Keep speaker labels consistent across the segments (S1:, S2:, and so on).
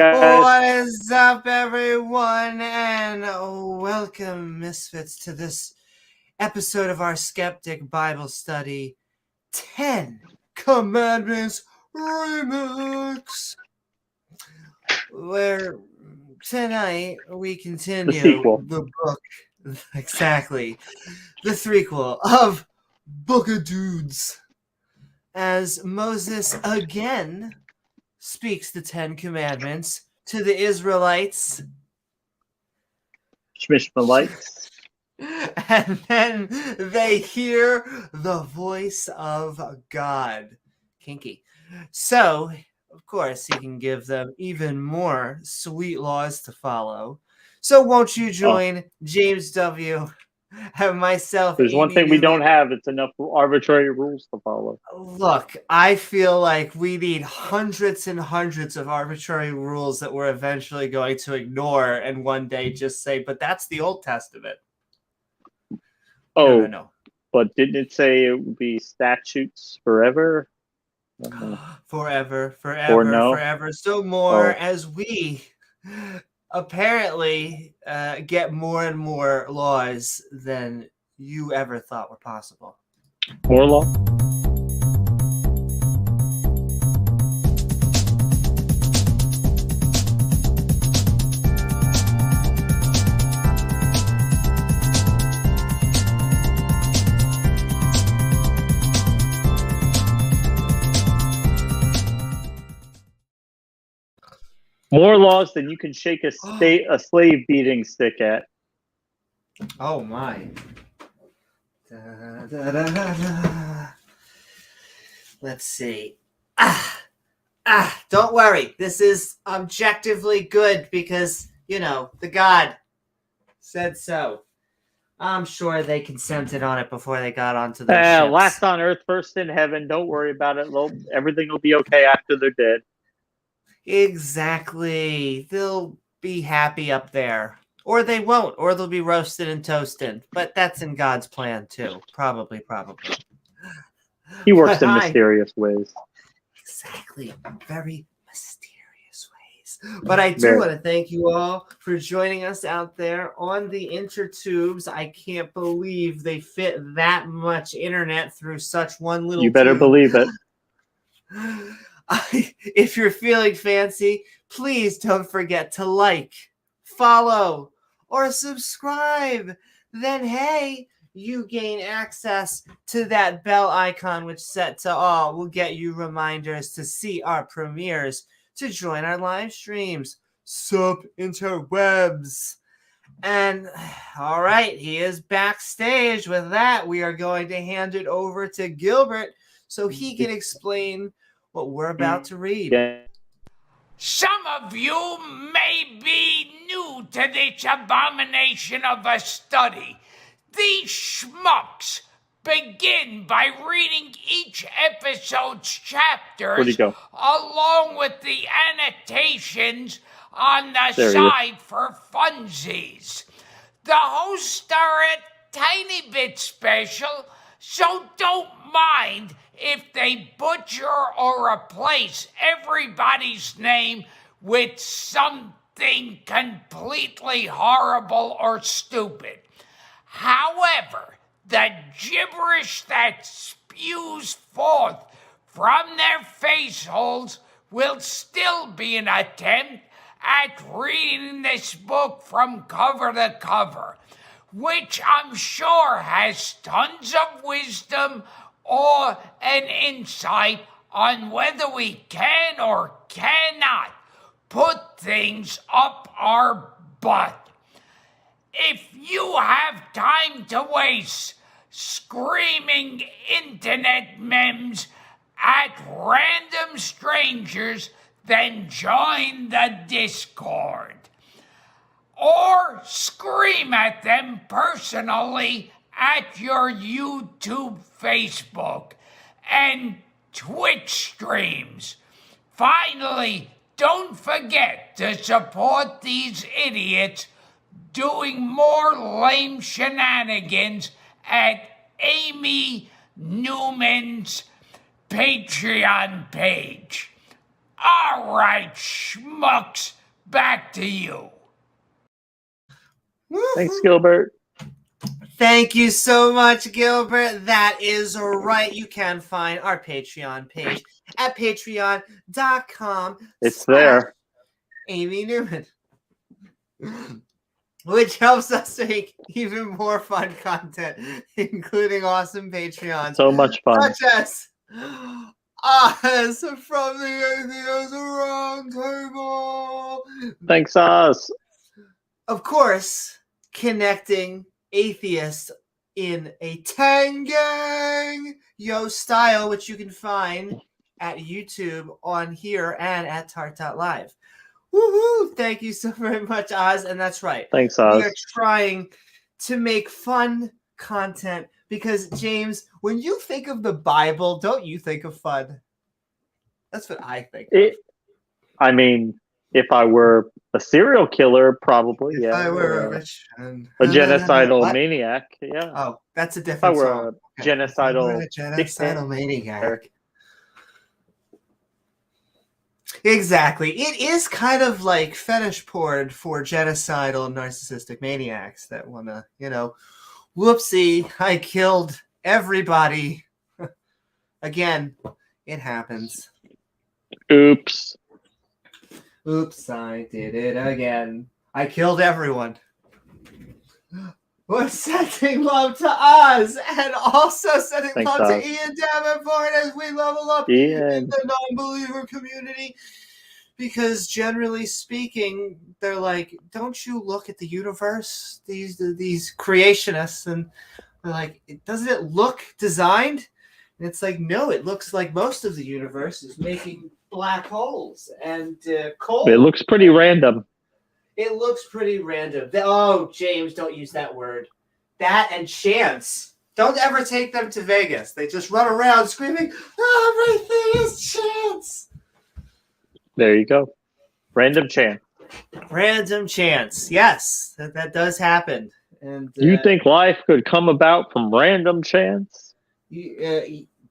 S1: guys.
S2: What is up, everyone, and welcome, misfits, to this episode of our Skeptic Bible Study 10 Commandments Remix, where tonight we continue
S1: The sequel.
S2: the book, exactly, the threequel of Book of Dudes, as Moses again speaks the 10 Commandments to the Israelites.
S1: Schmishmalites.
S2: And then they hear the voice of God. Kinky. So, of course, he can give them even more sweet laws to follow. So won't you join James W. and myself?
S1: There's one
S2: Amy
S1: thing we
S2: Newman.
S1: don't have. It's enough arbitrary rules to follow.
S2: Look, I feel like we need hundreds and hundreds of arbitrary rules that we're eventually going to ignore and one day just say, but that's the Old Testament.
S1: Oh,
S2: No.
S1: But didn't it say it would be statutes forever?
S2: Forever.
S1: Or no?
S2: Forever. So more as we apparently get more and more laws than you ever thought were possible.
S1: More law? More laws than you can shake a slave beating stick at.
S2: Oh my. Let's see. Don't worry. This is objectively good because, the God said so. I'm sure they consented on it before they got onto their ships.
S1: Last on earth, first in heaven. Don't worry about it. Everything will be okay after they're dead.
S2: Exactly. They'll be happy up there. Or they won't. Or they'll be roasted and toasted. But that's in God's plan, too. Probably.
S1: He works in mysterious ways.
S2: Exactly. Very mysterious ways. But I do want to thank you all for joining us out there on the intertubes. I can't believe they fit that much internet through such one little
S1: You better
S2: tube.
S1: believe it.
S2: If you're feeling fancy, please don't forget to like, follow, or subscribe. Then, hey, you gain access to that bell icon, which set to all will get you reminders to see our premieres, to join our live streams. Sup, interwebs. And, all right, he is backstage. With that, we are going to hand it over to Gilbert so he can explain what we're about to read.
S3: Some of you may be new to this abomination of a study. These schmucks begin by reading each episode's chapters along with the annotations on the side for funsies. The hosts are a tiny bit special, so don't mind if they butcher or replace everybody's name with something completely horrible or stupid. However, the gibberish that spews forth from their face holes will still be an attempt at reading this book from cover to cover, which I'm sure has tons of wisdom or an insight on whether we can or cannot put things up our butt. If you have time to waste screaming internet memes at random strangers, then join the Discord. Or scream at them personally at your YouTube, Facebook, and Twitch streams. Finally, don't forget to support these idiots doing more lame shenanigans at Amy Newman's Patreon page. All right, schmucks, back to you.
S1: Thanks, Gilbert.
S2: Thank you so much, Gilbert. That is right. You can find our Patreon page at patreon.com.
S1: It's there.
S2: Amy Newman, which helps us make even more fun content, including awesome Patreons.
S1: So much fun.
S2: Such as us from the Atheist Roundtable.
S1: Thanks, Oz.
S2: Of course, connecting atheists in a Tangang Yo style, which you can find at YouTube on here and at Tart.live. Woohoo! Thank you so very much, Oz. And that's right.
S1: Thanks, Oz.
S2: We are trying to make fun content because, James, when you think of the Bible, don't you think of fun? That's what I think.
S1: I mean, if I were a serial killer, probably,
S2: If
S1: yeah.
S2: I were a rich and
S1: a genocidal
S2: what?
S1: maniac, yeah.
S2: Oh, that's a
S1: If I
S2: different
S1: were
S2: song.
S1: a genocidal,
S2: Genocidal maniac. Exactly. It is kind of like fetish porn for genocidal narcissistic maniacs that want to, whoopsie, I killed everybody. Again, it happens.
S1: Oops.
S2: Oops, I did it again. I killed everyone. We're sending love to Oz and also sending
S1: Thanks,
S2: love
S1: Oz.
S2: to Ian Davenport as we level up
S1: Ian.
S2: in the non-believer community. Because generally speaking, they're like, don't you look at the universe? These creationists, and they're like, doesn't it look designed? And it's like, no, it looks like most of the universe is making black holes and coal.
S1: It looks pretty random.
S2: It looks pretty random. Oh, James, don't use that word. That and chance. Don't ever take them to Vegas. They just run around screaming, everything is chance.
S1: There you go. Random chance.
S2: Random chance. Yes, that does happen. And
S1: You think life could come about from random chance?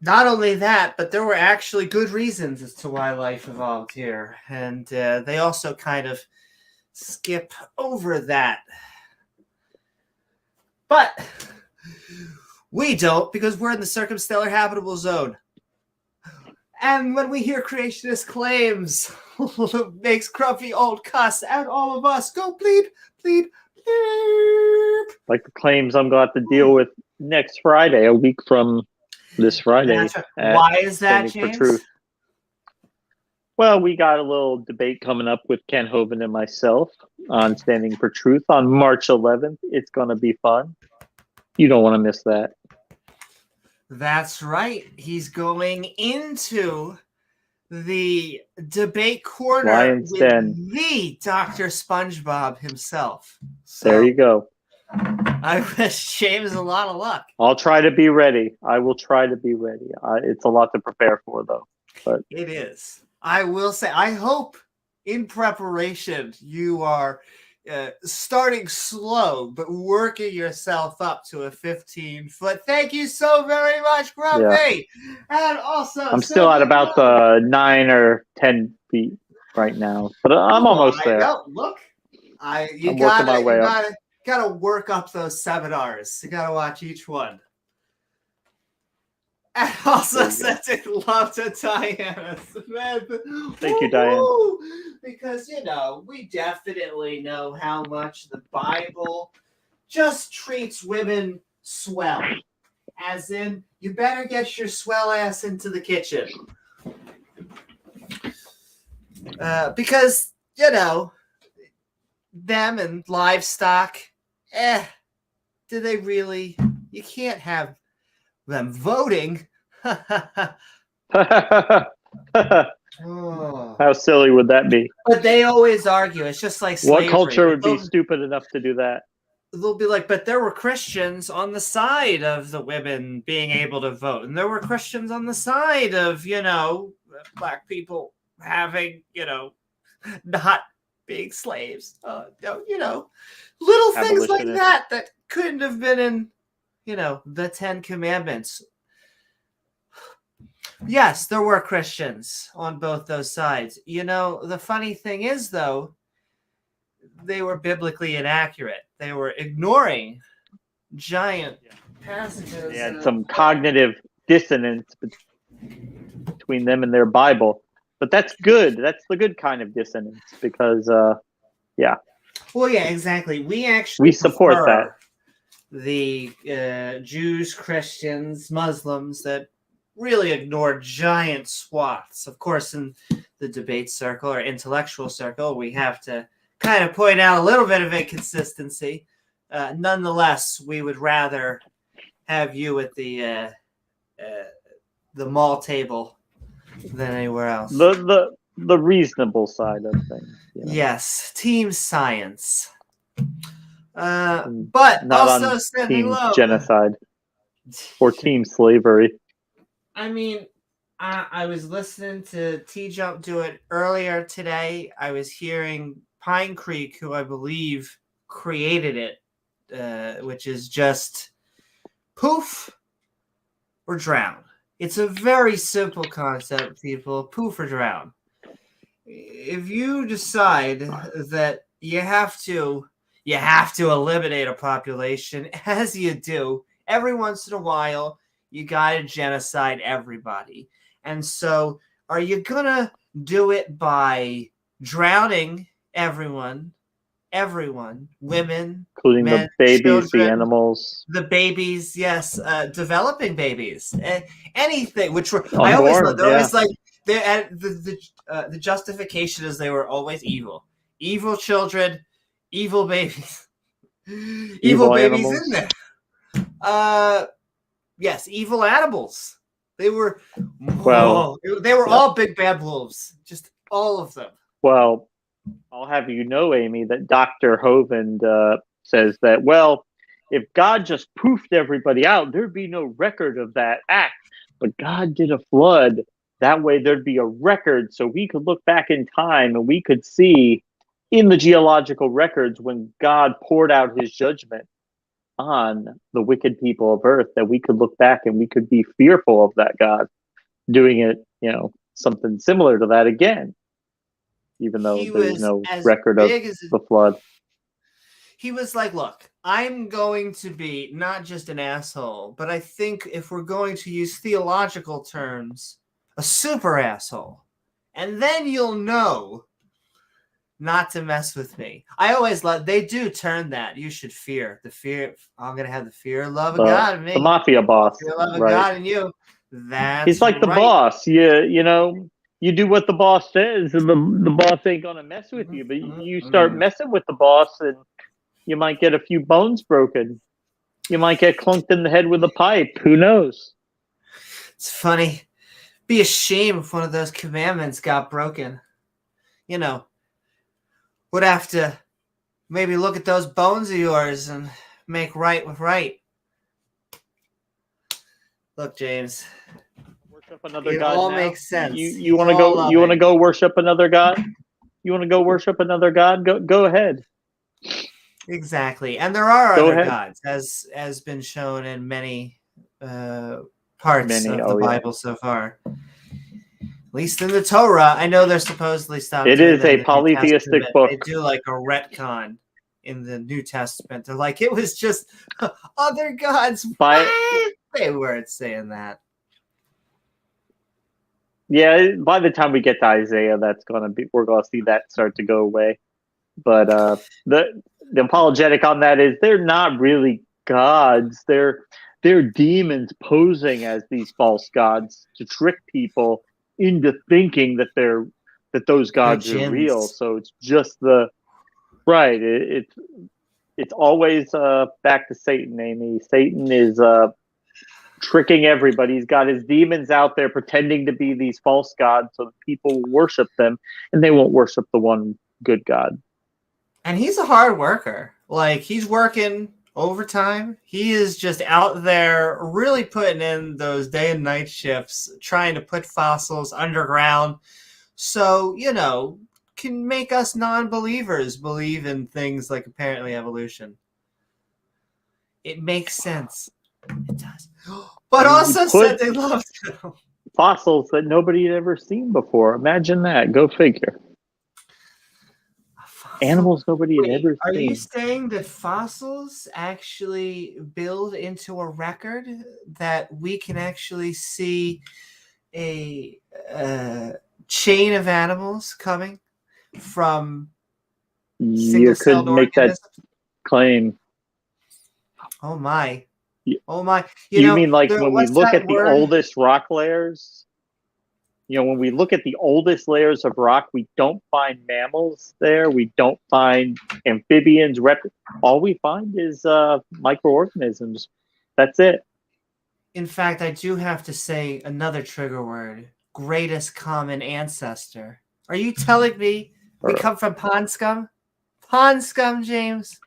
S2: Not only that, but there were actually good reasons as to why life evolved here. And they also kind of skip over that. But we don't, because we're in the circumstellar habitable zone. And when we hear creationist claims, it makes Grumpy old cuss and all of us go bleep, bleep, bleep.
S1: Like the claims I'm going to have to deal with next Friday, a week from this Friday.
S2: Right. Why is that,
S1: Standing
S2: James?
S1: for Truth. Well, we got a little debate coming up with Ken Hovind and myself on Standing for Truth on March 11th. It's going to be fun. You don't want to miss that.
S2: That's right. He's going into the debate corner
S1: Lion's
S2: with
S1: Den.
S2: the Dr. SpongeBob himself. So
S1: There you go.
S2: I wish James a lot of luck.
S1: I'll try to be ready. I will try to be ready. It's a lot to prepare for, though. But
S2: It is. I will say, I hope in preparation you are starting slow, but working yourself up to a 15-foot. Thank you so very much, Grumpy. Yeah. And also,
S1: I'm still at about the 9 or 10 feet right now, but I'm almost there.
S2: Look,
S1: I'm working my way up.
S2: Gotta work up those seminars. You gotta watch each one. And also sending love to Diana Smith.
S1: Thank you, Diane.
S2: Because, we definitely know how much the Bible just treats women swell. As in, you better get your swell ass into the kitchen. Because, them and livestock, do they really? You can't have them voting.
S1: How silly would that be?
S2: But they always argue. It's just like slavery.
S1: What culture would be stupid enough to do that?
S2: They'll be like, but there were Christians on the side of the women being able to vote. And there were Christians on the side of, black people having, not being slaves. Little things like that couldn't have been in, the 10 Commandments. Yes, there were Christians on both those sides. You know, the funny thing is, though, they were biblically inaccurate. They were ignoring giant passages.
S1: They had some cognitive dissonance between them and their Bible. But that's good. That's the good kind of dissonance because, yeah.
S2: Well, yeah, exactly. We actually
S1: support that.
S2: The Jews, Christians, Muslims that really ignored giant swaths. Of course, in the debate circle or intellectual circle, we have to kind of point out a little bit of inconsistency. Nonetheless, we would rather have you at the mall table than anywhere else.
S1: The reasonable side of things. You know?
S2: Yes, team science. But
S1: not
S2: also
S1: on
S2: sending
S1: team
S2: love.
S1: genocide or team slavery.
S2: I mean, I was listening to T-Jump do it earlier today. I was hearing Pine Creek, who I believe created it, which is just poof or drown. It's a very simple concept, people. Poof or drown. If you decide that you have to eliminate a population, as you do, every once in a while, you got to genocide everybody. And so are you going to do it by drowning everyone, women,
S1: including
S2: men,
S1: the babies,
S2: children,
S1: the animals,
S2: the babies, yes, developing babies, anything. Which were
S1: unborn,
S2: I always they're
S1: yeah.
S2: always like the justification is they were always evil children, evil babies, evil babies
S1: animals.
S2: in there. Yes, evil animals. They were all big bad wolves, just all of them.
S1: Well, I'll have you know, Amy, that Dr. Hovind says that, well, if God just poofed everybody out, there'd be no record of that act. But God did a flood. That way there'd be a record so we could look back in time and we could see in the geological records when God poured out his judgment on the wicked people of earth, that we could look back and we could be fearful of that God doing it, something similar to that again. Even though there's no record of the flood.
S2: He was like, look, I'm going to be not just an asshole, but I think if we're going to use theological terms, a super asshole. And then you'll know not to mess with me. I always love, they do turn that. You should fear. I'm going to have the fear and love of God in me.
S1: The mafia boss.
S2: Fear and love of God in you.
S1: He's like the boss. You do what the boss says, and the boss ain't gonna mess with you. But you start messing with the boss, and you might get a few bones broken. You might get clunked in the head with a pipe. Who knows?
S2: It's funny. Be a shame if one of those commandments got broken. Would have to maybe look at those bones of yours and make right with right. Look, James.
S1: Worship another
S2: it
S1: God
S2: all
S1: now?
S2: Makes sense.
S1: You want to go? You want to go worship another God? You want to go worship another God? Go ahead.
S2: Exactly, and there are other gods, as has been shown in many parts of the Bible so far. At least in the Torah, I know they're supposedly stopped.
S1: It is a polytheistic book.
S2: They do like a retcon in the New Testament. They're like, it was just other gods. They weren't saying that.
S1: Yeah, by the time we get to Isaiah, we're gonna see that start to go away. But the apologetic on that is they're not really gods. They're demons posing as these false gods to trick people into thinking that those gods are real. So it's just it's always back to Satan, Amy. Satan is tricking everybody. He's got his demons out there pretending to be these false gods so that people worship them, and they won't worship the one good God.
S2: And he's a hard worker. Like, he's working overtime. He is just out there really putting in those day and night shifts, trying to put fossils underground. So, can make us non-believers believe in things like apparently evolution. It makes sense. It does. But also said they loved him.
S1: fossils that nobody had ever seen before. Imagine that. Go figure. Animals nobody had
S2: Wait,
S1: ever
S2: are you
S1: seen.
S2: saying that fossils actually build into a record that we can actually see a chain of animals coming from
S1: You could
S2: single-celled
S1: make that
S2: organisms?
S1: claim.
S2: Oh my.
S1: You
S2: Oh my.
S1: you mean like when we
S2: What's
S1: look
S2: that
S1: at the
S2: word?
S1: oldest rock layers? When we look at the oldest layers of rock, we don't find mammals there. We don't find amphibians. All we find is microorganisms. That's it.
S2: In fact, I do have to say another trigger word. Greatest common ancestor. Are you telling me we come from pond scum? Pond scum, James?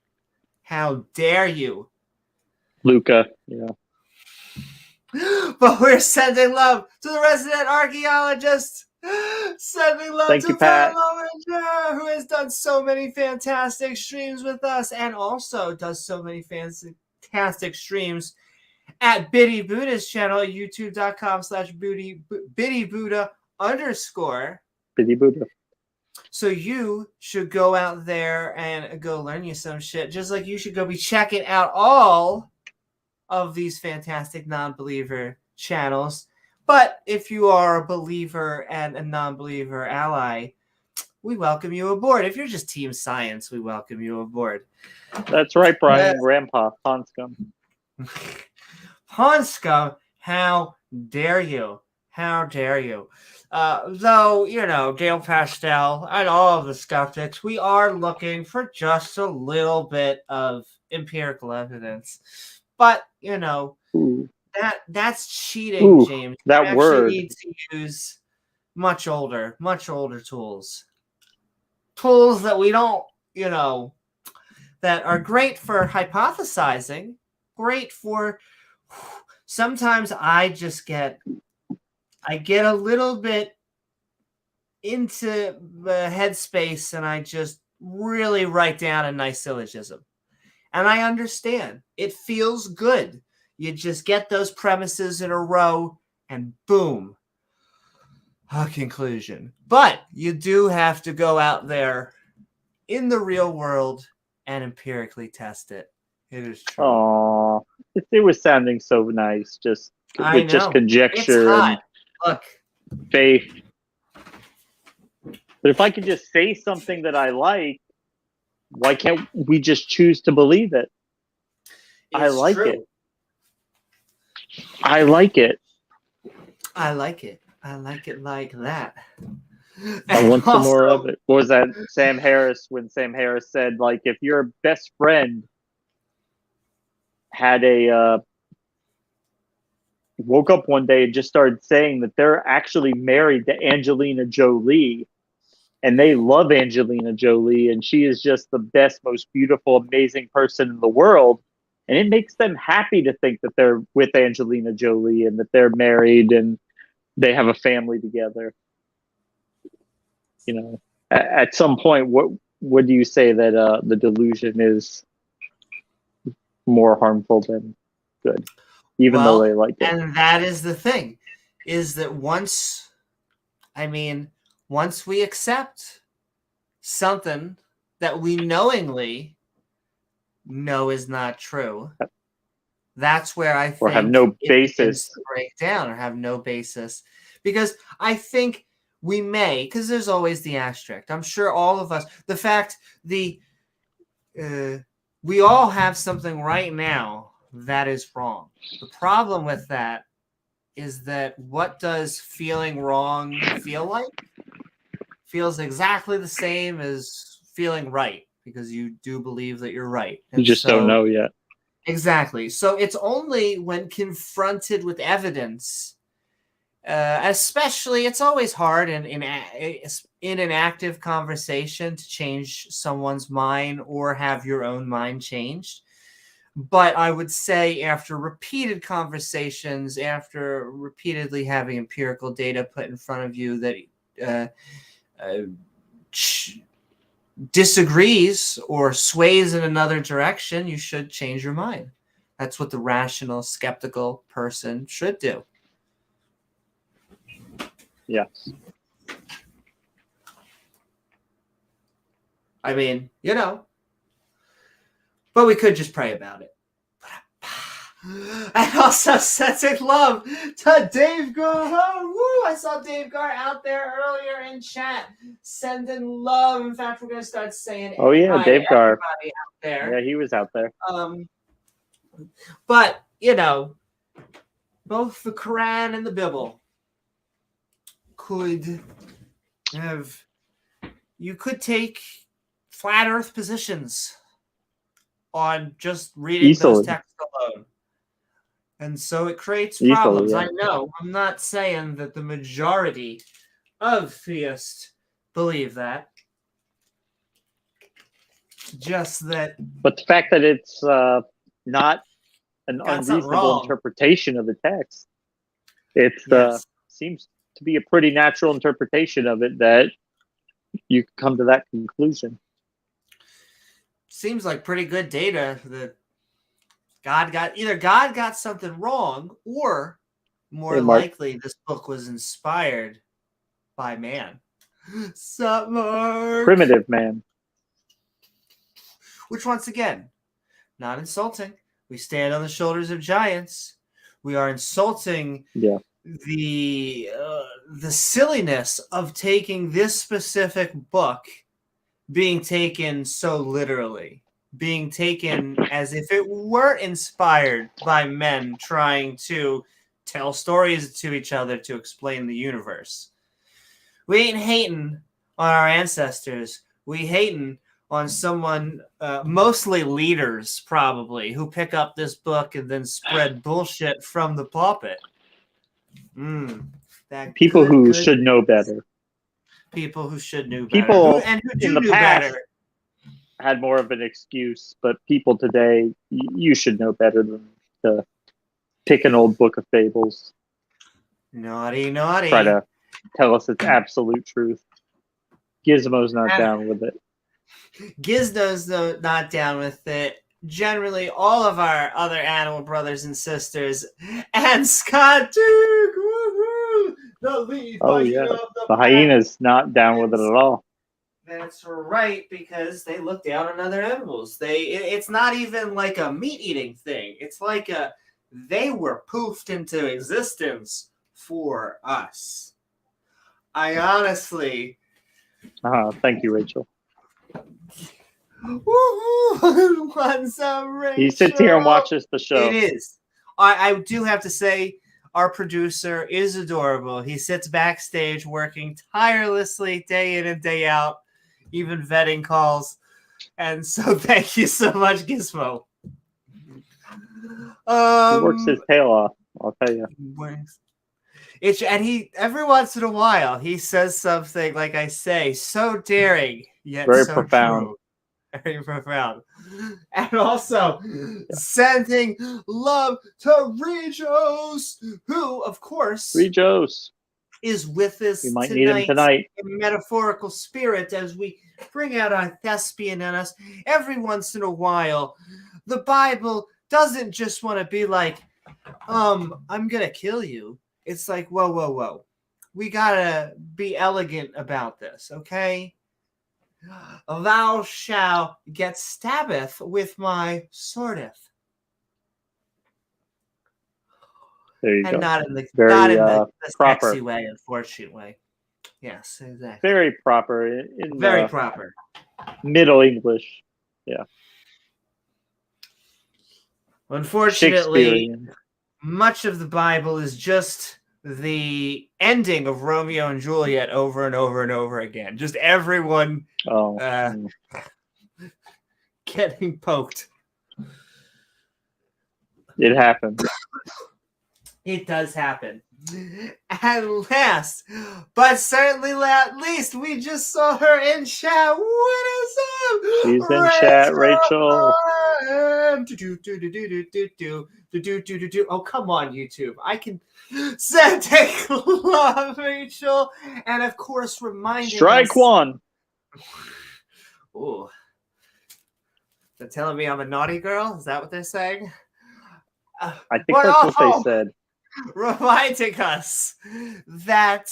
S2: How dare you?
S1: Luca, yeah.
S2: But we're sending love to the resident archaeologist. Sending love
S1: Thank
S2: to
S1: you,
S2: Pat
S1: Pat.
S2: Lovinger, who has done so many fantastic streams with us and also does so many fantastic streams at Biddy Buddha's channel at youtube.com/BiddyBuddha_.
S1: Biddy Buddha.
S2: So you should go out there and go learn you some shit, just like you should go be checking out all of these fantastic non-believer channels. But if you are a believer and a non-believer ally, we welcome you aboard. If you're just Team Science, we welcome you aboard.
S1: That's right, Brian. Grandpa, pond scum.
S2: Pond scum, how dare you? How dare you? Though, Gail Pastel and all of the skeptics, we are looking for just a little bit of empirical evidence. But,
S1: Ooh.
S2: that's cheating,
S1: Ooh,
S2: James.
S1: that
S2: You actually
S1: word.
S2: need to use much older tools. Tools that we don't, that are great for hypothesizing, great for sometimes I get a little bit into the headspace and I just really write down a nice syllogism. And I understand. It feels good. You just get those premises in a row and boom, a conclusion. But you do have to go out there in the real world and empirically test it. It is true.
S1: Aww. It was sounding so nice, just with just conjecture and
S2: Look,
S1: faith. But if I could just say something that I like, why can't we just choose to believe it? I like it. I like it.
S2: I like it. I like it like that.
S1: I want some more of it. What was that Sam Harris, when Sam Harris said, like, if your best friend had woke up one day and just started saying that they're actually married to Angelina Jolie and they love Angelina Jolie and she is just the best, most beautiful, amazing person in the world. And it makes them happy to think that they're with Angelina Jolie and that they're married and they have a family together. At some point, what do you say that the delusion is more harmful than good, even though they like it?
S2: And that is the thing, is that once we accept something that we knowingly know is not true, that's where I think
S1: or have no basis
S2: to break down or have no basis. Because I think we may, because there's always the asterisk. I'm sure all of us, the fact we all have something right now that is wrong. The problem with that is that what does feeling wrong feel like? Feels exactly the same as feeling right, because you do believe that you're right. And
S1: you just don't know yet.
S2: Exactly. So it's only when confronted with evidence, especially, it's always hard in an active conversation to change someone's mind or have your own mind changed. But I would say after repeated conversations, after repeatedly having empirical data put in front of you that disagrees or sways in another direction, you should change your mind. That's what the rational, skeptical person should do.
S1: Yes.
S2: I mean, but we could just pray about it. And also sending love to Dave Gar. Woo! I saw Dave Gar out there earlier in chat sending love. In fact, we're going to start saying
S1: Oh yeah,
S2: hi
S1: Dave
S2: to
S1: Gar.
S2: everybody out there.
S1: Yeah, he was out there.
S2: But, both the Quran and the Bible you could take flat earth positions on just reading
S1: Easily.
S2: those texts alone. And so it creates
S1: Easily,
S2: problems.
S1: yeah.
S2: I know. I'm not saying that the majority of theists believe that. Just that.
S1: But the fact that it's not an
S2: Got something
S1: unreasonable
S2: wrong.
S1: interpretation of the text, it
S2: Yes.
S1: seems to be a pretty natural interpretation of it that you come to that conclusion.
S2: Seems like pretty good data that God got something wrong, or more
S1: Hey, Mark.
S2: likely this book was inspired by man. Sup, Mark?
S1: Primitive man.
S2: Which, once again, not insulting. We stand on the shoulders of giants. We are insulting
S1: Yeah.
S2: the silliness of taking this specific book being taken so literally, being taken as if it were inspired by men trying to tell stories to each other to explain the universe. We ain't hating on our ancestors. We hating on someone, mostly leaders probably, who pick up this book and then spread bullshit from the pulpit.
S1: People who should know better.
S2: People who should know better.
S1: People
S2: who do
S1: in the
S2: know
S1: past
S2: better.
S1: had more of an excuse, but people today, you should know better than to pick an old book of fables.
S2: Naughty.
S1: Try to tell us it's absolute truth. Gizmo's not down with it.
S2: Gizmo's not down with it. Generally, all of our other animal brothers and sisters, and Scott Duke, woo-hoo, the lead hyena of
S1: the hyena's not down with it at all.
S2: That's right, because they look down on other animals. It's not even like a meat-eating thing. It's like they were poofed into existence for us. I honestly...
S1: Thank you, Rachel.
S2: Woohoo! What's up, Rachel?
S1: He sits here and watches the show.
S2: It is. I do have to say, our producer is adorable. He sits backstage working tirelessly day in and day out, even vetting calls. And so thank you so much, Gizmo.
S1: He works his tail off, I'll tell you.
S2: And he, every once in a while, he says something, like I say, so daring, yet
S1: very
S2: so
S1: profound.
S2: True. Very profound. And also sending love to Regos, who, of course, is with us
S1: we might need him tonight
S2: in metaphorical spirit as we bring out our thespian in us. Every once in a while, the Bible doesn't just want to be like, I'm going to kill you. It's like, whoa. We got to be elegant about this, okay? Thou shalt get stabbeth with my swordeth.
S1: There you
S2: and
S1: go.
S2: not in the
S1: Very, proper.
S2: sexy way, unfortunately. Yes, exactly.
S1: Very proper.
S2: Very proper.
S1: Middle English. Yeah.
S2: Unfortunately, much of the Bible is just the ending of Romeo and Juliet over and over and over again. Just everyone getting poked.
S1: It happens.
S2: It does happen. And last, but certainly not least, we just saw her in chat. What is up?
S1: She's in chat, Rachel.
S2: Oh, come on, YouTube. I can take love, Rachel. And of course, reminding
S1: Strike
S2: us...
S1: one.
S2: Ooh. They're telling me I'm a naughty girl? Is that what they're saying?
S1: I think that's what they said.
S2: Reminding us that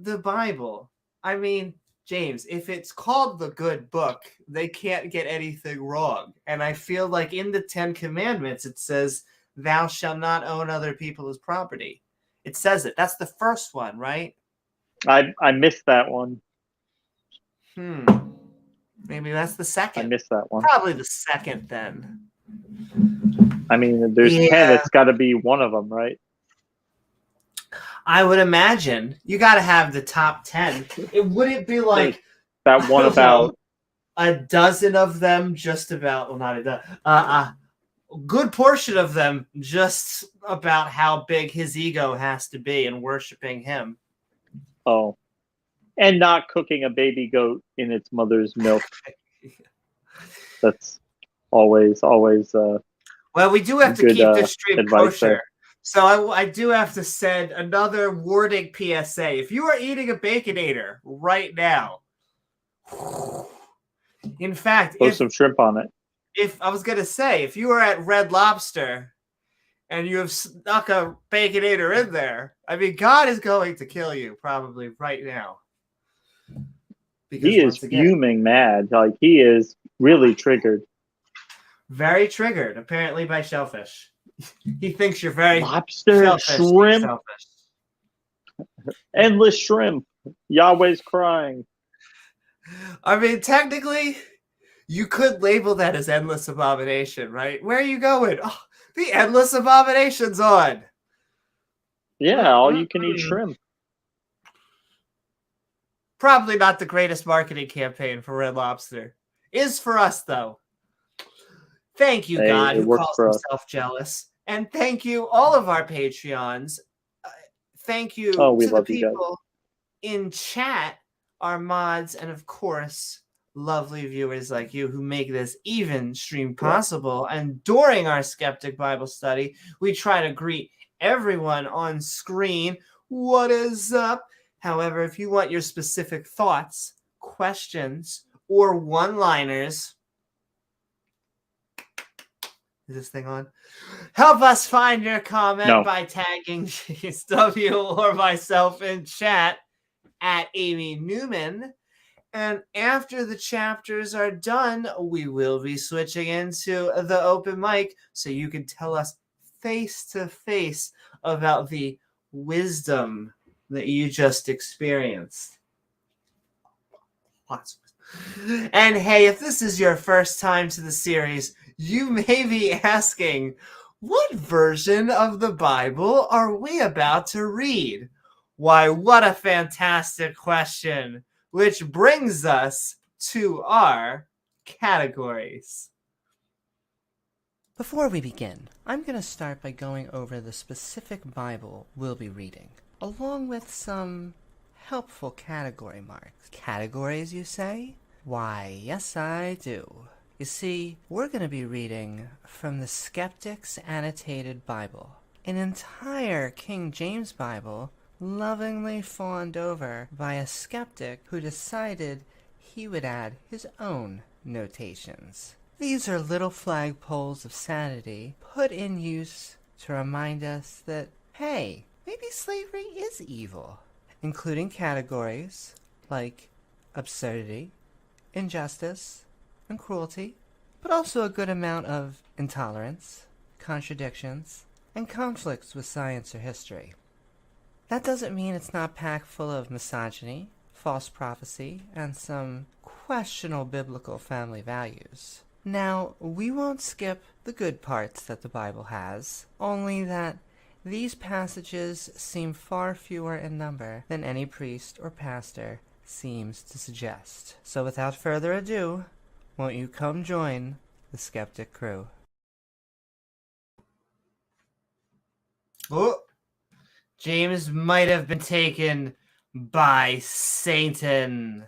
S2: the Bible. I mean, James, if it's called the good book, they can't get anything wrong. And I feel like in the 10 Commandments, it says, thou shalt not own other people's property. It says it. That's the first one, right?
S1: I missed that one.
S2: Maybe that's the
S1: I
S2: second.
S1: missed that one.
S2: Probably the second then.
S1: I mean, there's 10. It's got to be one of them, right?
S2: I would imagine you got to have the top 10. It wouldn't be like
S1: that one about
S2: a dozen of them, just about. Well, not a dozen. A good portion of them, just about how big his ego has to be and worshiping him.
S1: Oh, and not cooking a baby goat in its mother's milk. That's always.
S2: Well, we do have to
S1: good,
S2: keep this stream kosher.
S1: there.
S2: So I do have to send another wording PSA. If you are eating a Baconator right now, in fact,
S1: Throw some shrimp on it.
S2: If I was going to say, if you are at Red Lobster and you have snuck a Baconator in there, I mean, God is going to kill you probably right now. Because
S1: he is fuming mad. Like, he is really triggered.
S2: Very triggered, apparently, by shellfish. He thinks you're very
S1: lobster, shrimp, endless shrimp. Yahweh's crying.
S2: I mean, technically, you could label that as endless abomination, right? Where are you going? Oh, the endless abomination's on.
S1: Yeah, all you can eat shrimp.
S2: Probably not the greatest marketing campaign for Red Lobster. Is for us, though. Thank you, God, who calls himself jealous. And thank you, all of our Patreons. Thank you to the people in chat, our mods, and of course, lovely viewers like you who make this even stream possible. And during our Skeptic Bible Study, we try to greet everyone on screen. What is up? However, if you want your specific thoughts, questions, or one-liners, is this thing on? Help us find your comment by tagging GSW or myself in chat at Amy Newman. And after the chapters are done, we will be switching into the open mic so you can tell us face to face about the wisdom that you just experienced. And hey, if this is your first time to the series, you may be asking, what version of the Bible are we about to read? Why, what a fantastic question, which brings us to our categories.
S4: Before we begin, I'm going to start by going over the specific Bible we'll be reading, along with some helpful category marks. Categories, you say? Why, yes I do. You see, we're going to be reading from the Skeptic's Annotated Bible, an entire King James Bible lovingly fawned over by a skeptic who decided he would add his own notations. These are little flagpoles of sanity put in use to remind us that, hey, maybe slavery is evil, including categories like absurdity, injustice, and cruelty, but also a good amount of intolerance, contradictions, and conflicts with science or history. That doesn't mean it's not packed full of misogyny, false prophecy, and some questionable biblical family values. Now, we won't skip the good parts that the Bible has, only that these passages seem far fewer in number than any priest or pastor seems to suggest. So without further ado, won't you come join the Skeptic crew?
S2: Oh, James might have been taken by Satan.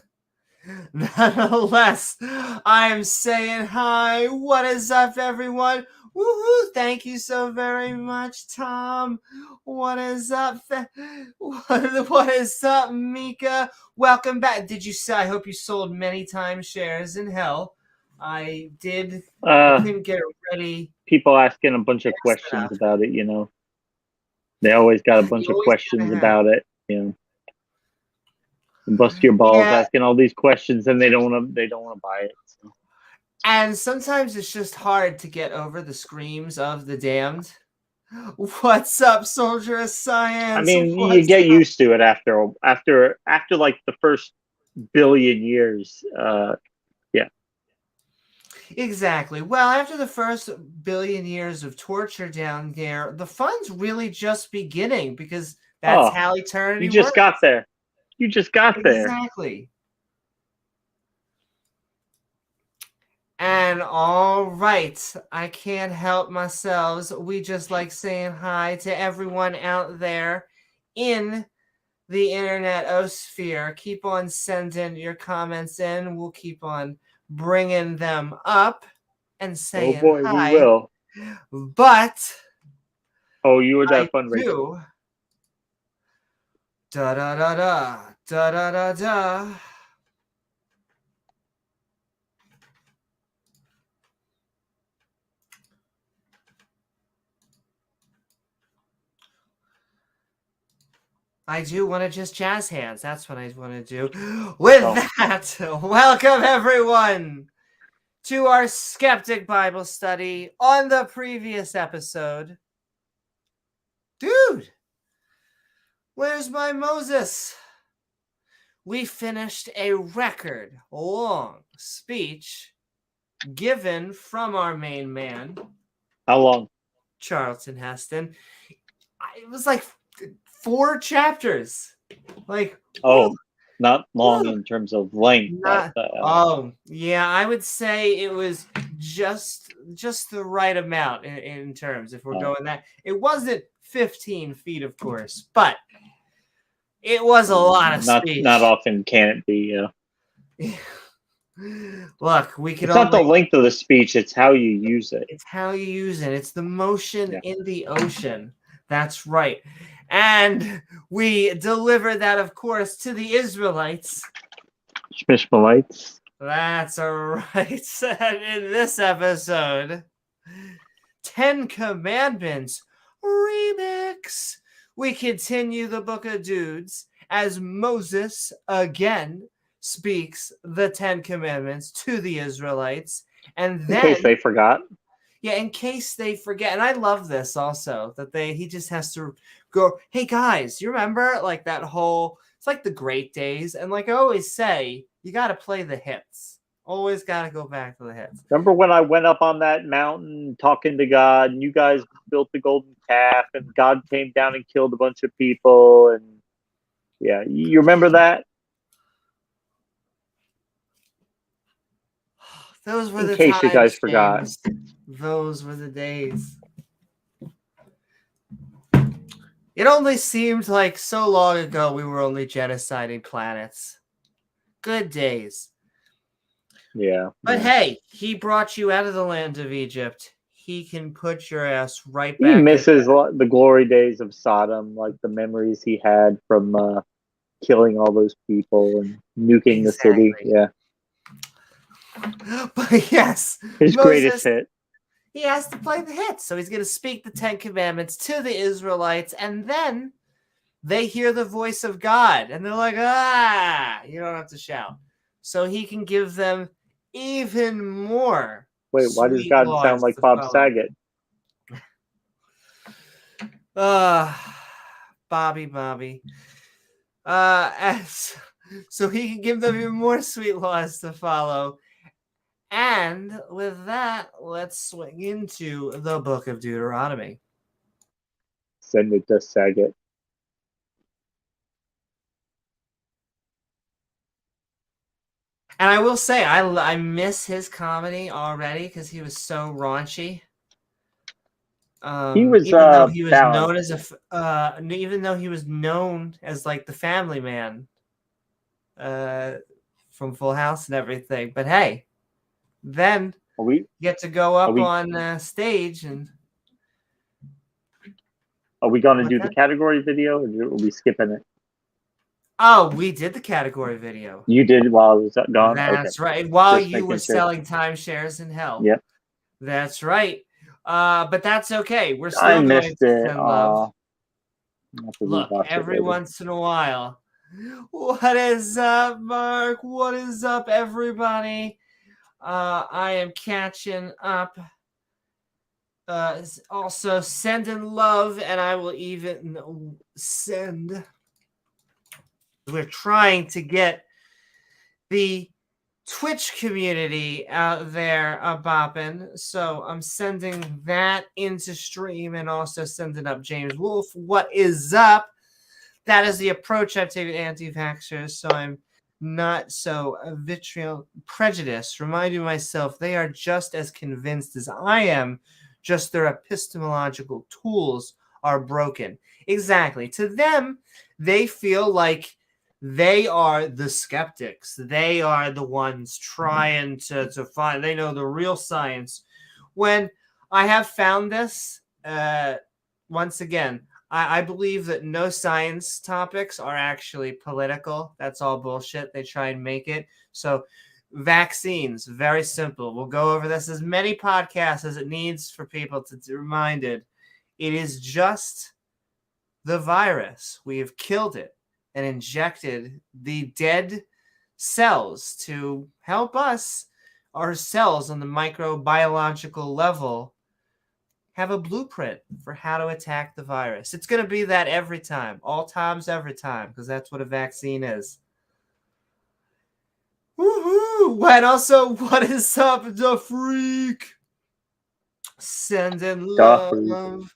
S2: Nonetheless, I'm saying hi. What is up, everyone? Woohoo! Thank you so very much, Tom. What is up? What is up, Mika? Welcome back. Did you say? I hope you sold many timeshares in hell. I did. I couldn't get it ready.
S1: People asking a bunch of questions about it. You know, they always got a bunch of questions about it. You know. Bust your balls
S2: Yeah.
S1: asking all these questions, and they don't want to buy it. So.
S2: And sometimes it's just hard to get over the screams of the damned. What's up, soldier of science?
S1: I mean, you
S2: What's
S1: get
S2: up?
S1: used to it after like the first billion years. Yeah.
S2: Exactly. Well, after the first billion years of torture down there, the fun's really just beginning because that's
S1: Oh,
S2: how eternity
S1: you just
S2: works.
S1: got there. You just got there.
S2: Exactly. And all right, I can't help myself. We just like saying hi to everyone out there in the internet osphere. Keep on sending your comments in. We'll keep on bringing them up and
S1: Oh
S2: saying
S1: boy, we
S2: hi.
S1: will.
S2: But
S1: Oh, you were
S2: I
S1: that fundraiser.
S2: do. Da da da da da da da da. I do want to just jazz hands. That's what I want to do. With
S1: Oh.
S2: that, welcome everyone to our Skeptic Bible Study. On the previous episode, dude, where's my Moses? We finished a record long speech given from our main man,
S1: How long?
S2: Charlton Heston. It was like 4 chapters. Like,
S1: Oh, not long in terms of length.
S2: not. Oh, yeah. I would say it was just the right amount in terms. If we're going that, it wasn't 15 feet, of course, but it was a lot of speech.
S1: Not often can it be.
S2: Look, we can.
S1: It's not the length of the speech; it's how you use it.
S2: It's how you use it. It's the motion in the ocean. That's right. And we deliver that, of course, to the Israelites.
S1: Ishmaelites.
S2: That's right. And in this episode, 10 Commandments remix. We continue the book of Dudes as Moses again speaks the 10 Commandments to the Israelites. And then,
S1: in case they forgot.
S2: Yeah, in case they forget. And I love this also, that he just has to go, hey guys, you remember like that whole, it's like the great days. And like I always say, you got to play the hits. Always got to go back to the hits.
S1: Remember when I went up on that mountain talking to God and you guys built the golden calf and God came down and killed a bunch of people? And yeah, you remember that?
S2: Those were
S1: in
S2: the
S1: case
S2: times,
S1: you guys
S2: James.
S1: forgot.
S2: Those were the days. It only seemed like so long ago we were only genociding planets. Good days.
S1: Yeah.
S2: But hey, he brought you out of the land of Egypt. He can put your ass right
S1: He
S2: back.
S1: misses the glory days of Sodom, like the memories he had from killing all those people and nuking the city. Yeah.
S2: But yes,
S1: his greatest hit.
S2: He has to play the hits. So he's going to speak the 10 Commandments to the Israelites, and then they hear the voice of God, and they're like, you don't have to shout. So he can give them even more.
S1: Wait, why does God sound like Bob Saget?
S2: Bobby. So he can give them even more sweet laws to follow. And with that, let's swing into the book of Deuteronomy.
S1: Send it to Saget.
S2: And I will say, I miss his comedy already because he was so raunchy.
S1: He was
S2: even though he was known
S1: balanced.
S2: as even though he was known as like the family man, from Full House and everything. But hey, then you get to go up on stage and.
S1: Are we going to do the category video, or are we skipping it?
S2: Oh, we did the category video.
S1: You did while I was gone?
S2: That's
S1: okay.
S2: right. While
S1: Just
S2: you were
S1: sure.
S2: selling timeshares in hell.
S1: Yep.
S2: That's right. But that's okay. We're still
S1: I
S2: going
S1: missed
S2: to
S1: it.
S2: send love.
S1: Look,
S2: every once in a while, What is up, Mark? What is up, everybody? I am catching up. Also, sending love, and I will even send. We're trying to get the Twitch community out there bopping. So I'm sending that into stream and also sending up James Wolf. What is up? That is the approach I've taken to anti-vaxxers, so I'm not so vitriol prejudiced, reminding myself they are just as convinced as I am, just their epistemological tools are broken. Exactly. To them, they feel like they are the skeptics. They are the ones trying to find, they know the real science. When I have found this, once again, I believe that no science topics are actually political. That's all bullshit. They try and make it. So vaccines, very simple. We'll go over this as many podcasts as it needs for people to be reminded. It is just the virus. We have killed it and injected the dead cells to help us, our cells on the microbiological level, have a blueprint for how to attack the virus. It's going to be that every time, all times, every time, because that's what a vaccine is. Woohoo! And also, what is up, the freak? Sending love.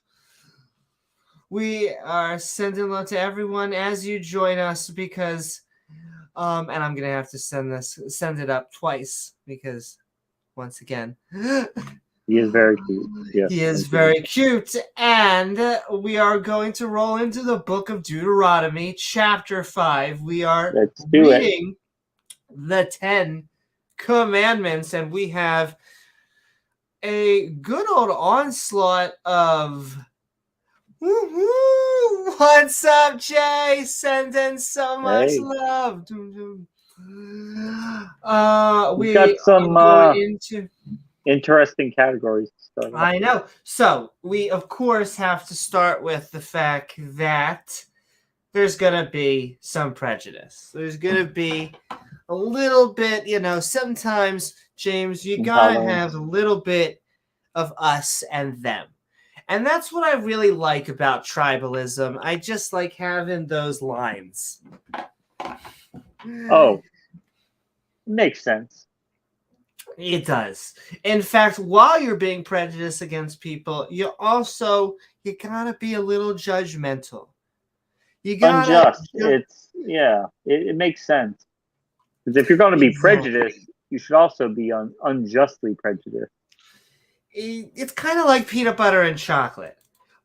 S2: We are sending love to everyone as you join us because, and I'm going to have to send it up twice because, once again,
S1: He is very cute. Yes,
S2: he is very cute. And we are going to roll into the book of Deuteronomy, chapter 5. We are reading the 10 Commandments, and we have a good old onslaught of... Woo-hoo! What's up, Jay? Sending so much love.
S1: We got some interesting categories to start with.
S2: I know. So we, of course, have to start with the fact that there's going to be some prejudice. There's going to be a little bit, sometimes, James, you got to have a little bit of us and them. And that's what I really like about tribalism. I just like having those lines.
S1: Oh, makes sense.
S2: It does. In fact, while you're being prejudiced against people, you gotta be a little judgmental. You gotta
S1: unjust. It makes sense. Because if you're going to be prejudiced, you should also be unjustly prejudiced.
S2: It's kind of like peanut butter and chocolate.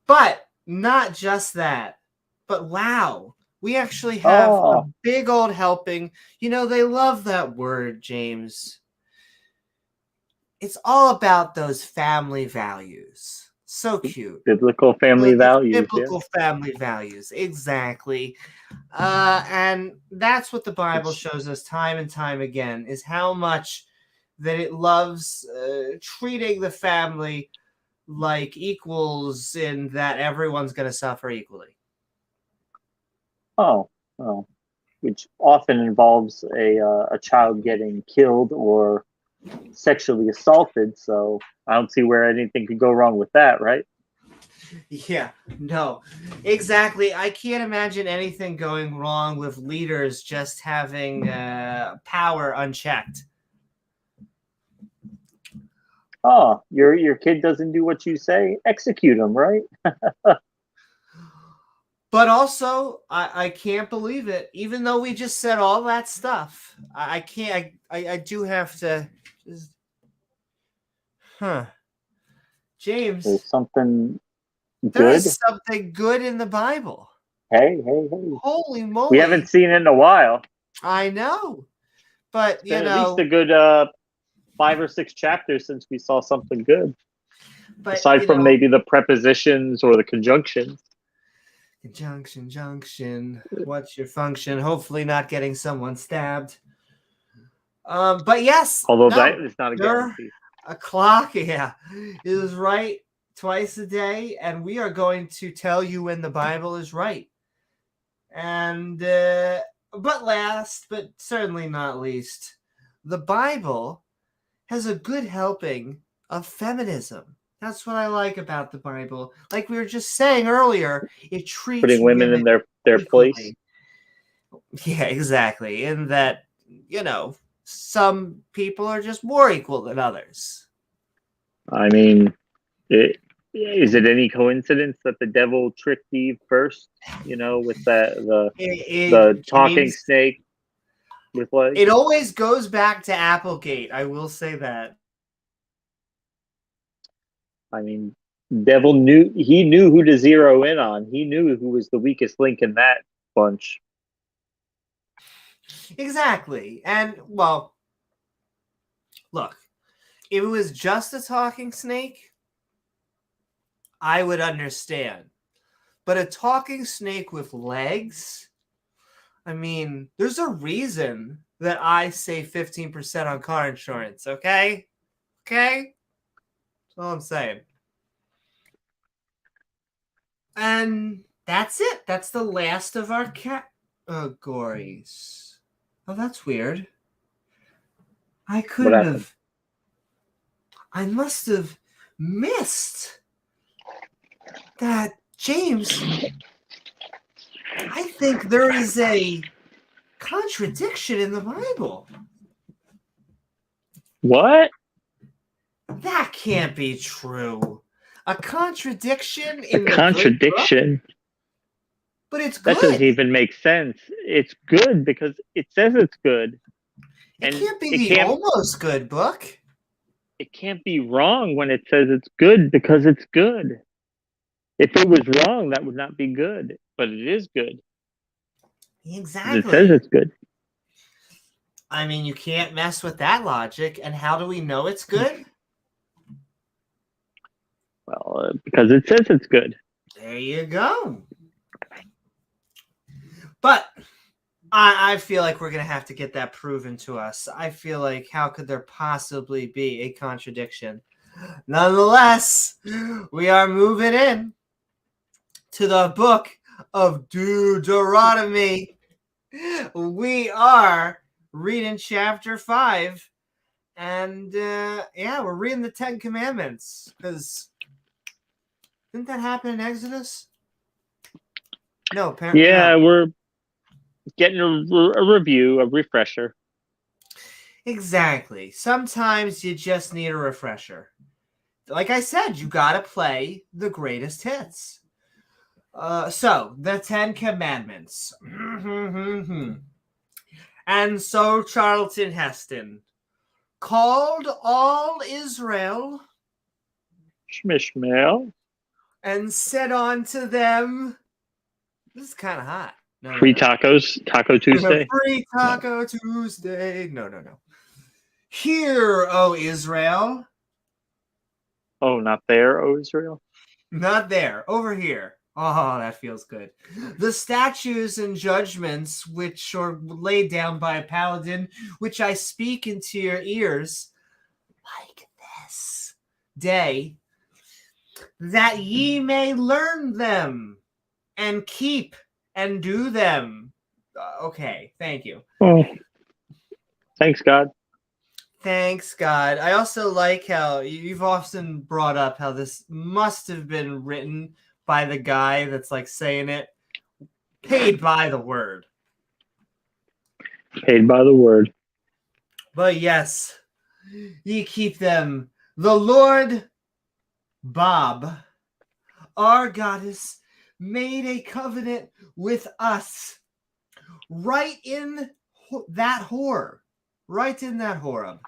S2: But not just that. But wow, we actually have a big old helping. They love that word, James. It's all about those family values. So cute.
S1: Biblical family values.
S2: Biblical family values. Exactly. And that's what the Bible shows us time and time again, is how much that it loves treating the family like equals, in that everyone's going to suffer equally.
S1: Oh, well, which often involves a child getting killed or sexually assaulted. So I don't see where anything could go wrong with that, right?
S2: Yeah, no, exactly. I can't imagine anything going wrong with leaders just having power unchecked.
S1: Oh, your kid doesn't do what you say, execute him, right?
S2: But also, I can't believe it. Even though we just said all that stuff, I can't. I do have to. Just, James,
S1: there's something good.
S2: There's something good in the Bible.
S1: Hey!
S2: Holy moly!
S1: We haven't seen it in a while.
S2: I know, but
S1: it's been at least a good 5 or 6 chapters since we saw something good. But, aside from maybe the prepositions or the conjunctions.
S2: Junction. What's your function? Hopefully not getting someone stabbed. But yes.
S1: Although that is not a guarantee.
S2: A clock, yeah. Is right twice a day, and we are going to tell you when the Bible is right. And But last, but certainly not least, the Bible has a good helping of feminism. That's what I like about the Bible. Like we were just saying earlier, it treats
S1: Putting women in their place.
S2: equally. Yeah, exactly. In that, some people are just more equal than others.
S1: I mean, is it any coincidence that the devil tricked Eve first? With the talking
S2: James,
S1: snake with legs.
S2: it always goes back to Applegate. I will say that.
S1: I mean, devil knew who to zero in on. He knew who was the weakest link in that bunch.
S2: Exactly. And, well, look, if it was just a talking snake, I would understand. But a talking snake with legs, I mean, there's a reason that I save 15% on car insurance, okay? Okay? That's all I'm saying. And that's it. That's the last of our categories. Oh, that's weird. I must have missed that, James. I think there is a contradiction in the Bible.
S1: What?
S2: That can't be true. A contradiction in
S1: A contradiction?
S2: Good book? But it's good.
S1: That doesn't even make sense. It's good because it says it's good.
S2: It can't be the almost good book.
S1: It can't be wrong when it says it's good because it's good. If it was wrong, that would not be good. But it is good.
S2: Exactly.
S1: It says it's good.
S2: I mean, you can't mess with that logic. And how do we know it's good?
S1: Well, because it says it's good.
S2: There you go. But I feel like we're going to have to get that proven to us. I feel like how could there possibly be a contradiction? Nonetheless, we are moving in to the book of Deuteronomy. We are reading chapter 5. And we're reading the 10 Commandments. Because didn't that happen in Exodus? No, apparently
S1: Yeah,
S2: not.
S1: we're getting a review, a refresher.
S2: Exactly. Sometimes you just need a refresher. Like I said, you got to play the greatest hits. So, the 10 Commandments. And so Charlton Heston called all Israel
S1: Shmishmael.
S2: and said unto them, this is kind of hot. No,
S1: Free tacos, Taco Tuesday.
S2: Free Taco Tuesday. No. Hear, O Israel.
S1: Oh, not there, O Israel?
S2: Not there. Over here. Oh, that feels good. The statutes and judgments which are laid down by a paladin, which I speak into your ears, like this day, that ye may learn them and keep and do them. Okay, thank you.
S1: Oh, thanks, God.
S2: Thanks, God. I also like how you've often brought up how this must have been written by the guy that's like saying it, paid by the word.
S1: Paid by the word.
S2: But yes, ye keep them. The Lord Bob, our goddess, made a covenant with us right in that whore. Right in that horeb.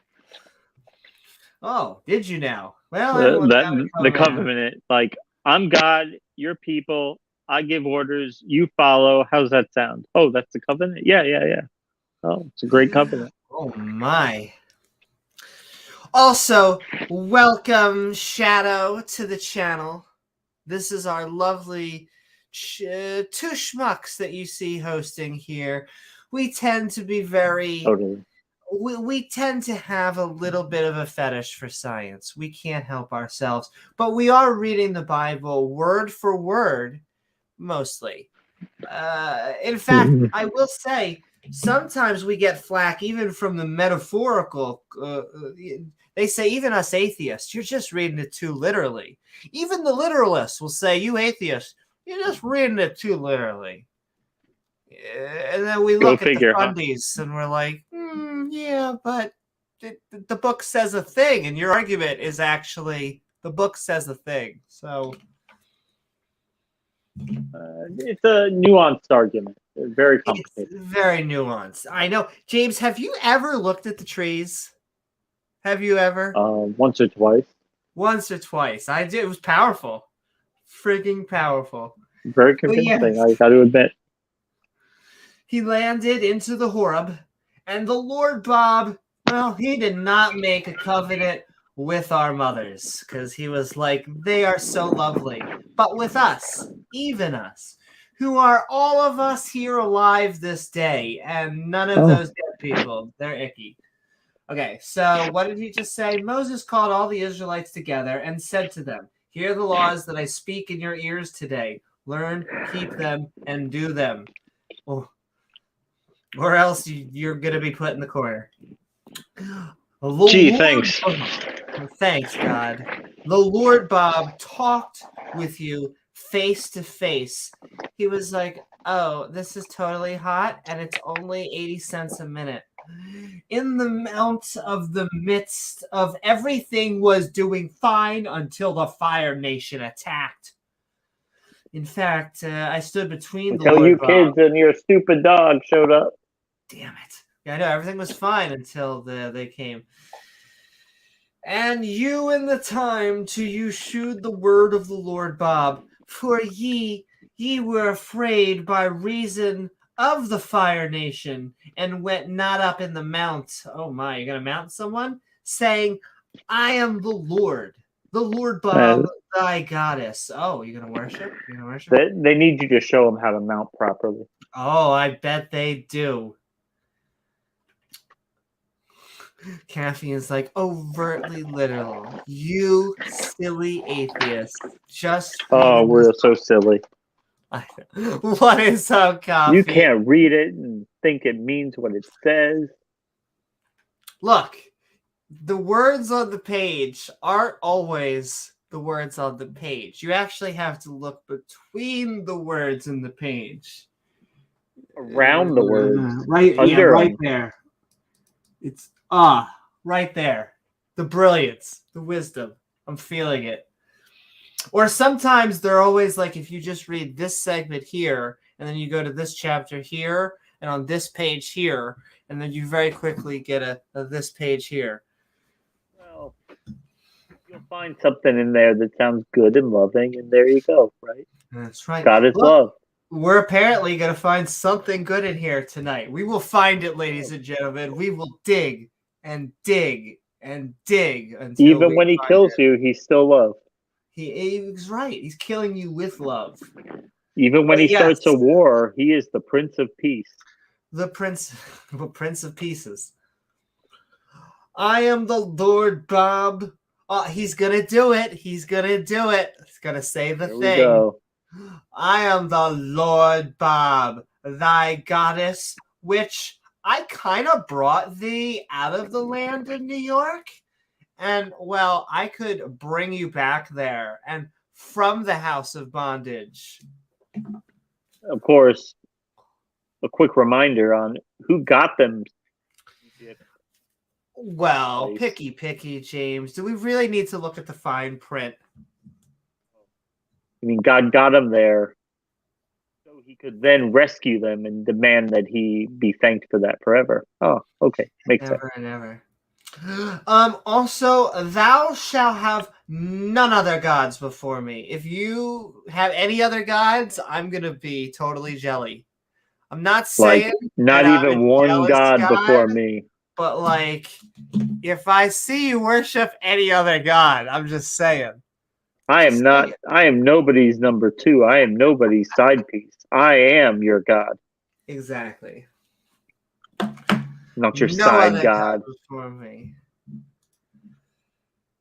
S2: Oh, did you now? Well,
S1: the covenant. Like, I'm God, you're people, I give orders, you follow. How's that sound? Oh, that's the covenant? Yeah. Oh, it's a great covenant.
S2: Oh, my. Also, welcome, Shadow, to the channel. This is our lovely two schmucks that you see hosting here. We tend to be very...
S1: Totally.
S2: We tend to have a little bit of a fetish for science. We can't help ourselves. But we are reading the Bible word for word, mostly. In fact, I will say sometimes we get flack even from the metaphorical. They say, even us atheists, you're just reading it too literally. Even the literalists will say, you atheists, you're just reading it too literally. And then we look at the fundies and we're like, yeah, but the book says a thing, and your argument is actually the book says a thing. So
S1: it's a nuanced argument. It's very complicated.
S2: It's very nuanced. I know. James, have you ever looked at the trees? Have you ever?
S1: Once or twice.
S2: Once or twice. I did. It was powerful. Frigging powerful.
S1: Very convincing, I got to admit.
S2: He landed into the Horeb, and the Lord Bob, well, he did not make a covenant with our mothers, because he was like, they are so lovely. But with us, even us, who are all of us here alive this day, and none of those dead people, they're icky. Okay, so what did he just say? Moses called all the Israelites together and said to them, hear the laws that I speak in your ears today. Learn, keep them, and do them. Oh, or else you're going to be put in the corner.
S1: Gee, thanks.
S2: Thanks, God. The Lord Bob talked with you face to face. He was like, oh, this is totally hot, and it's only 80 cents a minute. In the mount of the midst of everything was doing fine until the Fire Nation attacked. In fact, I stood between the Lord
S1: Until you
S2: Bob.
S1: kids and your stupid dog showed up.
S2: Damn it. Yeah, I know. Everything was fine until they came. And you in the time to you shewed the word of the Lord Bob, for ye were afraid by reason of the Fire Nation, and went not up in the mount. Oh my, you're going to mount someone? Saying, I am the Lord Bob, thy goddess. Oh, you're going to worship? You're going to worship?
S1: They need you to show them how to mount properly.
S2: Oh, I bet they do. Kathy is like, overtly literal. You silly atheist. Just
S1: we're so silly.
S2: What is up, Coffee?
S1: You can't read it and think it means what it says.
S2: Look, the words on the page aren't always the words on the page. You actually have to look between the words in the page.
S1: Around the words.
S2: Right, right there. It's right there. The brilliance, the wisdom. I'm feeling it. Or sometimes they're always like, if you just read this segment here, and then you go to this chapter here, and on this page here, and then you very quickly get a this page here.
S1: Well, you'll find something in there that sounds good and loving, and there you go, right?
S2: That's right.
S1: God is love.
S2: We're apparently going to find something good in here tonight. We will find it, ladies and gentlemen. We will dig and dig and dig until
S1: even when he kills you, he's still love.
S2: He's right. He's killing you with love.
S1: Even when he starts a war, he is the Prince of Peace.
S2: The Prince of Pieces. I am the Lord Bob. Oh, he's going to do it. He's going to do it. He's going to say the thing. We go. I am the Lord Bob, thy goddess, which I kind of brought thee out of the land of New York. And, well, I could bring you back there and from the house of bondage.
S1: Of course, a quick reminder on who got them.
S2: Well, picky, James. Do we really need to look at the fine print?
S1: I mean, God got them there so he could then rescue them and demand that he be thanked for that forever. Oh, okay. Makes sense.
S2: Never and ever. Also, thou shalt have none other gods before me. If you have any other gods, I'm going to be totally jelly. I'm not saying
S1: not even one god before me.
S2: But like, if I see you worship any other god, I'm just saying.
S1: I am nobody's number two. I am nobody's side piece. I am your God.
S2: Exactly.
S1: Not your side God.
S2: Before me.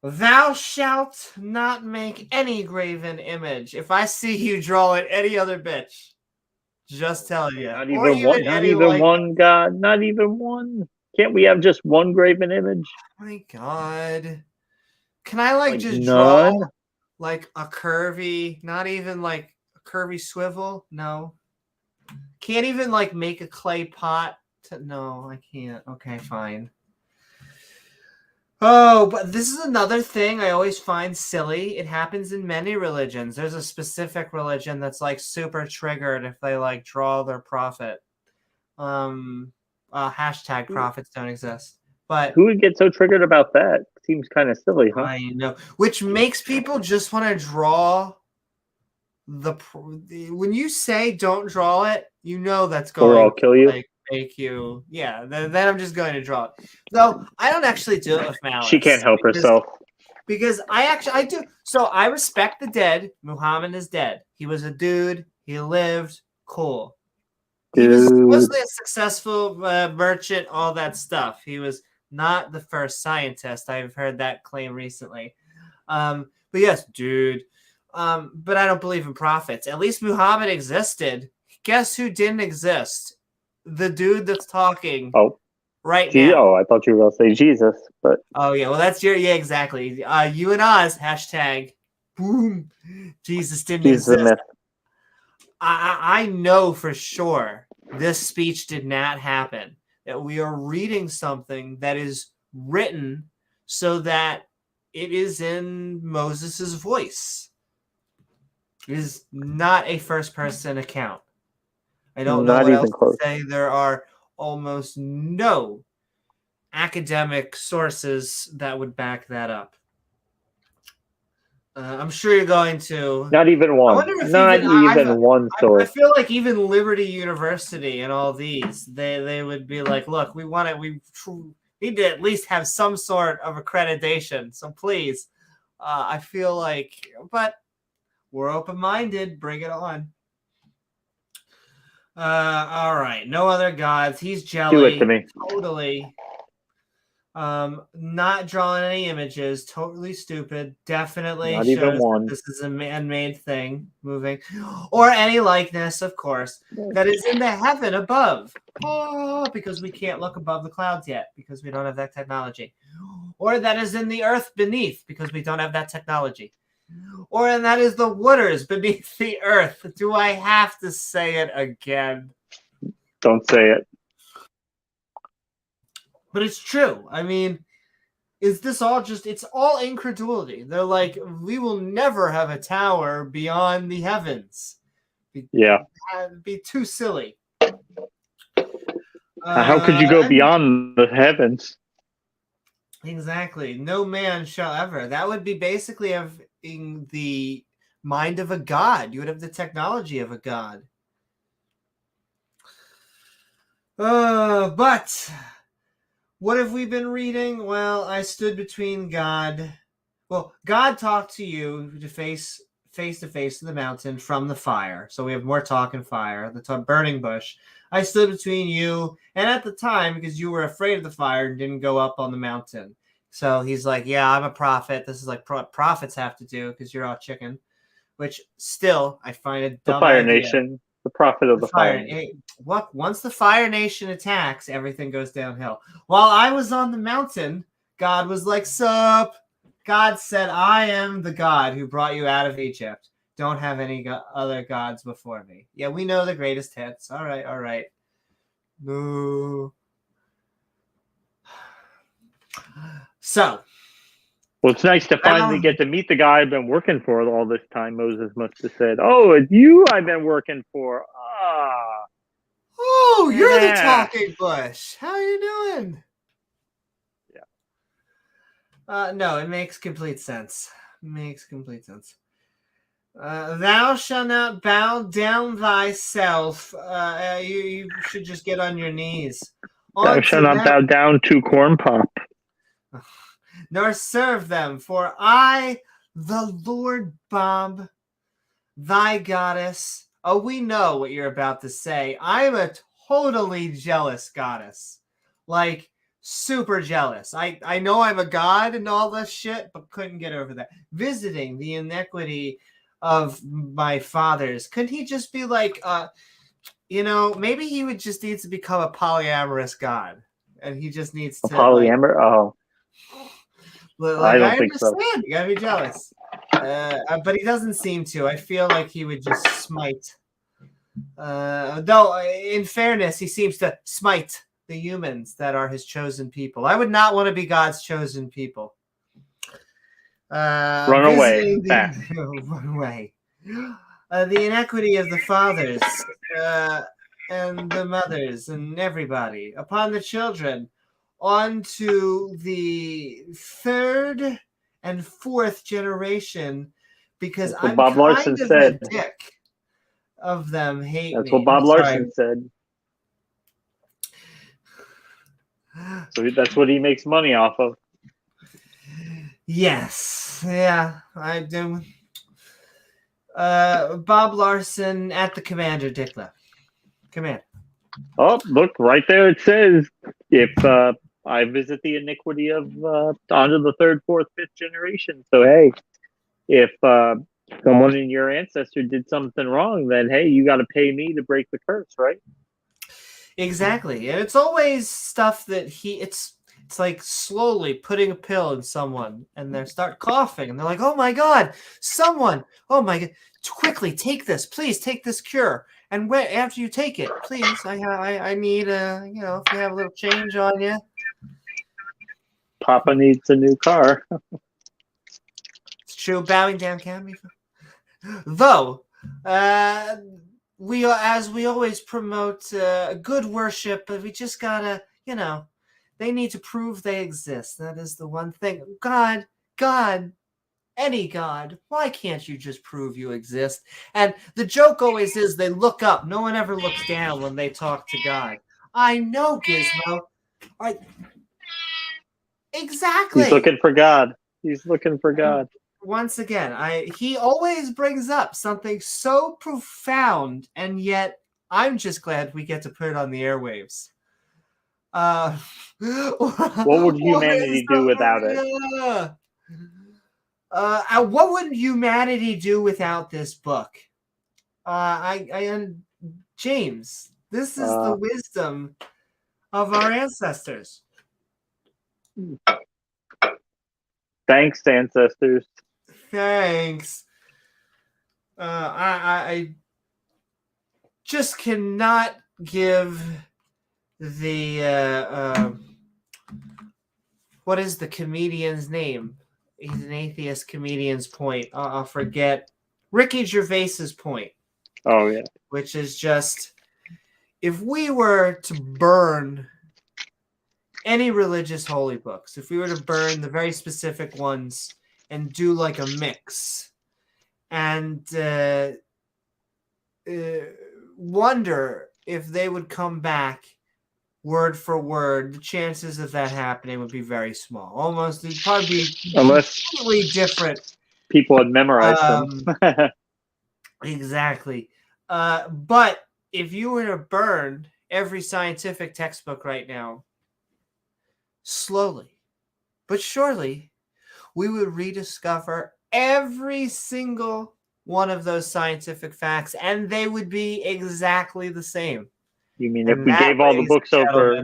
S2: Thou shalt not make any graven image. If I see you drawing any other bitch, Just telling you.
S1: Not
S2: Or
S1: even one.
S2: even
S1: Not
S2: any
S1: even
S2: like,
S1: one God. Not even one. Can't we have just one graven image?
S2: my God. Can I like just draw
S1: none.
S2: like a curvy, not even like a curvy swivel? No. Can't even like make a clay pot. No, I can't. Okay, fine. Oh, but this is another thing I always find silly. It happens in many religions. There's a specific religion that's like super triggered if they like draw their prophet. Hashtag prophets don't exist. But
S1: Who would get so triggered about that? Seems kind of silly, huh?
S2: I know, which makes people just want to draw when you say don't draw it, you know that's
S1: Or
S2: going
S1: I'll kill
S2: to
S1: you.
S2: like make you, yeah. Then I'm just going to draw it. Though I don't actually do it with malice.
S1: She can't help herself.
S2: Because I do. So I respect the dead. Muhammad is dead. He was a dude. He lived. Cool. He was supposedly a successful merchant, all that stuff. He was not the first scientist. I've heard that claim recently. But yes, dude. But I don't believe in prophets. At least Muhammad existed. Guess who didn't exist? The dude that's talking right now.
S1: Oh, I thought you were going to say Jesus, but
S2: oh yeah, well that's yeah, exactly. You and Oz hashtag boom. Jesus didn't exist.
S1: Myth.
S2: I know for sure this speech did not happen. That we are reading something that is written so that it is in Moses's voice. It is not a first-person account. I don't know
S1: Not
S2: what
S1: even
S2: else
S1: close.
S2: to say. There are almost no academic sources that would back that up. I'm sure you're going to.
S1: Not even one.
S2: I wonder if
S1: Not even one
S2: I
S1: source.
S2: feel like even Liberty University and all these, they would be like, look, we need to at least have some sort of accreditation. So please, I feel like, but we're open-minded. Bring it on. All right. No other gods. He's jelly.
S1: Do it to me.
S2: Totally. Not drawing any images. Totally stupid. Definitely
S1: Not
S2: shows
S1: even one.
S2: this is a man-made thing moving, or any likeness, of course, that is in the heaven above. Oh, because we can't look above the clouds yet because we don't have that technology, or that is in the earth beneath because we don't have that technology. Or that is the waters beneath the earth. Do I have to say it again?
S1: Don't say it.
S2: But it's true. I mean, is this all just, it's all incredulity. They're like, we will never have a tower beyond the heavens. It'd be too silly.
S1: How could you go beyond the heavens?
S2: Exactly. No man shall ever. That would be basically having the mind of a god. You would have the technology of a god. But what have we been reading? Well, I stood between God. Well, God talked to you face to face to the mountain from the fire. So we have more talk and fire. The burning bush. I stood between you and at the time, because you were afraid of the fire and didn't go up on the mountain. So he's like, yeah, I'm a prophet. This is like what prophets have to do because you're all chicken. Which still, I find it dumb.
S1: The Fire
S2: idea.
S1: Nation. The prophet of the fire.
S2: Once the Fire Nation attacks, everything goes downhill. While I was on the mountain, God was like, sup? God said, I am the God who brought you out of Egypt. Don't have any other gods before me. Yeah, we know the greatest hits. All right. No. So.
S1: Well, it's nice to finally get to meet the guy I've been working for all this time. Moses must have said, oh, it's you I've been working for. Ah.
S2: Oh, you're the talking bush. How you doing? Yeah. No, it makes complete sense. Thou shalt not bow down thyself. You should just get on your knees.
S1: Thou shalt not bow down to corn pop.
S2: Nor serve them, for I, the Lord Bob, thy goddess. Oh, we know what you're about to say. I am a totally jealous goddess. Like, super jealous. I know I'm a god and all this shit, but couldn't get over that. Visiting the iniquity of my fathers. Couldn't he just be like, maybe he would just need to become a polyamorous god, and he just needs
S1: A
S2: to
S1: polyamor? Oh, I don't
S2: I
S1: think so.
S2: understand. You gotta be jealous, but he doesn't seem to. I feel like he would just smite. Though, in fairness, he seems to smite the humans that are his chosen people. I would not want to be God's chosen people.
S1: Run away. Back.
S2: Run away. The inequity of the fathers and the mothers and everybody upon the children, on to the third and fourth generation, because
S1: That's what
S2: I'm
S1: Bob
S2: kind
S1: Larson
S2: of
S1: said.
S2: a dick of them hate
S1: That's
S2: me.
S1: what Bob
S2: I'm
S1: Larson
S2: sorry.
S1: said. So that's what he makes money off of.
S2: Yes. Yeah, I do. Bob Larson at the Commander Dickla. Command.
S1: Oh, look, right there it says, if I visit the iniquity of onto the third, fourth, fifth generation. So, hey, if someone in your ancestor did something wrong, then, hey, you got to pay me to break the curse, right?
S2: Exactly. And it's always stuff that it's like slowly putting a pill in someone, and they start coughing, and they're like, oh my God, someone, oh my God, quickly take this, please take this cure. And after you take it, please, I need if you have a little change on you.
S1: Papa needs a new car.
S2: It's true. Bowing down can be. Though, we always promote good worship, but we just gotta, they need to prove they exist. That is the one thing. God, any God, why can't you just prove you exist? And the joke always is they look up. No one ever looks down when they talk to God. I know, Gizmo. Exactly.
S1: He's looking for God. He's looking for God.
S2: Once again, he always brings up something so profound, and yet I'm just glad we get to put it on the airwaves.
S1: What would humanity do without it?
S2: What would humanity do without this book? James, this is the wisdom of our ancestors.
S1: Thanks, ancestors.
S2: Thanks. I just cannot give the what is the comedian's name? He's an atheist comedian's point. I'll forget. Ricky Gervais's point.
S1: Oh yeah.
S2: Which is just, if we were to burn any religious holy books, if we were to burn the very specific ones and do like a mix, and wonder if they would come back word for word, the chances of that happening would be very small. Almost, it'd probably be completely different.
S1: People had memorized them.
S2: Exactly. But if you were to burn every scientific textbook right now, slowly but surely, we would rediscover every single one of those scientific facts, and they would be exactly the same.
S1: You mean if we gave all the books over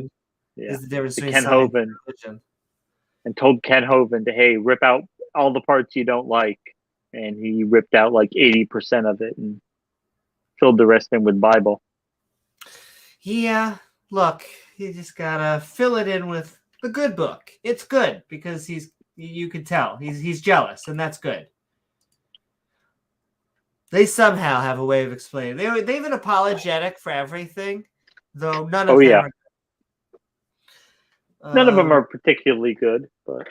S2: is the difference
S1: to
S2: between
S1: Ken
S2: science
S1: Hovind
S2: and religion.
S1: and told Ken Hovind to, hey, rip out all the parts you don't like, and he ripped out like 80% of it and filled the rest in with Bible.
S2: Yeah, look, you just gotta fill it in with the good book. It's good because you could tell he's jealous, and that's good. They somehow have a way of explaining. They have an apologetic for everything, though none of them are good.
S1: None of them are particularly good, but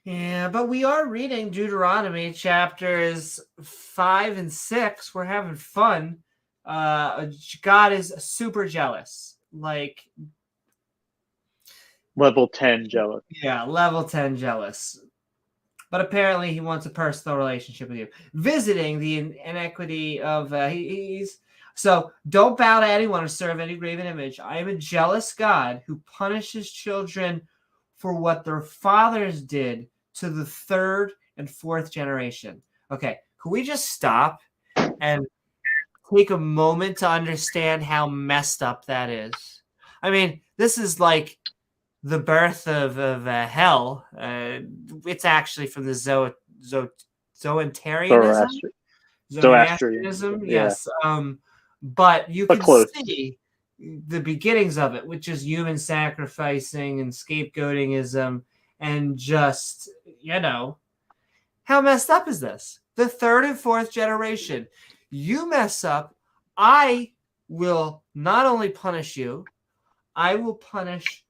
S2: yeah, but we are reading Deuteronomy chapters 5 and 6. We're having fun. God is super jealous, like
S1: level 10 jealous.
S2: Yeah, level 10 jealous. But apparently he wants a personal relationship with you. Visiting the inequity of so don't bow to anyone or serve any graven image. I am a jealous God who punishes children for what their fathers did to the third and fourth generation. Okay, could we just stop and take a moment to understand how messed up that is? I mean, this is like the birth of hell. It's actually from the Zoantarianism. Zoroastrianism,
S1: Yeah.
S2: yes. But you
S1: But
S2: can
S1: close.
S2: see the beginnings of it, which is human sacrificing and scapegoatingism, and just, how messed up is this? The third and fourth generation. You mess up, I will not only punish you, I will punish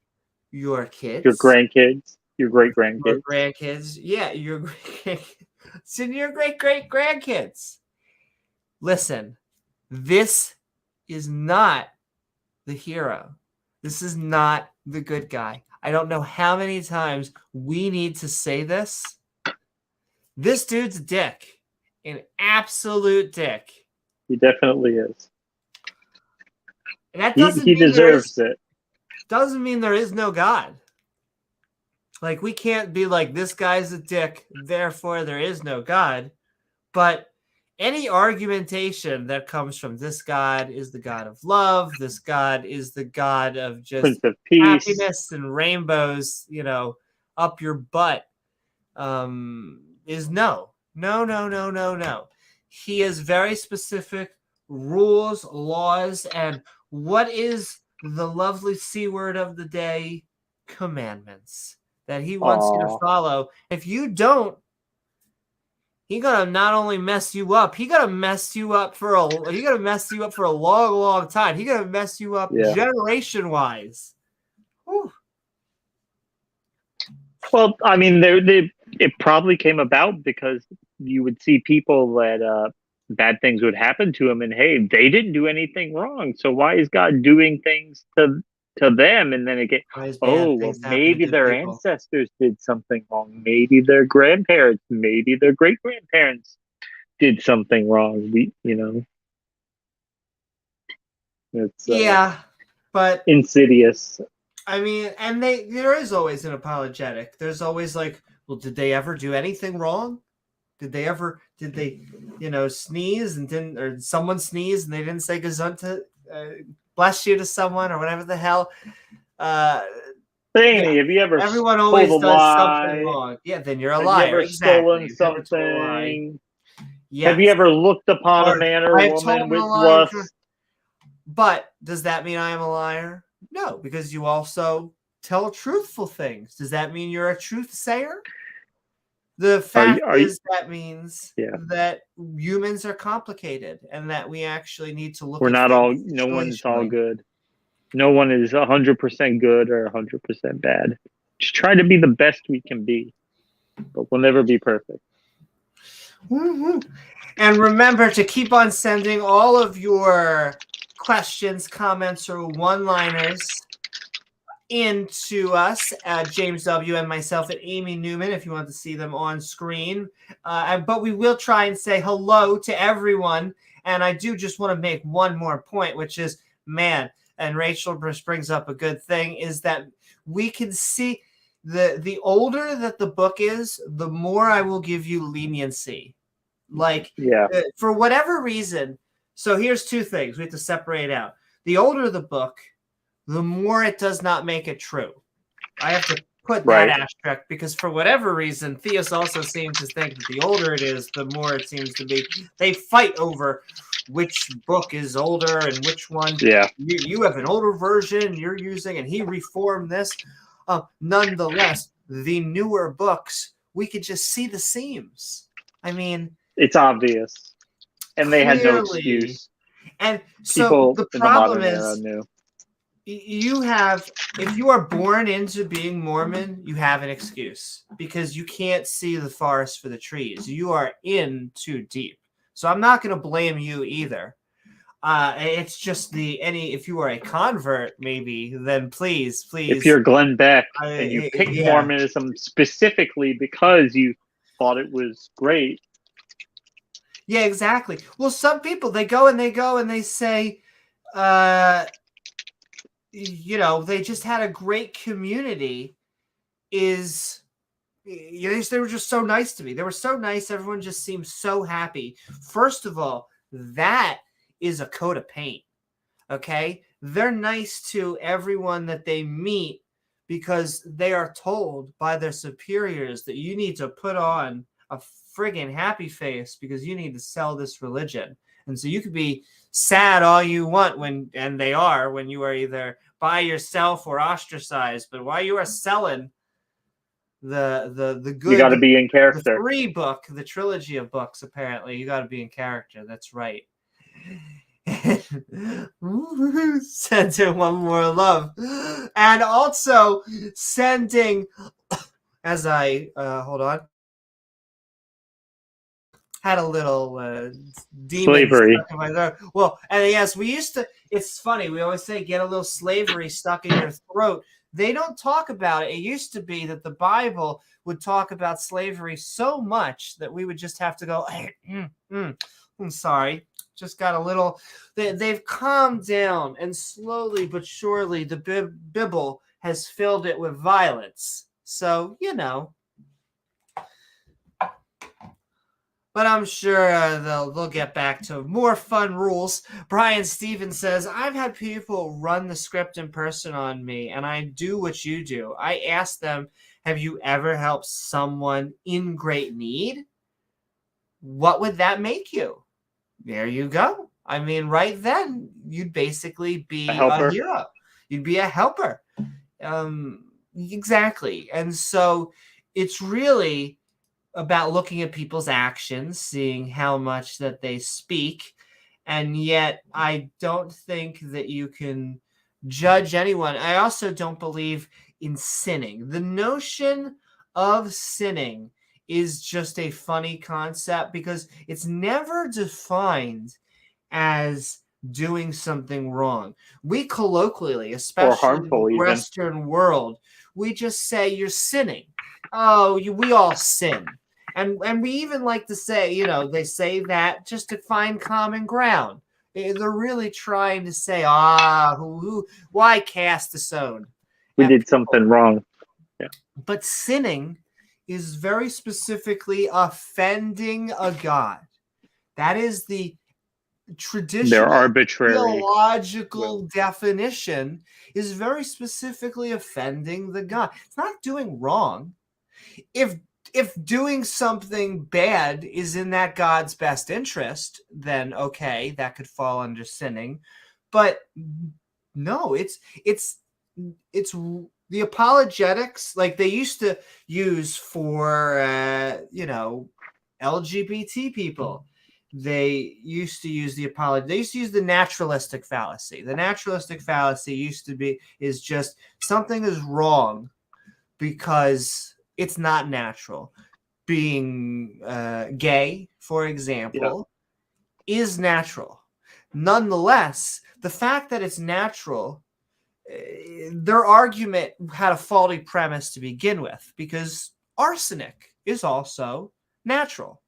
S2: your kids,
S1: Your grandkids, your great
S2: your
S1: grandkids.
S2: grandkids. Yeah, your great great grandkids. Listen, this is not the hero. This is not the good guy. I don't know how many times we need to say this. This dude's a dick. An absolute dick.
S1: He definitely is.
S2: And that
S1: He deserves it.
S2: Doesn't mean there is no God. Like, we can't be like, this guy's a dick, therefore there is no God. But any argumentation that comes from this God is the God of love, this God is the God of just
S1: Prince of Peace,
S2: happiness and rainbows, up your butt, is no. No. He has very specific rules, laws, and what is the lovely C word of the day? Commandments that he wants you to follow. If you don't, he gonna not only mess you up, he gonna mess you up for a long, long time. He gonna mess you up generation wise.
S1: Well, I mean, it probably came about because you would see people that bad things would happen to them, and hey, they didn't do anything wrong, so why is God doing things to them? And then it gets, well, maybe their ancestors did something wrong, maybe their grandparents, maybe their great grandparents did something wrong. It's
S2: but
S1: insidious.
S2: I mean, and there is always an apologetic. There's always like, well, did they ever do anything wrong? Did they sneeze and didn't, or someone sneezed and they didn't say gesundheit, bless you to someone or whatever the hell?
S1: Have you ever
S2: everyone always does something wrong. Yeah, then you're a liar.
S1: Have you ever stolen something? Yes. Have you ever looked upon a man or a woman with lust?
S2: But does that mean I am a liar? No, because you also tell truthful things. Does that mean you're a truth sayer? The fact is that means that humans are complicated and that we actually need to look
S1: We're not all, no one's all good. No one is 100% good or 100% bad. Just try to be the best we can be, but we'll never be perfect.
S2: Mm-hmm. And remember to keep on sending all of your questions, comments, or one-liners into us at James W. and myself at Amy Newman if you want to see them on screen. But we will try and say hello to everyone. And I do just want to make one more point, which is, and Rachel brings up a good thing, is that we can see the older that the book is, the more I will give you leniency. For whatever reason. So here's two things we have to separate out. The older the book, the more it does not make it true. I have to put that asterisk because for whatever reason, Theos also seems to think that the older it is, the more it seems to be. They fight over which book is older and which one.
S1: Yeah.
S2: You have an older version you're using, and he reformed this. Nonetheless, the newer books, we could just see the seams. I mean,
S1: it's obvious. And they had no excuse.
S2: And so the problem is,
S1: is,
S2: if you are born into being Mormon, you have an excuse because you can't see the forest for the trees. You are in too deep. So I'm not going to blame you either. It's just if you are a convert, maybe, then please. If
S1: you're Glenn Beck and you picked Mormonism specifically because you thought it was great.
S2: Yeah, exactly. Well, some people, they go and they say, they just had a great community. They were just so nice to me. They were so nice. Everyone just seemed so happy. First of all, that is a coat of paint. Okay? They're nice to everyone that they meet because they are told by their superiors that you need to put on a friggin' happy face because you need to sell this religion. And so you could be sad all you want when you are either by yourself or ostracized. But while you are selling the good,
S1: You got to be in
S2: the
S1: character.
S2: free book, the trilogy of books, apparently, you got to be in character. That's right. Sending one more love, and also sending as I hold on. Had a little demon
S1: Slavery.
S2: stuck in my throat. Well, and yes, we used to. It's funny. We always say get a little slavery stuck in your throat. They don't talk about it. It used to be that the Bible would talk about slavery so much that we would just have to go, I'm sorry. Just got a little. They've calmed down, and slowly but surely the Bible has filled it with violence. So, but I'm sure they'll get back to more fun rules. Brian Stevens says, I've had people run the script in person on me, and I do what you do. I ask them, have you ever helped someone in great need? What would that make you? There you go. I mean, right then, you'd basically be a hero. You'd be a helper. Exactly. And so it's really about looking at people's actions, seeing how much that they speak. And yet I don't think that you can judge anyone. I also don't believe in sinning. The notion of sinning is just a funny concept because it's never defined as doing something wrong. We colloquially, especially in the Western world, we just say you're sinning. Oh, we all sin. And we even like to say, they say that just to find common ground. They're really trying to say, why cast a stone?
S1: We did something wrong. Yeah.
S2: But sinning is very specifically offending a God. That is the traditional
S1: arbitrary
S2: theological definition, is very specifically offending the God. It's not doing wrong. If doing something bad is in that God's best interest, then okay, that could fall under sinning. But no, it's the apologetics like they used to use for LGBT people. They used to use they used to use the naturalistic fallacy. The naturalistic fallacy is just something is wrong because it's not natural. Being gay, for example, is natural. Nonetheless, the fact that it's natural, their argument had a faulty premise to begin with, because arsenic is also natural.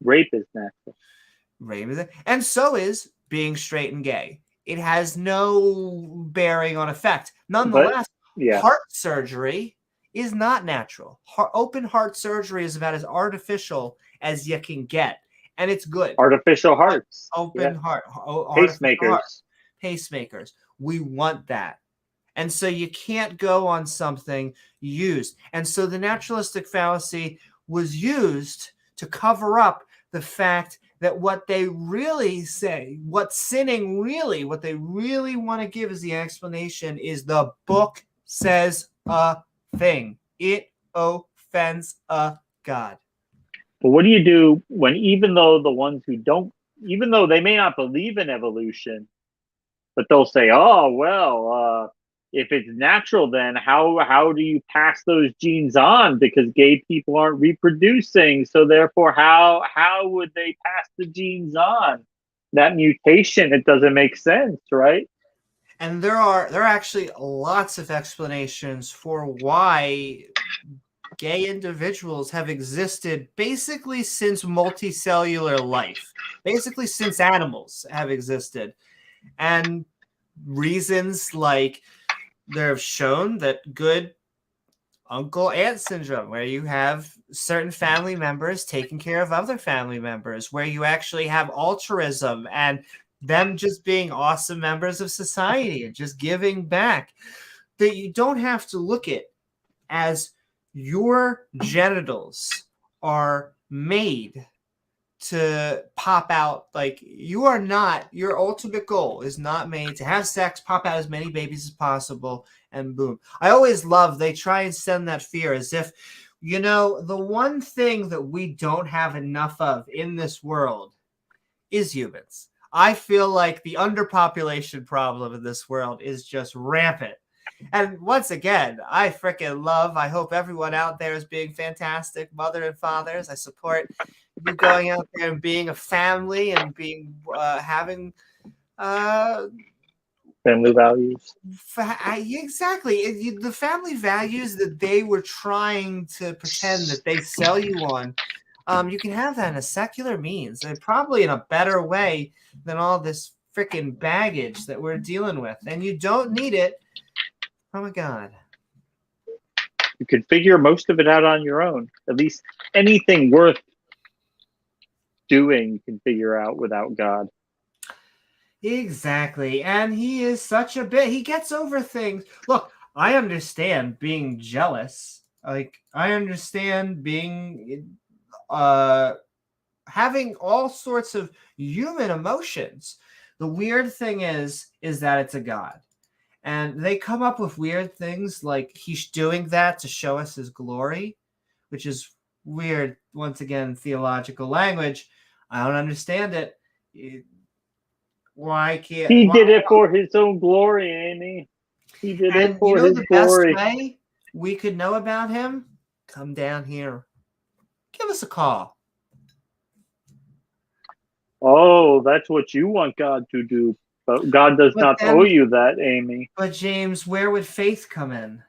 S1: Rape is natural.
S2: And so is being straight and gay. It has no bearing on effect. Nonetheless, heart surgery is not natural. Open heart surgery is about as artificial as you can get, and it's good.
S1: Artificial hearts.
S2: Open heart. Pacemakers. We want that. And so you can't go on something used. And so the naturalistic fallacy was used to cover up the fact that what they really say, what they really want to give as the explanation is the book says a thing. It offends a God.
S1: But what do you do when even though the ones who don't, even though they may not believe in evolution, but they'll say, oh, well, if it's natural, then how do you pass those genes on? Because gay people aren't reproducing. So therefore, how would they pass the genes on? That mutation, it doesn't make sense, right?
S2: And there are actually lots of explanations for why gay individuals have existed basically since multicellular life, basically since animals have existed. And reasons like they've shown that good uncle-aunt syndrome, where you have certain family members taking care of other family members, where you actually have altruism and them just being awesome members of society and just giving back. That you don't have to look at as your genitals are made to pop out. Like, you are not, your ultimate goal is not made to have sex, pop out as many babies as possible, and boom. I always love, they try and send that fear as if, you know, the one thing that we don't have enough of in this world is humans. I feel like the underpopulation problem in this world is just rampant. And once again, I freaking love, I hope everyone out there is being fantastic mother and fathers. I support you going out there and being a family and being, having,
S1: Family values.
S2: Exactly. The family values that they were trying to pretend that they sell you on, you can have that in a secular means, and probably in a better way than all this freaking baggage that we're dealing with. And you don't need it from a God.
S1: You could figure most of it out on your own. At least anything worth doing, you can figure out without God.
S2: Exactly. And he is such a bit, he gets over things. Look, I understand being jealous. Like, I understand being, having all sorts of human emotions. The weird thing is that it's a God. And they come up with weird things like he's doing that to show us his glory, which is weird. Once again, theological language. I don't understand it. Why can't
S1: he did it for his own glory, Amy? He did it for his
S2: the
S1: glory.
S2: best way we could know about him? Come down here. Give us a call.
S1: Oh, that's what you want God to do. But God does
S2: But
S1: not
S2: then-
S1: owe you that, Amy.
S2: But James, where would faith come in?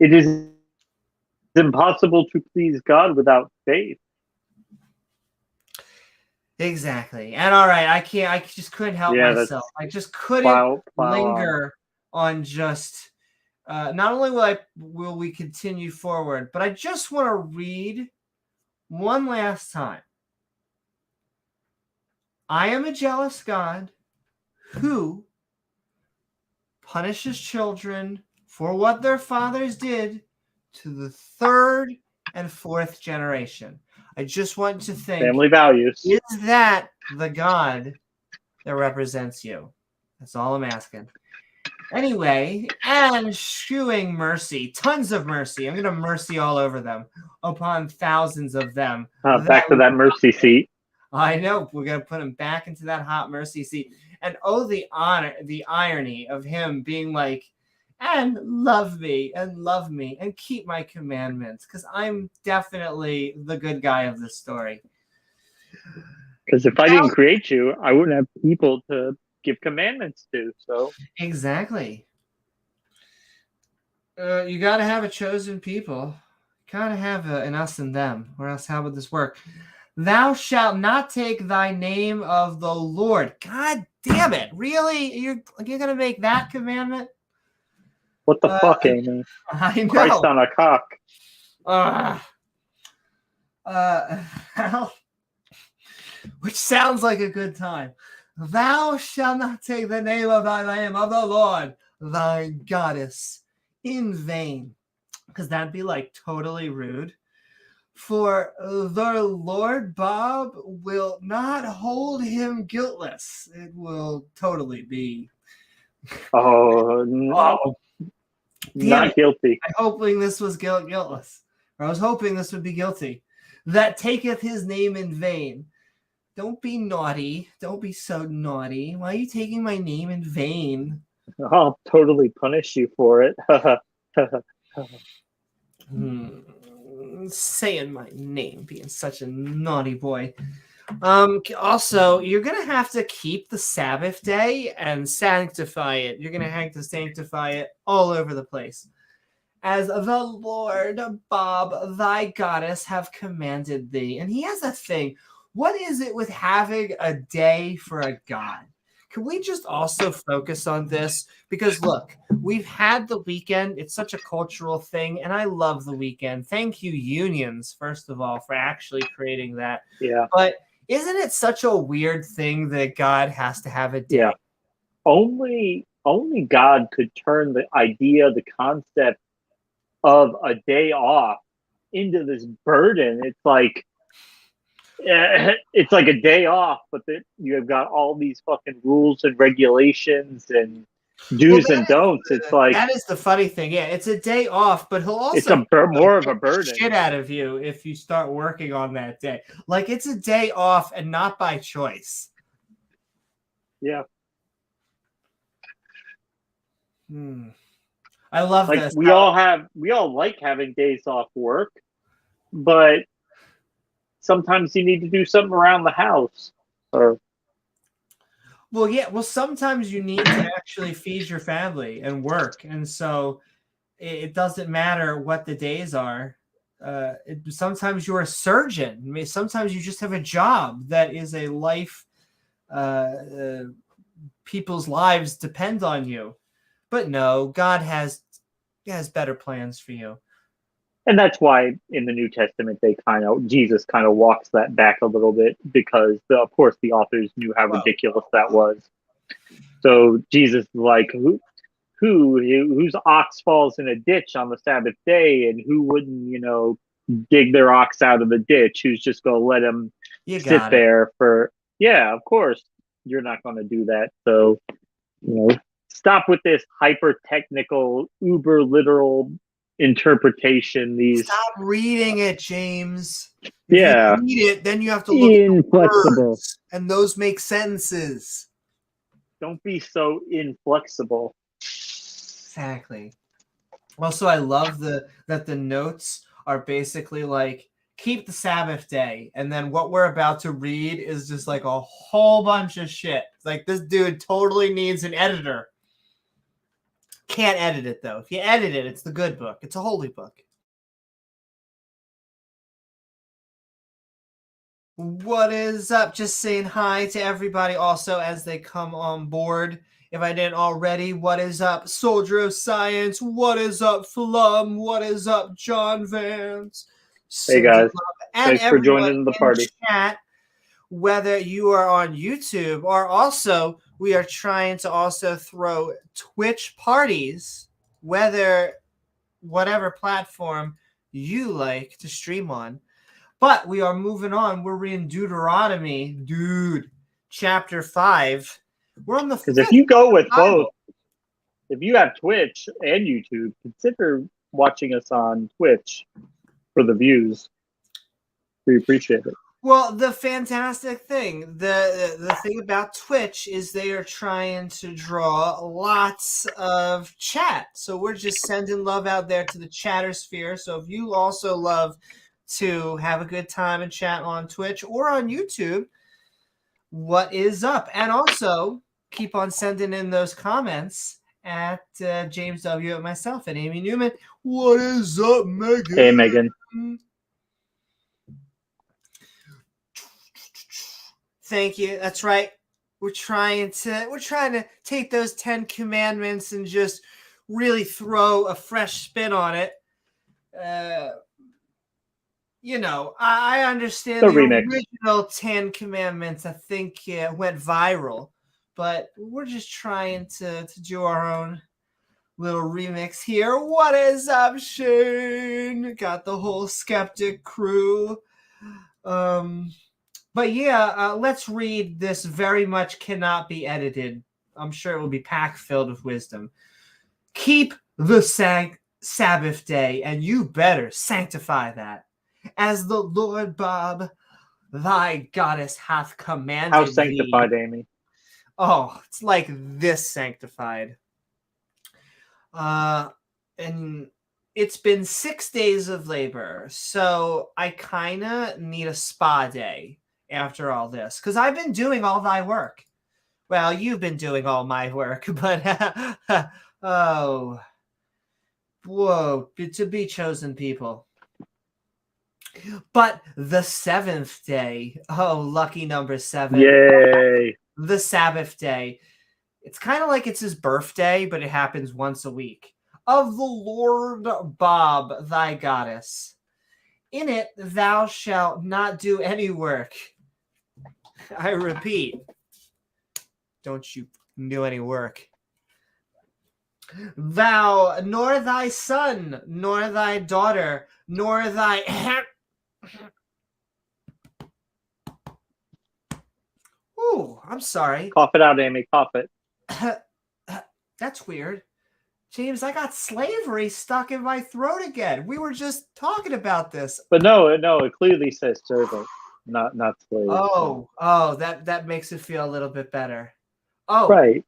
S1: It is impossible to please God without faith.
S2: Exactly. And all right, I just couldn't help
S1: Yeah,
S2: myself. I just couldn't
S1: Plow on.
S2: linger on just not only will we continue forward, but I just want to read one last time. I am a jealous God who punishes children for what their fathers did to the third and fourth generation. I just want to think,
S1: Family values.
S2: is that the God that represents you? That's all I'm asking. Anyway, and shewing mercy, tons of mercy. I'm going to mercy all over them, upon thousands of them.
S1: Back to that mercy seat.
S2: I know, we're going to put him back into that hot mercy seat. And oh, the honor, the irony of him being like, and love me and keep my commandments, because I'm definitely the good guy of this story.
S1: Because if I didn't create you, I wouldn't have people to give commandments to. So
S2: Exactly. You got to have a chosen people. You got to have an us and them, or else how would this work? Thou shalt not take thy name of the Lord. God damn it. Really? You're going to make that commandment?
S1: what the fuck, Amy?
S2: I know.
S1: Christ on a cock.
S2: Which sounds like a good time. Thou shalt not take the name of thy name of the Lord, thy goddess, in vain. Because that'd be like totally rude. For the Lord Bob will not hold him guiltless. It will totally be.
S1: Oh, no. Not guilty.
S2: I'm hoping this was guiltless. Or I was hoping this would be guilty. That taketh his name in vain. Don't be naughty. Don't be so naughty. Why are you taking my name in vain?
S1: I'll totally punish you for it.
S2: Saying my name, being such a naughty boy. Also, you're gonna have to keep the Sabbath day and sanctify it. You're gonna have to sanctify it all over the place. As the Lord Bob, thy goddess, have commanded thee. And he has a thing. What is it with having a day for a god? Can we just also focus on this? Because look, we've had the weekend. It's such a cultural thing, and I love the weekend. Thank you, unions, first of all, for actually creating that.
S1: Yeah.
S2: But Isn't it such a weird thing that God has to have a day?
S1: Yeah. Only God could turn the idea, the concept of a day off into this burden. It's like a day off, but you have got all these fucking rules and regulations and
S2: Well,
S1: do's and don'ts. It's like
S2: that is the funny thing. Yeah, it's a day off, but he'll
S1: it's
S2: also
S1: more of a
S2: get the
S1: burden.
S2: shit out of you if you start working on that day. Like it's a day off and not by choice.
S1: Yeah.
S2: I love
S1: Like
S2: this.
S1: we all like having days off work, but sometimes you need to do something around the house. Or
S2: Well, yeah. Well, sometimes you need to actually feed your family and work, and so it doesn't matter what the days are. Sometimes you're a surgeon. I mean, sometimes you just have a job that is a life. People's lives depend on you, but no, God has better plans for you.
S1: and that's why in the New Testament Jesus kind of walks that back a little bit because of course the authors knew how ridiculous that was. So Jesus is like, whose ox falls in a ditch on the Sabbath day, and who wouldn't, dig their ox out of the ditch? Who's just going to let him sit there for? Yeah, of course you're not going to do that. So stop with this hyper technical, uber literal interpretation.
S2: Stop reading it, James. If
S1: you
S2: read it, then you have to look
S1: inflexible
S2: at the words, and those make sentences.
S1: Don't be so inflexible.
S2: Exactly. Also, I love that the notes are basically like keep the Sabbath day, and then what we're about to read is just like a whole bunch of shit. Like this dude totally needs an editor. Can't edit it though. If you edit it, it's the good book. It's a holy book. What is up? Just saying hi to everybody also as they come on board. If I didn't already, what is up, Soldier of Science? What is up, Flum? What is up, John Vance?
S1: Hey guys,
S2: and
S1: thanks for joining the party.
S2: Chat, whether you are on YouTube or also we are trying to also throw Twitch parties, whatever platform you like to stream on. But we are moving on. We're reading Deuteronomy, chapter 5. We're on the
S1: because if you go with both, if you have Twitch and YouTube, consider watching us on Twitch for the views. We appreciate it.
S2: Well, the fantastic thing, the thing about Twitch is they are trying to draw lots of chat. So we're just sending love out there to the chatter sphere. So if you also love to have a good time and chat on Twitch or on YouTube, what is up? And also keep on sending in those comments at James W. and myself and Amy Newman. What is up, Megan?
S1: Hey, Megan.
S2: Thank you. That's right. We're trying to take those 10 commandments and just really throw a fresh spin on it. I understand the original 10 commandments, I think, went viral, but we're just trying to do our own little remix here. What is up, Shane? Got the whole Skeptic crew. But yeah, let's read this. Very much cannot be edited. I'm sure it will be packed filled with wisdom. Keep the Sabbath day, and you better sanctify that, as the Lord Bob, thy goddess, hath commanded
S1: How sanctified,
S2: thee.
S1: Amy?
S2: Oh, it's like this sanctified. And it's been 6 days of labor, so I kind of need a spa day after all this, because I've been doing all thy work. Well, you've been doing all my work, but oh, whoa, to be chosen people. But the 7th day, oh, lucky number 7.
S1: Yay!
S2: The Sabbath day. It's kind of like it's his birthday, but it happens once a week. Of the Lord Bob, thy goddess. In it thou shalt not do any work. I repeat, don't you do any work. Thou, nor thy son, nor thy daughter, nor thy... Ooh, I'm sorry.
S1: Cough it out, Amy. Cough it.
S2: That's weird. James, I got slavery stuck in my throat again. We were just talking about this.
S1: But no, it clearly says servant, not slave.
S2: Oh, that makes it feel a little bit better. Oh,
S1: Right.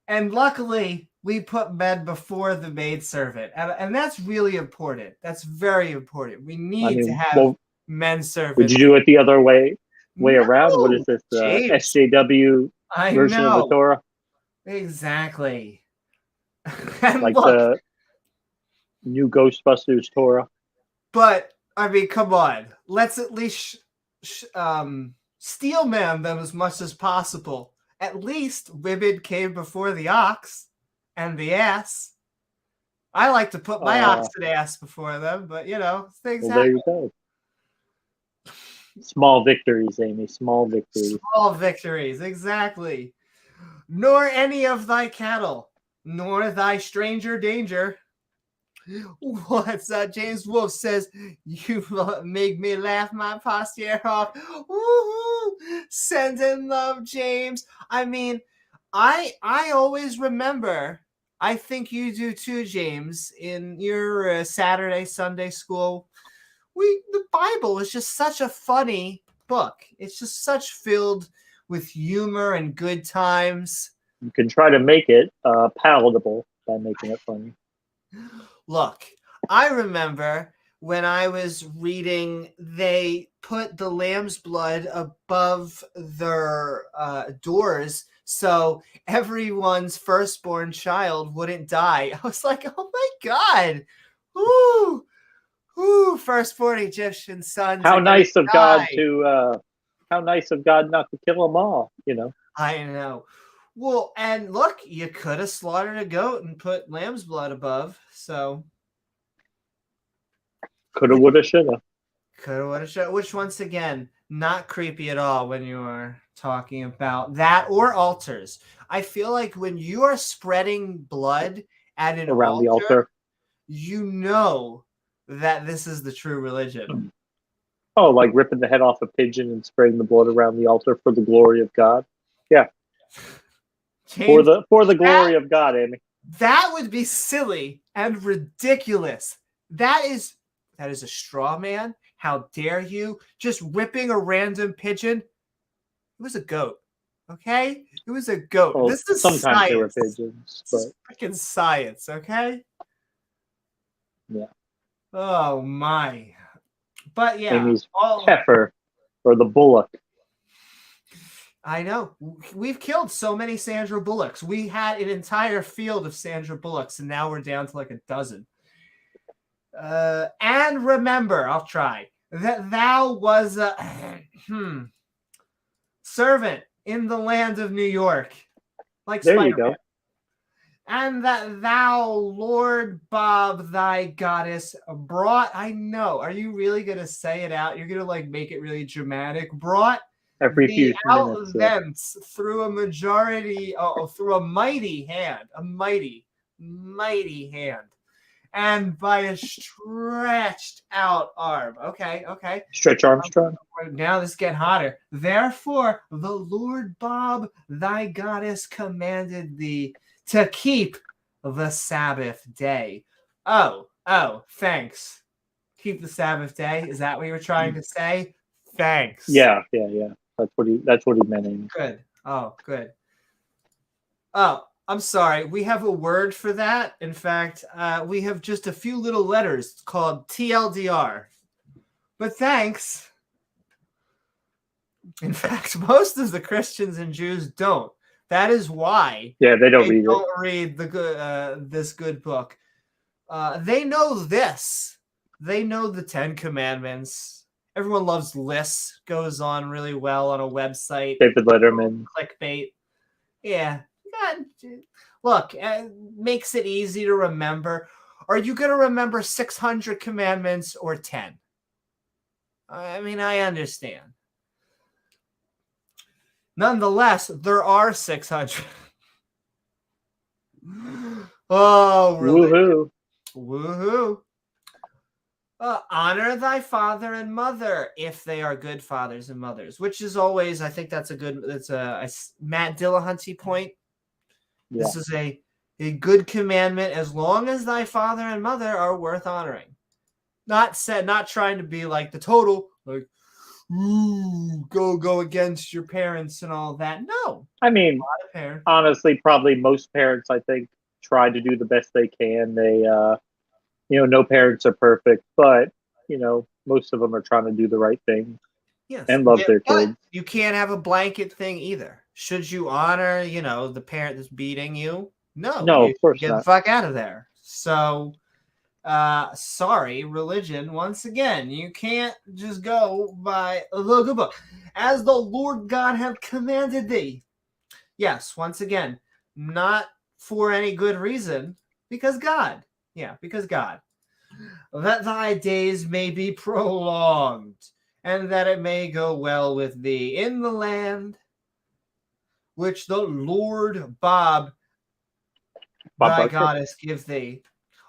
S2: And luckily, we put men before the maidservant, and that's really important. That's very important. We need to have men servants.
S1: Would you do it the other way around? What is this?
S2: James.
S1: SJW version of the Torah?
S2: Exactly. And
S1: like
S2: look,
S1: the new Ghostbusters Torah.
S2: But I mean, come on. Let's at least steel man them as much as possible. At least women came before the ox and the ass. I like to put my ox and ass before them, but things happen.
S1: There you go. Small victories, Amy. Small victories.
S2: Small victories, exactly. Nor any of thy cattle, nor thy stranger danger. What's that? James Wolfe says, you make me laugh my posterior off. Woo-hoo! Send in love, James. I mean, I always remember, I think you do too, James, in your Saturday, Sunday school. The Bible is just such a funny book. It's just such filled with humor and good times.
S1: You can try to make it palatable by making it funny.
S2: Look, I remember when I was reading, they put the lamb's blood above their doors so everyone's firstborn child wouldn't die. I was like, oh my God. Ooh, firstborn Egyptian sons.
S1: How nice of God not to kill them all,
S2: I know. Well, and look, you could have slaughtered a goat and put lamb's blood above, so.
S1: Coulda, woulda, shoulda.
S2: Coulda, woulda, shoulda. Which, once again, not creepy at all when you are talking about that or altars. I feel like when you are spreading blood at an
S1: around the altar,
S2: you know that this is the true religion.
S1: Oh, like ripping the head off a pigeon and spraying the blood around the altar for the glory of God. Yeah.
S2: James,
S1: for the glory of God, Amy.
S2: That would be silly and ridiculous. That is a straw man. How dare you? Just whipping a random pigeon. It was a goat. Okay? It was a goat.
S1: Well,
S2: this is
S1: sometimes
S2: science.
S1: they were pigeons.
S2: This is freaking science, okay?
S1: Yeah.
S2: Oh my. But yeah.
S1: Amy's heifer or the bullock.
S2: I know. We've killed so many Sandra Bullocks. We had an entire field of Sandra Bullocks, and now we're down to like a dozen. And remember, I'll try, that thou was a servant in the land of New York. Like
S1: there
S2: Spider-Man.
S1: You go.
S2: And that thou, Lord Bob, thy goddess, brought, I know, are you really going to say it out? You're going to like make it really dramatic. Brought
S1: every few minutes
S2: thence through a majority, through a mighty hand, a mighty hand, and by a stretched out arm. Okay.
S1: Stretch Armstrong.
S2: Now this get hotter. Therefore, the Lord Bob, thy goddess, commanded thee to keep the Sabbath day. Oh, thanks. Keep the Sabbath day. Is that what you were trying to say? Thanks.
S1: Yeah. That's what he meant. Amy.
S2: Good. Oh, good. Oh, I'm sorry. We have a word for that. In fact, we have just a few little letters called TLDR. But thanks. In fact, most of the Christians and Jews don't. That is why.
S1: Yeah, they don't
S2: read the good this good book. They know this. They know the 10 Commandments. Everyone loves lists. Goes on really well on a website.
S1: David Letterman.
S2: Clickbait. Yeah. Look, makes it easy to remember. Are you going to remember 600 commandments or 10? I mean, I understand. Nonetheless, there are 600. Oh, religion.
S1: Woohoo!
S2: Woohoo. Honor thy father and mother if they are good fathers and mothers, which is always, I think that's a Matt Dillahunty point.
S1: Yeah.
S2: This is a good commandment as long as thy father and mother are worth honoring. Not trying to be like the total, like, ooh, go against your parents and all that. No.
S1: I mean, honestly, probably most parents, I think, try to do the best they can. They, no parents are perfect, but, most of them are trying to do the right thing.
S2: Yes.
S1: And love their kids.
S2: You can't have a blanket thing either. Should you honor, the parent that's beating you? No,
S1: of course
S2: get
S1: not.
S2: the fuck out of there. So, sorry, religion, once again, you can't just go by the good book. As the Lord God have commanded thee. Yes, once again, not for any good reason, because God. Yeah, because God. That thy days may be prolonged, and that it may go well with thee in the land which the Lord thy goddess give thee.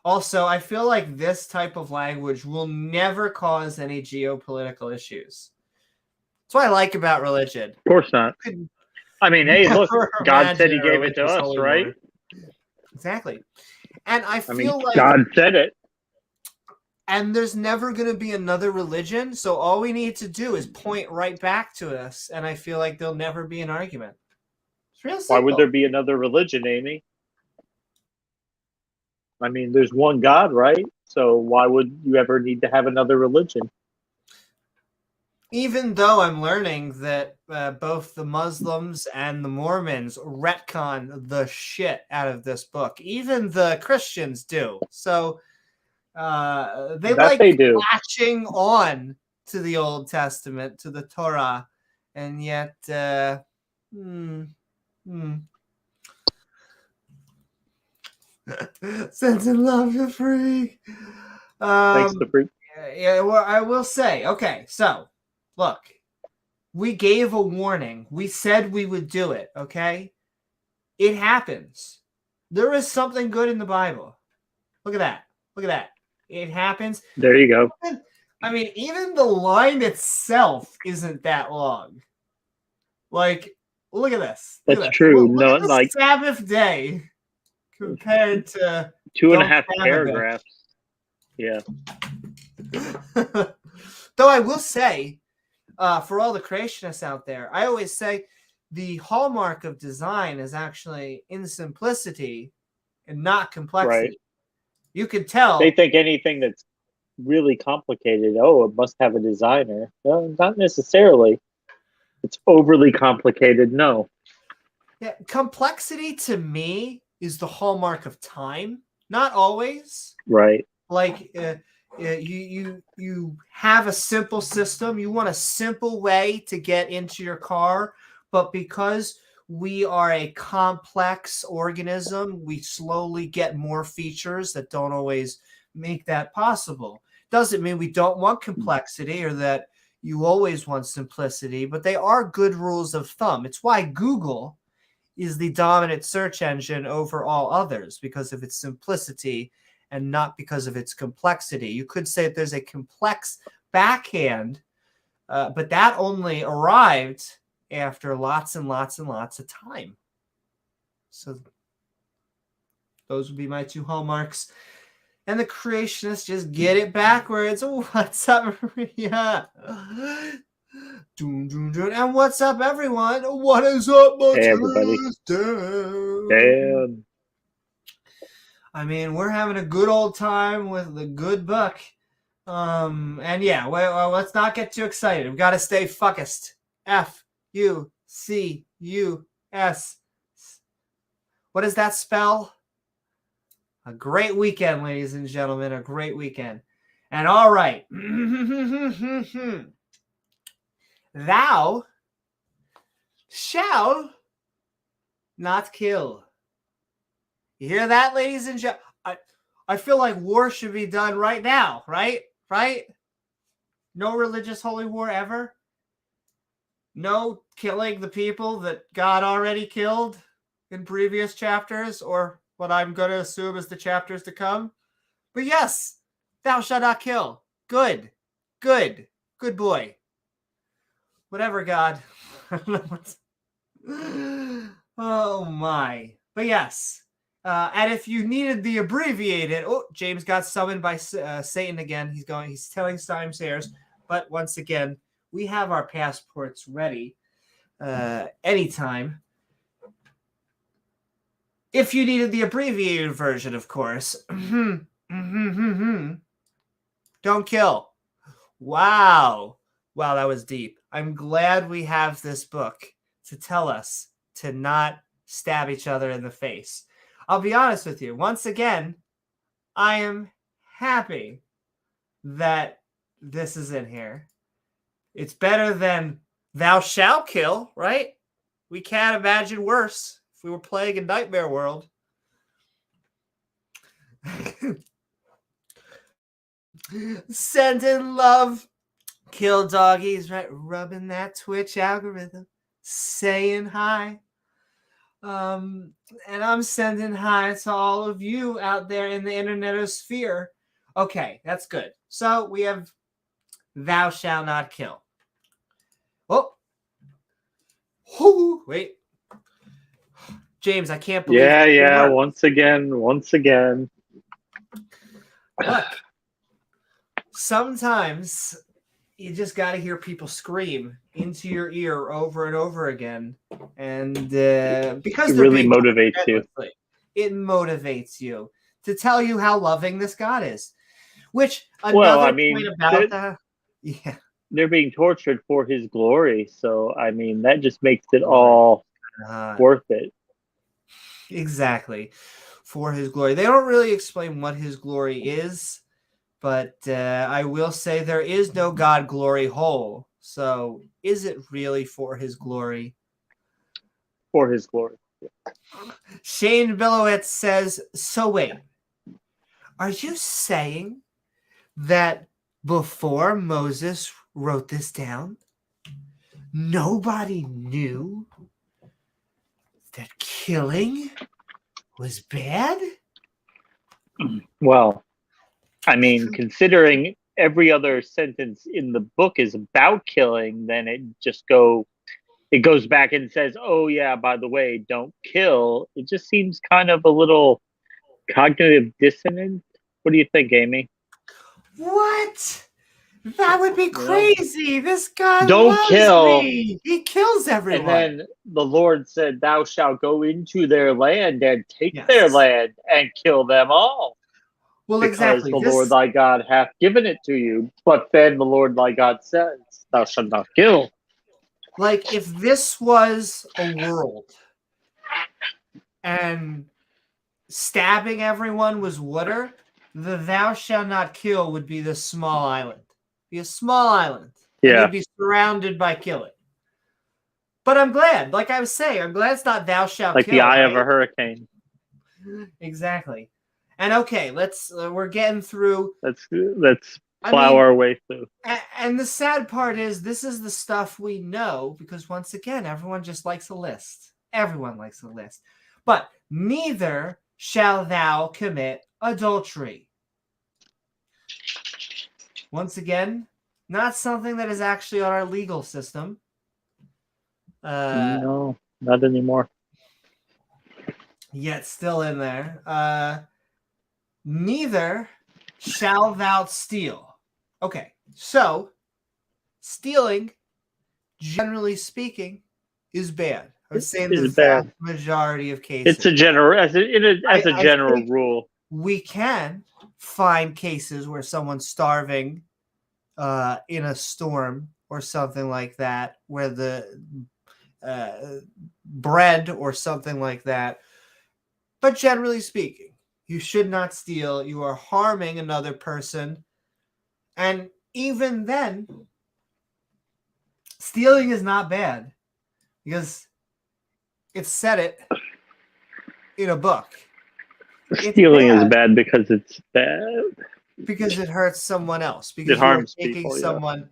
S2: Also, I feel like this type of language will never cause any geopolitical issues. That's what I like about religion.
S1: Of course not. I mean, hey, look, God said he gave it to us, right?
S2: War. Exactly. And I feel like
S1: God said it.
S2: And there's never going to be another religion, so all we need to do is point right back to us, and I feel like there'll never be an argument. It's real simple.
S1: Why would there be another religion, Amy? I mean, there's one God, right? So why would you ever need to have another religion?
S2: Even though I'm learning that both the Muslims and the Mormons retcon the shit out of this book. Even the Christians do. So they latching on to the Old Testament, to the Torah, and yet sense and love, you freak.
S1: Thanks, the freak.
S2: Yeah, well, I will say, okay, so look, we gave a warning. We said we would do it, okay? It happens. There is something good in the Bible. Look at that. Look at that. It happens.
S1: There you go.
S2: I mean, even the line itself isn't that long. Like, look at this.
S1: That's true.
S2: Look at the Sabbath day compared to
S1: 2.5 paragraphs. Yeah.
S2: Though I will say, for all the creationists out there, I always say the hallmark of design is actually in simplicity and not complexity.
S1: Right.
S2: You can tell.
S1: They think anything that's really complicated, it must have a designer. No, not necessarily. It's overly complicated. No.
S2: Yeah, complexity to me is the hallmark of time. Not always.
S1: Right.
S2: Like you have a simple system. You want a simple way to get into your car, but because we are a complex organism, we slowly get more features that don't always make that possible. Doesn't mean we don't want complexity or that you always want simplicity, but they are good rules of thumb. It's why Google is the dominant search engine over all others, because of its simplicity and not because of its complexity. You could say that there's a complex backhand, but that only arrived after lots and lots and lots of time. So those would be my two hallmarks. And the creationists just get it backwards. What's up, Maria? And what's up, everyone? What is up,
S1: hey, everybody? Damn.
S2: I mean, we're having a good old time with the good book. And yeah, well, let's not get too excited. We've got to stay focused. F-U-C-U-S. What does that spell? A great weekend, ladies and gentlemen. A great weekend. And all right. Thou shalt not kill. You hear that, ladies and gentlemen? I feel like war should be done right now, right? Right? No religious holy war ever? No killing the people that God already killed in previous chapters, or what I'm going to assume is the chapters to come. But yes, thou shalt not kill. Good. Good. Good boy. Whatever, God. I don't know what's... Oh, my. But yes. And if you needed the abbreviated... Oh, James got summoned by Satan again. He's telling Simon Sayers. But once again, we have our passports ready anytime. If you needed the abbreviated version, of course. Don't kill. Wow. Wow, that was deep. I'm glad we have this book to tell us to not stab each other in the face. I'll be honest with you. Once again, I am happy that this is in here. It's better than thou shalt kill, right? We can't imagine worse if we were playing a nightmare world. Send in love. Kill doggies, right? Rubbing that Twitch algorithm. Saying hi. And I'm sending hi to all of you out there in the internetosphere. Okay, that's good. So we have thou shalt not kill. Oh. Whoo, wait. James, I can't believe it.
S1: Yeah. Once again.
S2: Look, sometimes you just got to hear people scream into your ear over and over again. And because
S1: It
S2: they're
S1: really
S2: being
S1: motivates you.
S2: it motivates you to tell you how loving this God is. Which
S1: Well,
S2: point about that, yeah,
S1: they're being tortured for his glory. So, I mean, that just makes it all worth it.
S2: Exactly. For his glory. They don't really explain what his glory is, but I will say there is no God glory hole. So is it really for his glory?
S1: For his glory.
S2: Shane Billowitz says, so wait, are you saying that before Moses wrote this down, nobody knew that killing was bad?
S1: Well, I mean, considering every other sentence in the book is about killing, then it goes back and says, oh yeah, by the way, don't kill. It just seems kind of a little cognitive dissonant. What do you think, Amy?
S2: What? That would be crazy. This guy
S1: Don't
S2: loves
S1: kill.
S2: me. He kills everyone.
S1: And then the Lord said, thou shalt go into their land and take their land and kill them all.
S2: Well,
S1: because
S2: exactly.
S1: the Lord thy God hath given it to you. But then the Lord thy God says, thou shalt not kill.
S2: Like, if this was a world and stabbing everyone was water, the thou shalt not kill would be this small island. Be a small island.
S1: Yeah.
S2: And they'd be surrounded by killing. But I'm glad, like I was saying, I'm glad it's not thou shalt
S1: like
S2: kill.
S1: Like the eye
S2: right?
S1: of a hurricane.
S2: Exactly. And okay, we're getting through.
S1: Let's plow our way through.
S2: And the sad part is this is the stuff we know because once again, everyone just likes a list. Everyone likes a list. But neither shall thou commit adultery. Once again, not something that is actually on our legal system.
S1: No, not anymore.
S2: Yet still in there. Neither shall thou steal. Okay, so stealing, generally speaking, is bad. I would say in the vast majority of cases.
S1: It's a general rule.
S2: We can find cases where someone's starving in a storm or something like that, where the bread or something like that. But generally speaking, you should not steal. You are harming another person. And even then, stealing is not bad because it said it in a book.
S1: Stealing is bad because it's bad.
S2: Because it hurts someone else. Because
S1: it harms
S2: you're taking
S1: people,
S2: someone.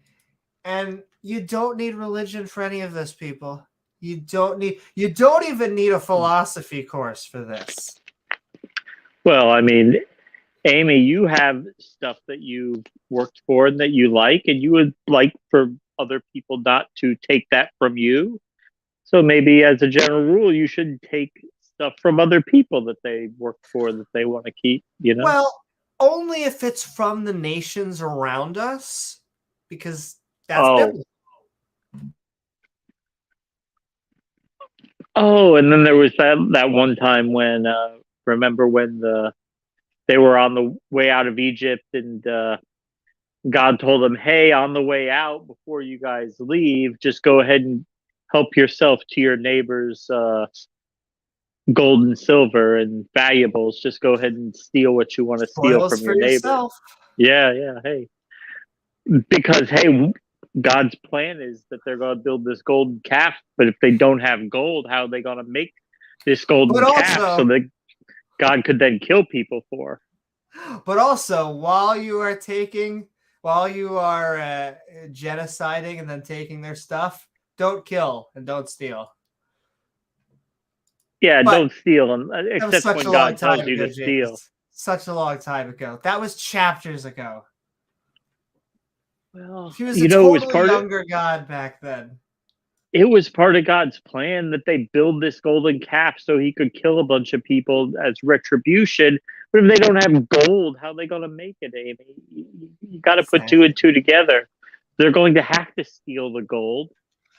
S2: And you don't need religion for any of this, people. You don't even need a philosophy course for this.
S1: Well, I mean, Amy, you have stuff that you worked for and that you like, and you would like for other people not to take that from you. So maybe as a general rule, you should take stuff from other people that they work for that they want to keep, you know?
S2: Well, only if it's from the nations around us, because that's
S1: Oh.
S2: biblical.
S1: Oh, and then there was that one time when remember when they were on the way out of Egypt and God told them, "Hey, on the way out, before you guys leave, just go ahead and help yourself to your neighbor's gold and silver and valuables. Just go ahead and steal what you want to steal
S2: Spoils
S1: from
S2: for
S1: your neighbor."
S2: yourself.
S1: Yeah, hey. Because hey, God's plan is that they're going to build this golden calf, but if they don't have gold, how are they going to make this golden
S2: But
S1: calf so
S2: also,
S1: that God could then kill people for?
S2: but also, while you are genociding and then taking their stuff, don't kill and don't steal.
S1: Yeah,
S2: But
S1: don't steal,
S2: that was
S1: except
S2: such
S1: when
S2: a long
S1: God
S2: time
S1: tells you
S2: ago,
S1: to steal.
S2: James. Such a long time ago. That was chapters ago.
S1: Well,
S2: He was a
S1: it was
S2: totally
S1: part of
S2: younger God back then.
S1: it was part of God's plan that they build this golden calf so he could kill a bunch of people as retribution. But if they don't have gold, how are they going to make it, Amy? You got to put two and two together. They're going to have to steal the gold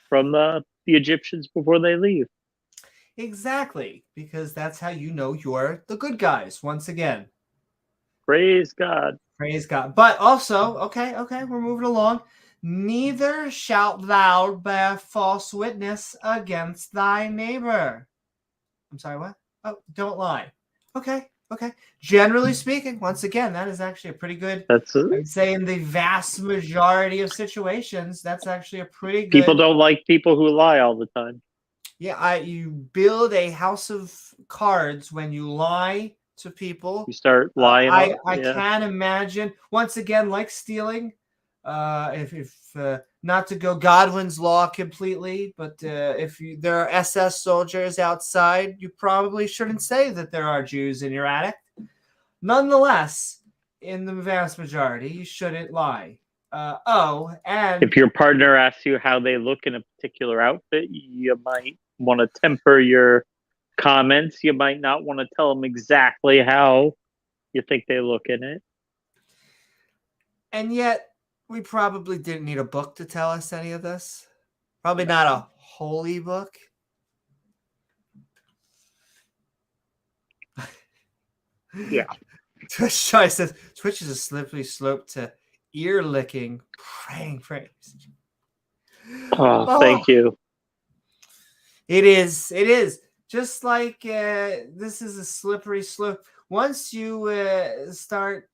S1: from the Egyptians before they leave.
S2: Exactly, because that's how you know you're the good guys, once again.
S1: Praise God.
S2: Praise God. But also, okay, we're moving along. Neither shalt thou bear false witness against thy neighbor. I'm sorry, what? Oh, don't lie. Okay. Generally speaking, once again, that is actually a pretty good.
S1: That's
S2: I'd say in the vast majority of situations, that's actually a pretty good.
S1: People don't like people who lie all the time.
S2: Yeah, you build a house of cards when you lie to people.
S1: You start lying.
S2: I can't imagine, once again, like stealing, if not to go Godwin's law completely, but if there are SS soldiers outside, you probably shouldn't say that there are Jews in your attic. Nonetheless, in the vast majority, you shouldn't lie. And
S1: if your partner asks you how they look in a particular outfit, you might want to temper your comments. You might not want to tell them exactly how you think they look in it.
S2: And yet, we probably didn't need a book to tell us any of this. Probably not a holy book.
S1: Yeah.
S2: Twitch says Twitch is a slippery slope to ear licking, praying frames.
S1: Oh, thank you.
S2: It is. Just like this is a slippery slope. Once you start,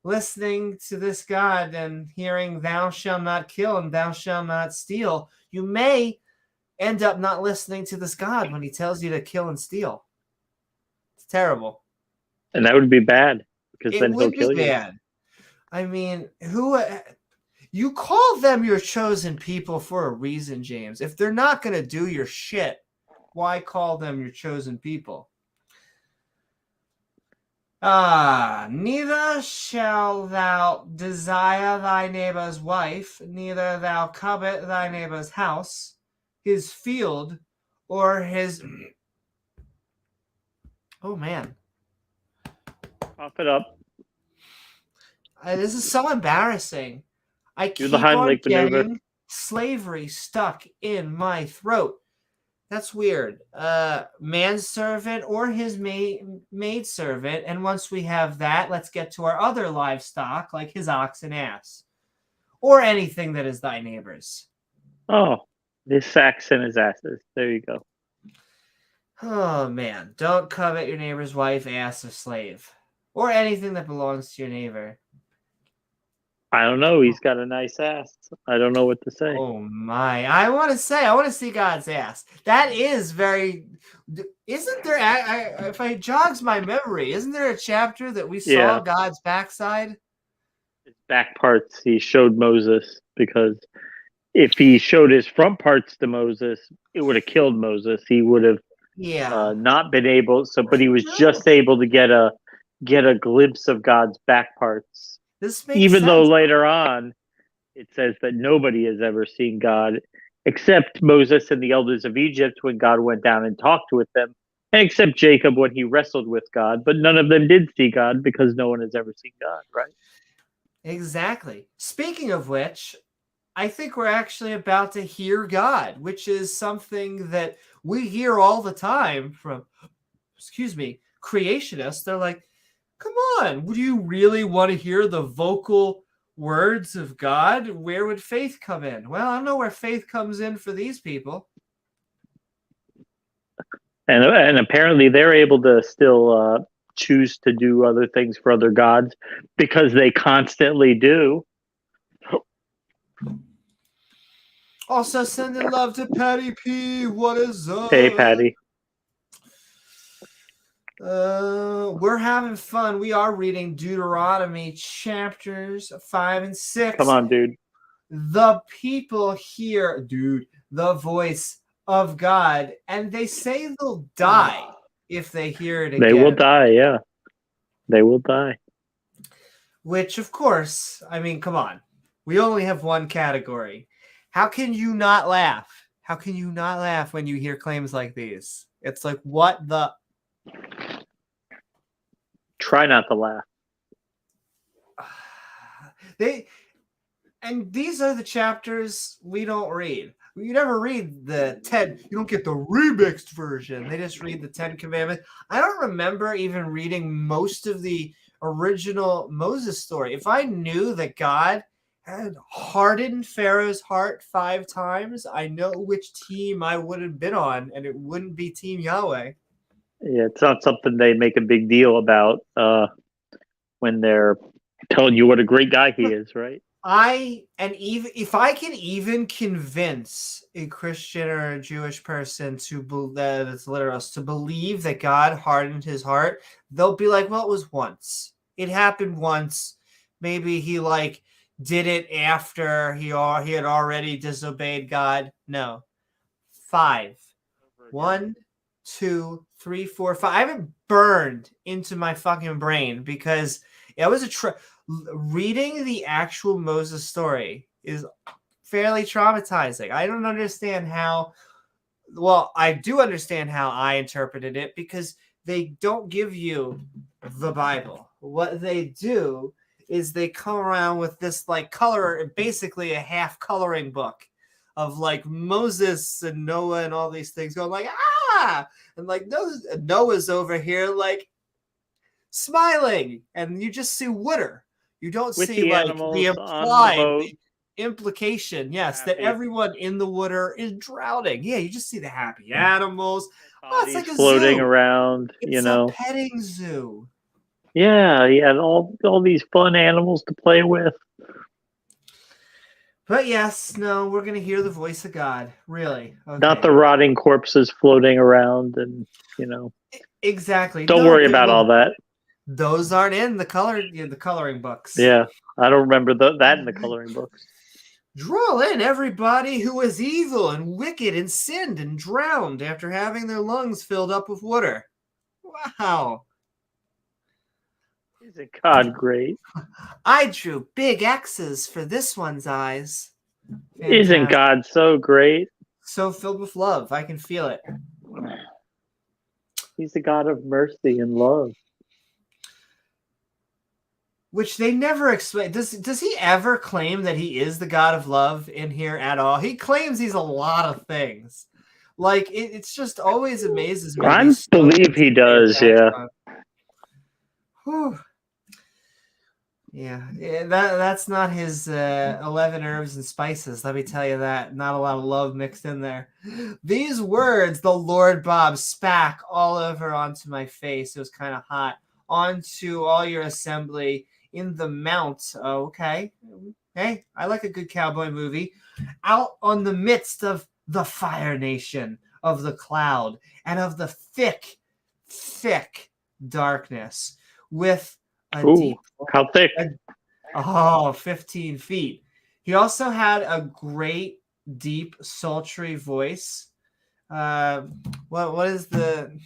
S2: listening to this God and hearing thou shalt not kill and thou shalt not steal, you may end up not listening to this God when he tells you to kill and steal. It's terrible.
S1: And that would be bad because then he'll kill you.
S2: Bad. I mean, you call them your chosen people for a reason, James. If they're not going to do your shit, why call them your chosen people? Neither shall thou desire thy neighbor's wife, neither thou covet thy neighbor's house, his field, or his... Oh, man.
S1: Cough it up.
S2: This is so embarrassing. I keep
S1: the
S2: on
S1: Heimlich
S2: getting
S1: maneuver.
S2: slavery stuck in my throat. That's weird. Manservant or his maidservant. And once we have that, let's get to our other livestock, like his ox and ass. Or anything that is thy neighbor's.
S1: Oh, his sacks and his asses. There you go.
S2: Oh, man. Don't covet your neighbor's wife, ass, or slave. Or anything that belongs to your neighbor.
S1: I don't know. He's got a nice ass. I don't know what to say.
S2: Oh my! I want to see God's ass. That is very. Isn't there? If I jogs my memory, isn't there a chapter that we saw God's backside?
S1: His back parts he showed Moses, because if he showed his front parts to Moses, it would have killed Moses. He would have not been able. So, but he was just able to get a glimpse of God's back parts.
S2: This makes
S1: Even
S2: sense.
S1: though later on it says that nobody has ever seen God except Moses and the elders of Egypt when God went down and talked with them, and except Jacob when he wrestled with God. But none of them did see God because no one has ever seen God, right?
S2: Exactly. Speaking of which, I think we're actually about to hear God, which is something that we hear all the time from, creationists. They're like, come on, would you really want to hear the vocal words of God? Where would faith come in? Well, I don't know where faith comes in for these people.
S1: And apparently they're able to still choose to do other things for other gods because they constantly do.
S2: Also, sending love to Patty P. What is up?
S1: Hey, Patty.
S2: We're having fun. We are reading Deuteronomy chapters 5 and 6.
S1: Come on, dude.
S2: The people hear, the voice of God, and they say they'll die if they hear it again.
S1: They will die, yeah. They will die.
S2: Which, of course, I mean, come on. We only have one category. How can you not laugh? How can you not laugh when you hear claims like these? It's like, what the...
S1: Try not to laugh.
S2: And these are the chapters we don't read. You never read the 10. You don't get the remixed version. They just read the 10 Commandments. I don't remember even reading most of the original Moses story. If I knew that God had hardened Pharaoh's heart 5 times, I know which team I would have been on, and it wouldn't be Team Yahweh.
S1: Yeah, it's not something they make a big deal about when they're telling you what a great guy he is, right?
S2: Even if I can even convince a Christian or a Jewish person that's literalist to believe that God hardened his heart, they'll be like, well, it was once. It happened once. Maybe he did it after he had already disobeyed God. No. 5. 1, 2, 3, 4, 5. I have it burned into my fucking brain because it was reading the actual Moses story is fairly traumatizing. I don't understand how. Well, I do understand how I interpreted it because they don't give you the Bible. What they do is they come around with this basically a half coloring book of Moses and Noah and all these things going and Noah's over here smiling, and you just see water. You don't
S1: With
S2: see
S1: the
S2: implied implication, yes,
S1: happy.
S2: that everyone in the water is drowning. Yeah, you just see the happy animals. Oh, it's like a
S1: floating
S2: zoo.
S1: around,
S2: It's a petting zoo.
S1: Yeah, he had all these fun animals to play with.
S2: But yes, no, we're going to hear the voice of God. Really. Okay.
S1: Not the rotting corpses floating around and,
S2: Exactly.
S1: Don't worry about all that.
S2: Those aren't in the coloring books.
S1: Yeah, I don't remember that in the coloring books.
S2: Draw in everybody who is evil and wicked and sinned and drowned after having their lungs filled up with water. Wow.
S1: Isn't God great?
S2: I drew big X's for this one's eyes. Fantastic.
S1: Isn't God so great?
S2: So filled with love. I can feel it.
S1: He's a God of mercy and love.
S2: Which they never explain. Does he ever claim that he is the God of love in here at all? He claims he's a lot of things. It's just always amazes me.
S1: I believe he does, yeah.
S2: Whew. Yeah, that's not his 11 herbs and spices. Let me tell you that. Not a lot of love mixed in there. These words, the Lord Bob spat all over onto my face. It was kind of hot. Onto all your assembly in the mount. Okay. Hey, I like a good cowboy movie. Out on the midst of the fire nation, of the cloud, and of the thick, thick darkness with a deep...
S1: How thick?
S2: Oh, 15 feet. He also had a great, deep, sultry voice. What is the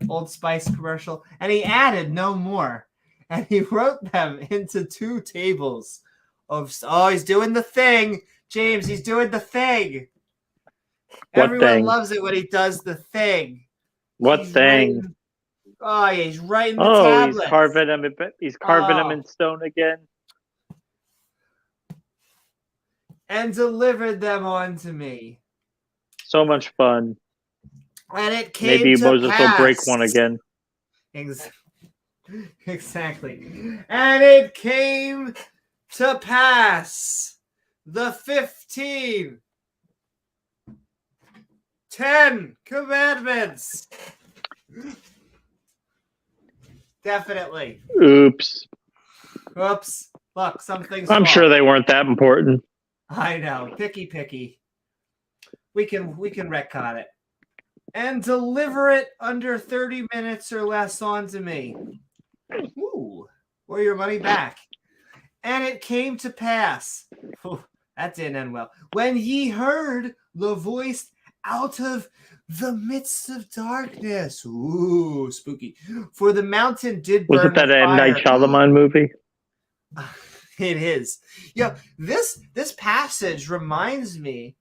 S2: Old Spice commercial? And he added no more. And he wrote them into 2 tables of. Oh, he's doing the thing, James. He's doing the thing.
S1: What
S2: Everyone
S1: thing?
S2: loves it when he does the thing.
S1: What
S2: He's
S1: thing?
S2: Oh, yeah, he's writing the
S1: Oh,
S2: tablets.
S1: he's carving them
S2: Oh.
S1: in stone again.
S2: And delivered them unto me.
S1: So much fun.
S2: And it came
S1: Maybe
S2: to
S1: Moses
S2: pass.
S1: will break one again.
S2: Exactly. And it came to pass. The 10 commandments. Definitely.
S1: Oops.
S2: Oops. Look, something's
S1: I'm sure they weren't that important.
S2: I know. Picky. We can retcon it. And deliver it under 30 minutes or less onto me. Ooh. Or your money back. And it came to pass. That didn't end well. When ye heard the voice out of the midst of darkness. Ooh, spooky. For the mountain did burn
S1: Was it that
S2: with
S1: M. Night
S2: fire.
S1: Shyamalan movie?
S2: It is. Yeah, this passage reminds me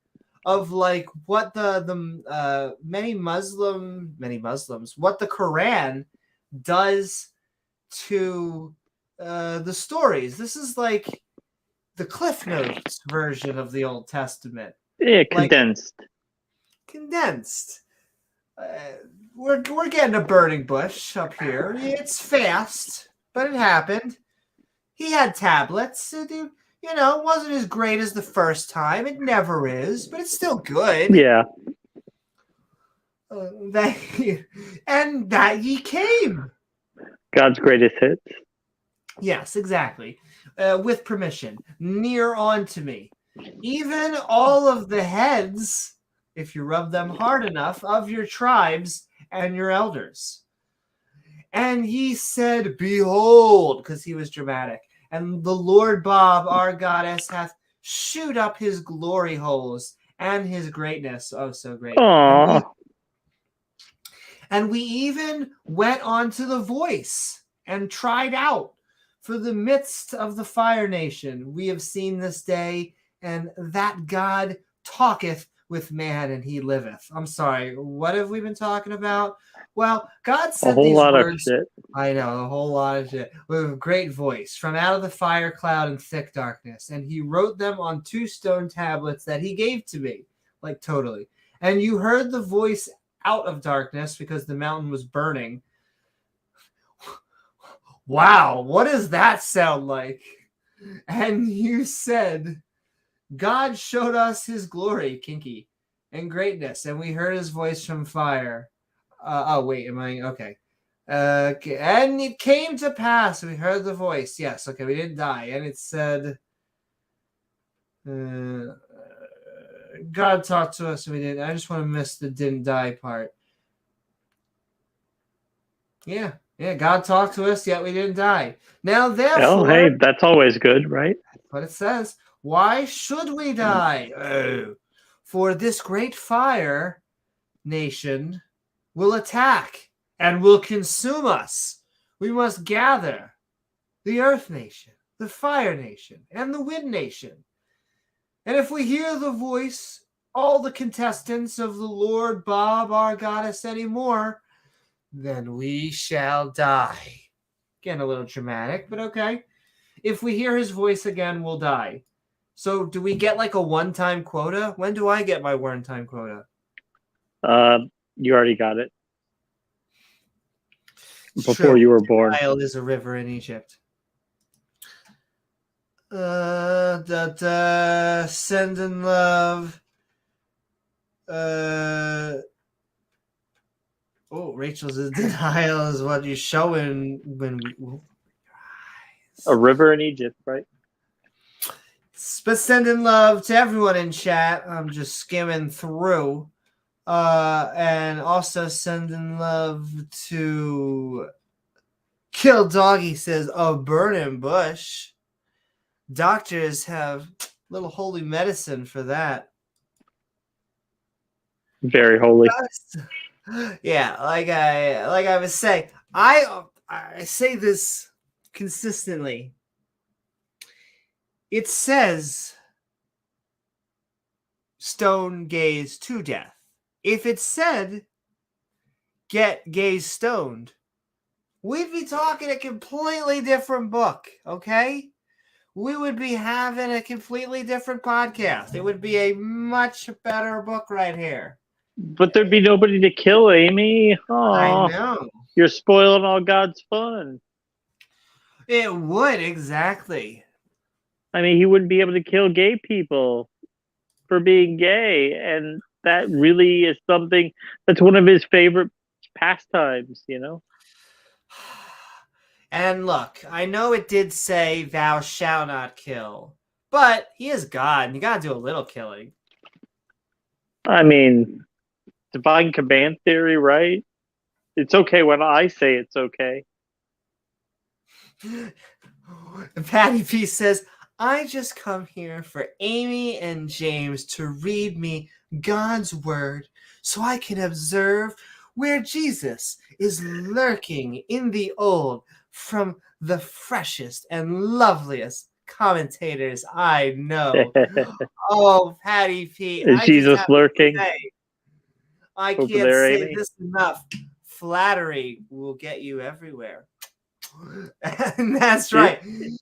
S2: of like what the many Muslims what the Quran does to the stories. This is like the Cliff Notes version of the Old Testament.
S1: Yeah, condensed.
S2: Condensed. We're getting a burning bush up here. It's fast, but it happened. He had tablets. It wasn't as great as the first time. It never is, but it's still good.
S1: Yeah.
S2: That ye came.
S1: God's greatest hits.
S2: Yes, exactly. With permission, near onto me. Even all of the heads, if you rub them hard enough, of your tribes and your elders. And ye said, behold, because he was dramatic, and the Lord Bob, our goddess, hath shoot up his glory holes and his greatness. Oh, so great.
S1: Aww.
S2: And we even went on to the voice and tried out for the midst of the fire nation. We have seen this day, and that God talketh with man, and he liveth. I'm sorry, what have we been talking about? Well, God said
S1: A whole
S2: these
S1: lot
S2: words.
S1: of shit.
S2: I know, a whole lot of shit. With a great voice from out of the fire cloud and thick darkness. And he wrote them on 2 stone tablets that he gave to me. Like, totally. And you heard the voice out of darkness because the mountain was burning. Wow, what does that sound like? And you said, God showed us his glory, kinky, and greatness, and we heard his voice from fire. Okay. And it came to pass, we heard the voice. Yes, okay, we didn't die. And it said, God talked to us, and we didn't. I just want to miss the didn't die part. Yeah, God talked to us, yet we didn't die. Now, therefore...
S1: Oh, hey, that's always good, right?
S2: That's what it says. Why should we die? Oh, for this great fire nation will attack and will consume us. We must gather the earth nation, the fire nation, and the wind nation. And if we hear the voice, all the contestants of the Lord Bob, our goddess, anymore, then we shall die. Again, a little dramatic, but okay. If we hear his voice again, we'll die. So do we get like a one-time quota? When do I get my one-time quota?
S1: You already got it.
S2: It's
S1: Before
S2: true.
S1: you were born.
S2: The Nile is a river in Egypt. Send in love. Rachel's denial is what you're showing when we.
S1: A river in Egypt, right?
S2: But sending love to everyone in chat. I'm just skimming through. And also sending love to Kill Doggy says a burning bush. doctors have little holy medicine for that.
S1: Very holy.
S2: Yeah, like I was saying, I say this consistently. It says stone gays to death. If it said get gays stoned, we'd be talking a completely different book, okay? We would be having a completely different podcast. It would be a much better book right here.
S1: But there'd be nobody to kill, Amy.
S2: I
S1: Oh,
S2: know.
S1: you're spoiling all God's fun.
S2: It would, exactly.
S1: I mean, he wouldn't be able to kill gay people for being gay. And that really is something that's one of his favorite pastimes, you know?
S2: And look, I know it did say thou shalt not kill, but he is God, and you gotta do a little killing.
S1: I mean, divine command theory, right? It's okay when I say it's okay.
S2: Patty P says, I just come here for Amy and James to read me God's word so I can observe where Jesus is lurking in the old from the freshest and loveliest commentators I know. Oh, Patty P.
S1: Is Jesus lurking
S2: I
S1: over
S2: can't
S1: there,
S2: say
S1: Amy?
S2: this enough. Flattery will get you everywhere. And that's right.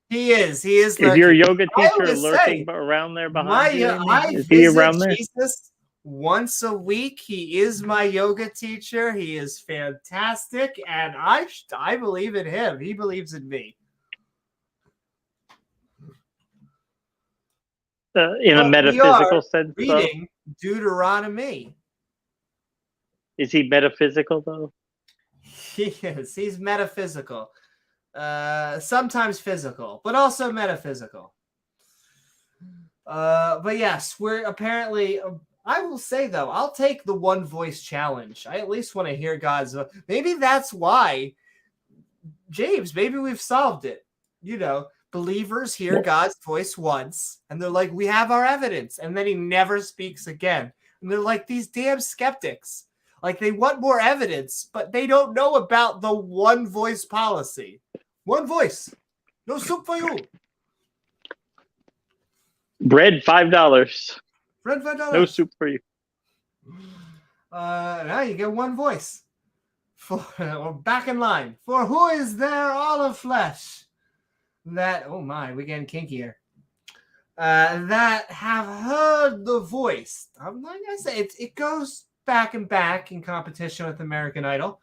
S2: He is. He is
S1: Is
S2: lurking.
S1: your yoga
S2: I
S1: teacher
S2: always
S1: lurking
S2: say,
S1: around there behind you, Amy?
S2: I
S1: Is he
S2: visit
S1: around there?
S2: Jesus once a week. He is my yoga teacher. He is fantastic, and I believe in him. He believes in me.
S1: In a
S2: But
S1: metaphysical
S2: we are
S1: sense, though?
S2: reading Deuteronomy.
S1: Is he metaphysical, though?
S2: He is. He's metaphysical. Sometimes physical, but also metaphysical. But yes, we're apparently. I will say though, I'll take the one voice challenge. I at least want to hear God's. Maybe that's why, James. Maybe we've solved it. You know, believers hear God's voice once, and they're like, "We have our evidence," and then He never speaks again. And they're like these damn skeptics. Like they want more evidence, but they don't know about the one voice policy. One voice, no soup for you.
S1: Bread, $5.
S2: Red $5.
S1: No soup for you.
S2: Now you get one voice. We're back in line. For who is there all of flesh? That, oh my, we're getting kinkier. That have heard the voice. I'm not gonna say it goes back and back in competition with American Idol.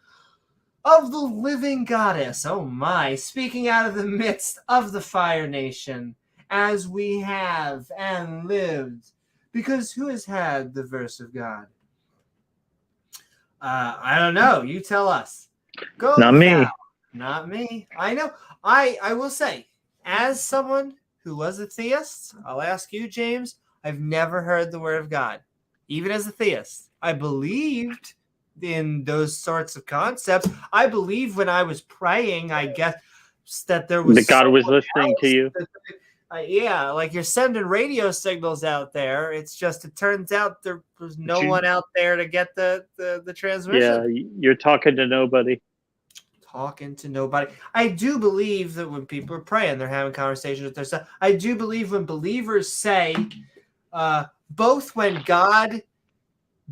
S2: Of the living goddess, oh my, speaking out of the midst of the Fire Nation, as we have and lived. Because who has had the verse of God? I don't know. You tell us. Go
S1: Not me.
S2: thou. Not me. I know. I will say, as someone who was a theist, I'll ask you, James, I've never heard the word of God. Even as a theist, I believed in those sorts of concepts. I believe when I was praying, I guess that there was
S1: that God was listening to you.
S2: Yeah, like you're sending radio signals out there. It's just it turns out there's no one out there to get the transmission.
S1: Yeah, you're talking to nobody.
S2: Talking to nobody. I do believe that when people are praying, they're having conversations with themselves. I do believe when believers say, both when God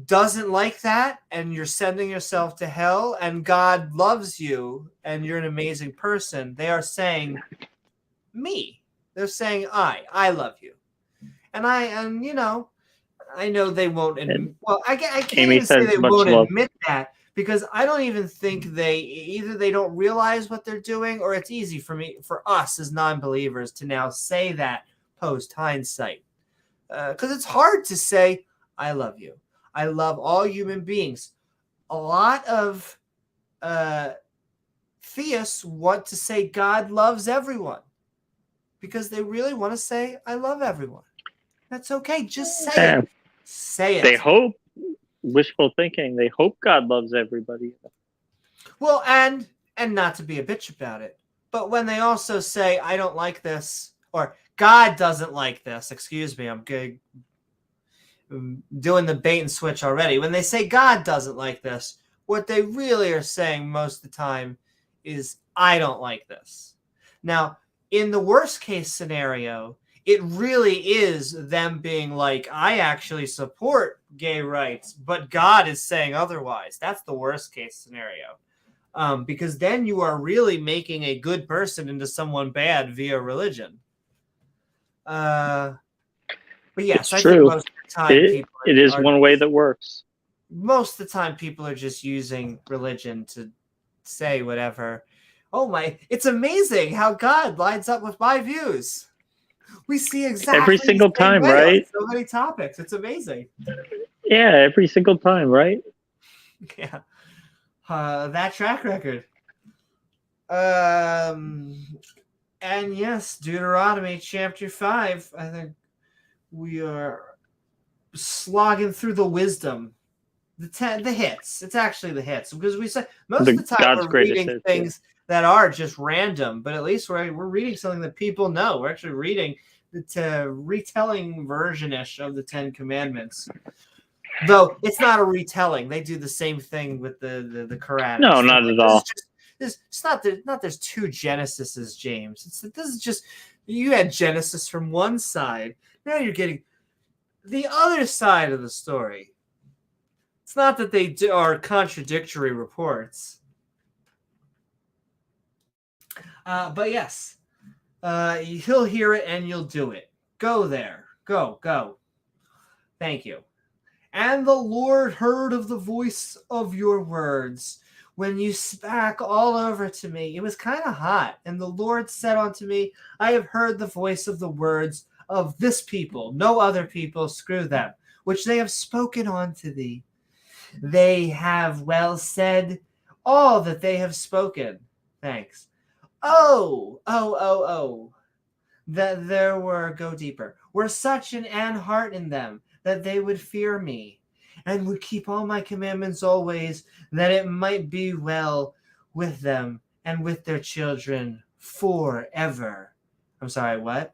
S2: doesn't like that and you're sending yourself to hell and God loves you and you're an amazing person, they are saying me. They're saying I love you. And you know, I know they won't I can't
S1: Amy
S2: even say they won't
S1: love.
S2: admit that because I don't even think they don't realize what they're doing, or it's easy for us as non-believers to now say that post hindsight. Because it's hard to say I love you. I love all human beings. A lot of theists want to say God loves everyone because they really want to say I love everyone. That's okay. Just say it. Say it.
S1: They hope. Wishful thinking. They hope God loves everybody.
S2: Well, and not to be a bitch about it, but when they also say I don't like this, or God doesn't like this. Excuse me, I'm good. Doing the bait and switch already. When they say God doesn't like this, what they really are saying most of the time is, I don't like this. Now, in the worst case scenario, it really is them being like, I actually support gay rights, but God is saying otherwise. That's the worst case scenario. Because then you are really making a good person into someone bad via religion. But yes,
S1: It's
S2: I
S1: true.
S2: think most of the time
S1: it is one way that works.
S2: Most of the time people are just using religion to say whatever. Oh my, it's amazing how God lines up with my views. We see exactly
S1: Every single
S2: the same
S1: time,
S2: way
S1: right?
S2: on so many topics. It's amazing.
S1: Yeah, every single time, right?
S2: Yeah. That track record. And yes, Deuteronomy Chapter 5. I think we are slogging through the wisdom. The hits. It's actually the hits, because we say most of the time
S1: God's
S2: we're
S1: greatest
S2: reading
S1: hits,
S2: things that are just random, but at least we're reading something that people know. We're actually reading the retelling version-ish of the 10 Commandments. Though it's not a retelling. They do the same thing with the Quran.
S1: No, not at all.
S2: It's not there's two Genesises, James. This is just, you had Genesis from one side. Now you're getting the other side of the story. It's not that they are contradictory reports. But yes, he'll hear it and you'll do it. Go there. Go. Thank you. And the Lord heard of the voice of your words when you spake all over to me. It was kind of hot. And the Lord said unto me, I have heard the voice of the words of this people, no other people, screw them, which they have spoken unto thee. They have well said all that they have spoken. Thanks. Oh. That there go deeper. Were such an heart in them, that they would fear me, and would keep all my commandments always, that it might be well with them and with their children forever. I'm sorry, what?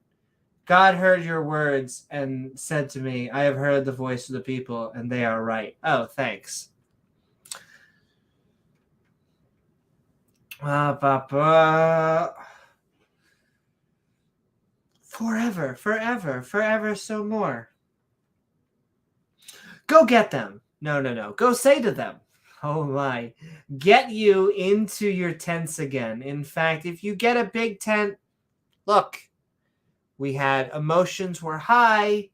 S2: God heard your words and said to me, I have heard the voice of the people, and they are right. Oh, thanks. Forever, so more. Go get them. No. Go say to them, oh my, get you into your tents again. In fact, if you get a big tent, look, we had emotions were high,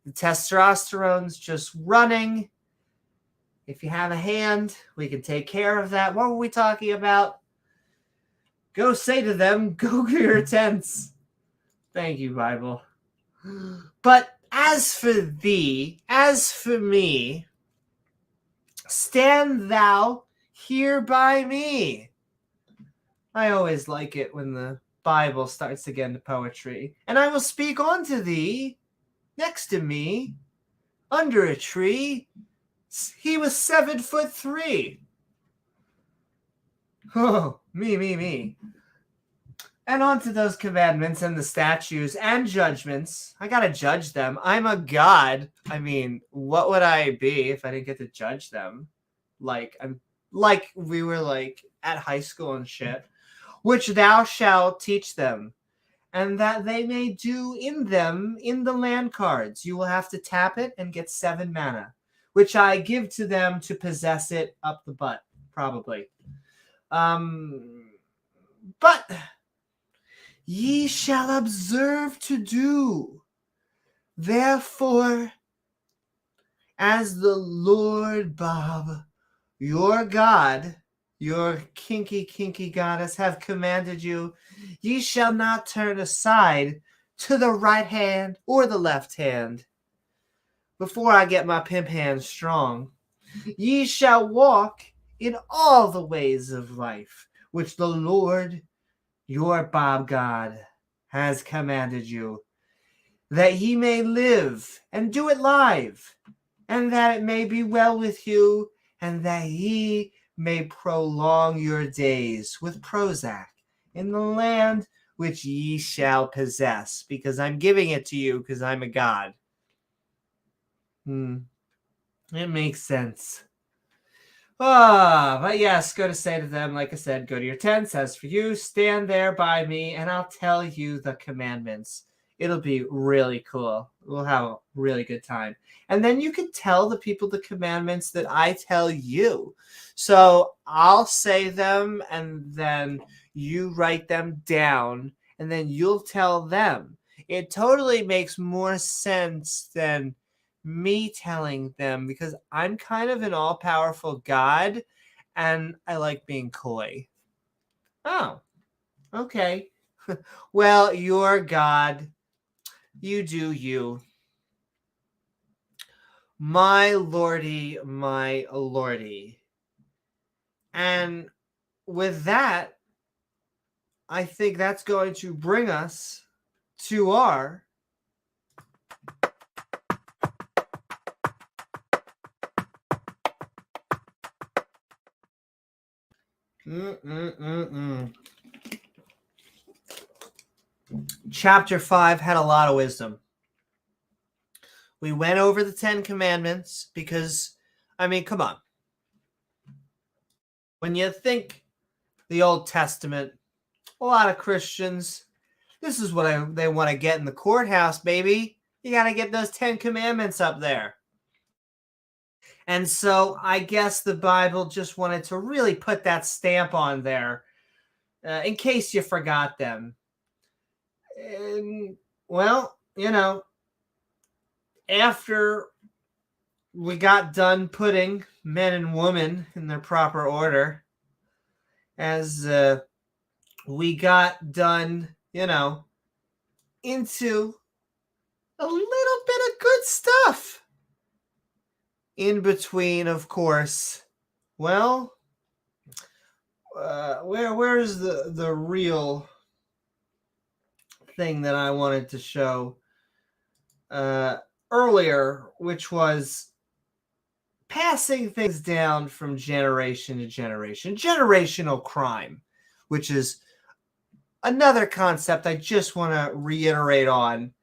S2: the testosterone's just running. If you have a hand, we can take care of that. What were we talking about? Go say to them, go to your tents. Thank you, Bible. But as for thee, as for me, stand thou here by me. I always like it when the Bible starts to get into poetry. And I will speak unto thee, next to me, under a tree. He was 7'3". Oh, me. And onto those commandments and the statutes and judgments. I gotta judge them. I'm a god. I mean, what would I be if I didn't get to judge them? Like we were like at high school and shit. Which thou shalt teach them, and that they may do in them in the land cards. You will have to tap it and get 7 mana, which I give to them to possess it up the butt, probably. But ye shall observe to do, therefore, as the Lord Bob, your God, your kinky goddess, have commanded you, ye shall not turn aside to the right hand or the left hand. Before I get my pimp hand strong, ye shall walk in all the ways of life, which the Lord, your Bob God, has commanded you, that ye may live and do it live, and that it may be well with you, and that ye may prolong your days with Prozac in the land which ye shall possess, because I'm giving it to you because I'm a God. It makes sense. But yes, go to say to them, like I said, go to your tents. As for you, stand there by me, and I'll tell you the commandments. It'll be really cool. We'll have a really good time. And then you can tell the people the commandments that I tell you. So I'll say them, and then you write them down, and then you'll tell them. It totally makes more sense than me telling them, because I'm kind of an all-powerful God and I like being coy. Oh, okay. Well, you're God. You do you. My lordy, my lordy. And with that, I think that's going to bring us to our Chapter 5 had a lot of wisdom. We went over the 10 Commandments because, I mean, come on. When you think the Old Testament, a lot of Christians, this is what they want to get in the courthouse, baby. You got to get those 10 Commandments up there. And so I guess the Bible just wanted to really put that stamp on there in case you forgot them. And, well, you know, after we got done putting men and women in their proper order, as we got done, you know, into a little bit of good stuff. In between, of course, well, where's the real thing that I wanted to show earlier, which was passing things down from generation to generation. Generational crime, which is another concept I just want to reiterate on,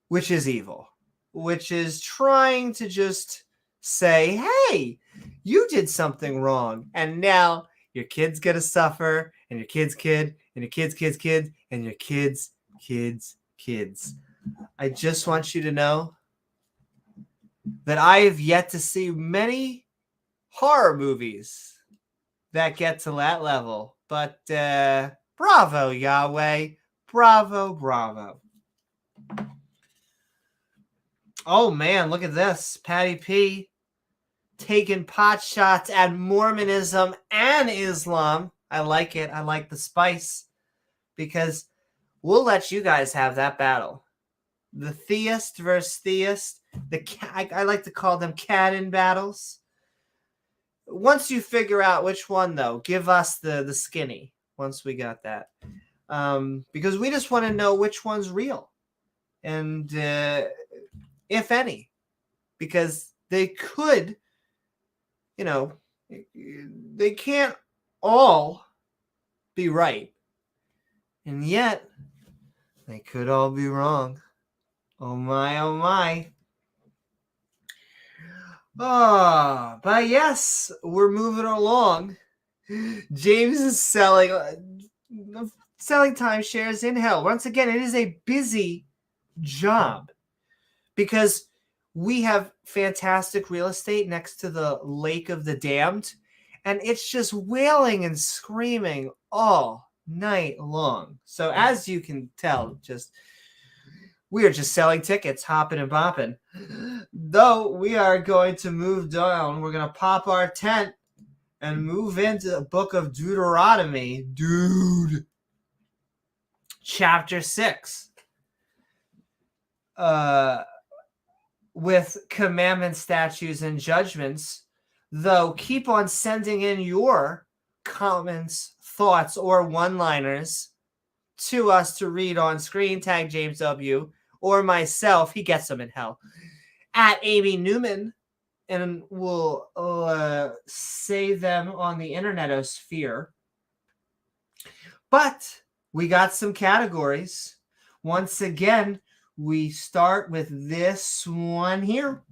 S2: which is evil, which is trying to just say, hey, you did something wrong, and now your kid's going to suffer, and your kid's kid, and your kid's kid's kid, and your kid's kids' kids. I just want you to know that I have yet to see many horror movies that get to that level. But bravo, Yahweh. Bravo, bravo. Oh, man, look at this. Patty P taking pot shots at Mormonism and Islam. I like it. I like the spice, because we'll let you guys have that battle. The theist versus theist. I like to call them canon battles. Once you figure out which one, though, give us the skinny once we got that. Because we just want to know which one's real. And if any. Because they could, you know, they can't all be right. And yet, they could all be wrong. Oh my, oh my. Oh, but yes, we're moving along. James is selling timeshares in hell. Once again, it is a busy job because we have fantastic real estate next to the Lake of the Damned, and it's just wailing and screaming all night long. So as you can tell, we are just selling tickets, hopping and bopping. Though we are going to move down, we're going to pop our tent and move into the book of Deuteronomy. Chapter 6. With commandments, statutes, and judgments. Though keep on sending in your comments, thoughts, or one-liners to us to read on screen. Tag James W. or myself. He gets them in hell. At Amy Newman. And we'll say them on the internetosphere. But we got some categories. Once again, we start with this one here.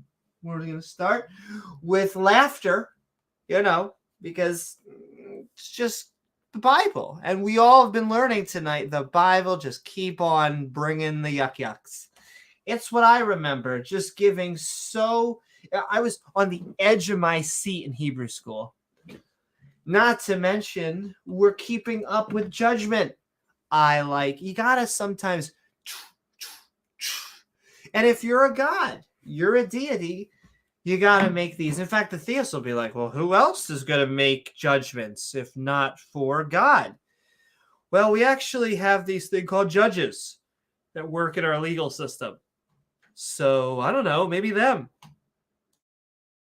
S2: We're going to start with laughter, because it's just the Bible. And we all have been learning tonight, the Bible just keep on bringing the yuck yucks. It's what I remember, just giving I was on the edge of my seat in Hebrew school. Not to mention, we're keeping up with judgment. You gotta sometimes, and if you're a god, you're a deity, you gotta make these. In fact, the theists will be like, well, who else is gonna make judgments if not for God? Well, we actually have these things called judges that work in our legal system. So, I don't know, maybe them.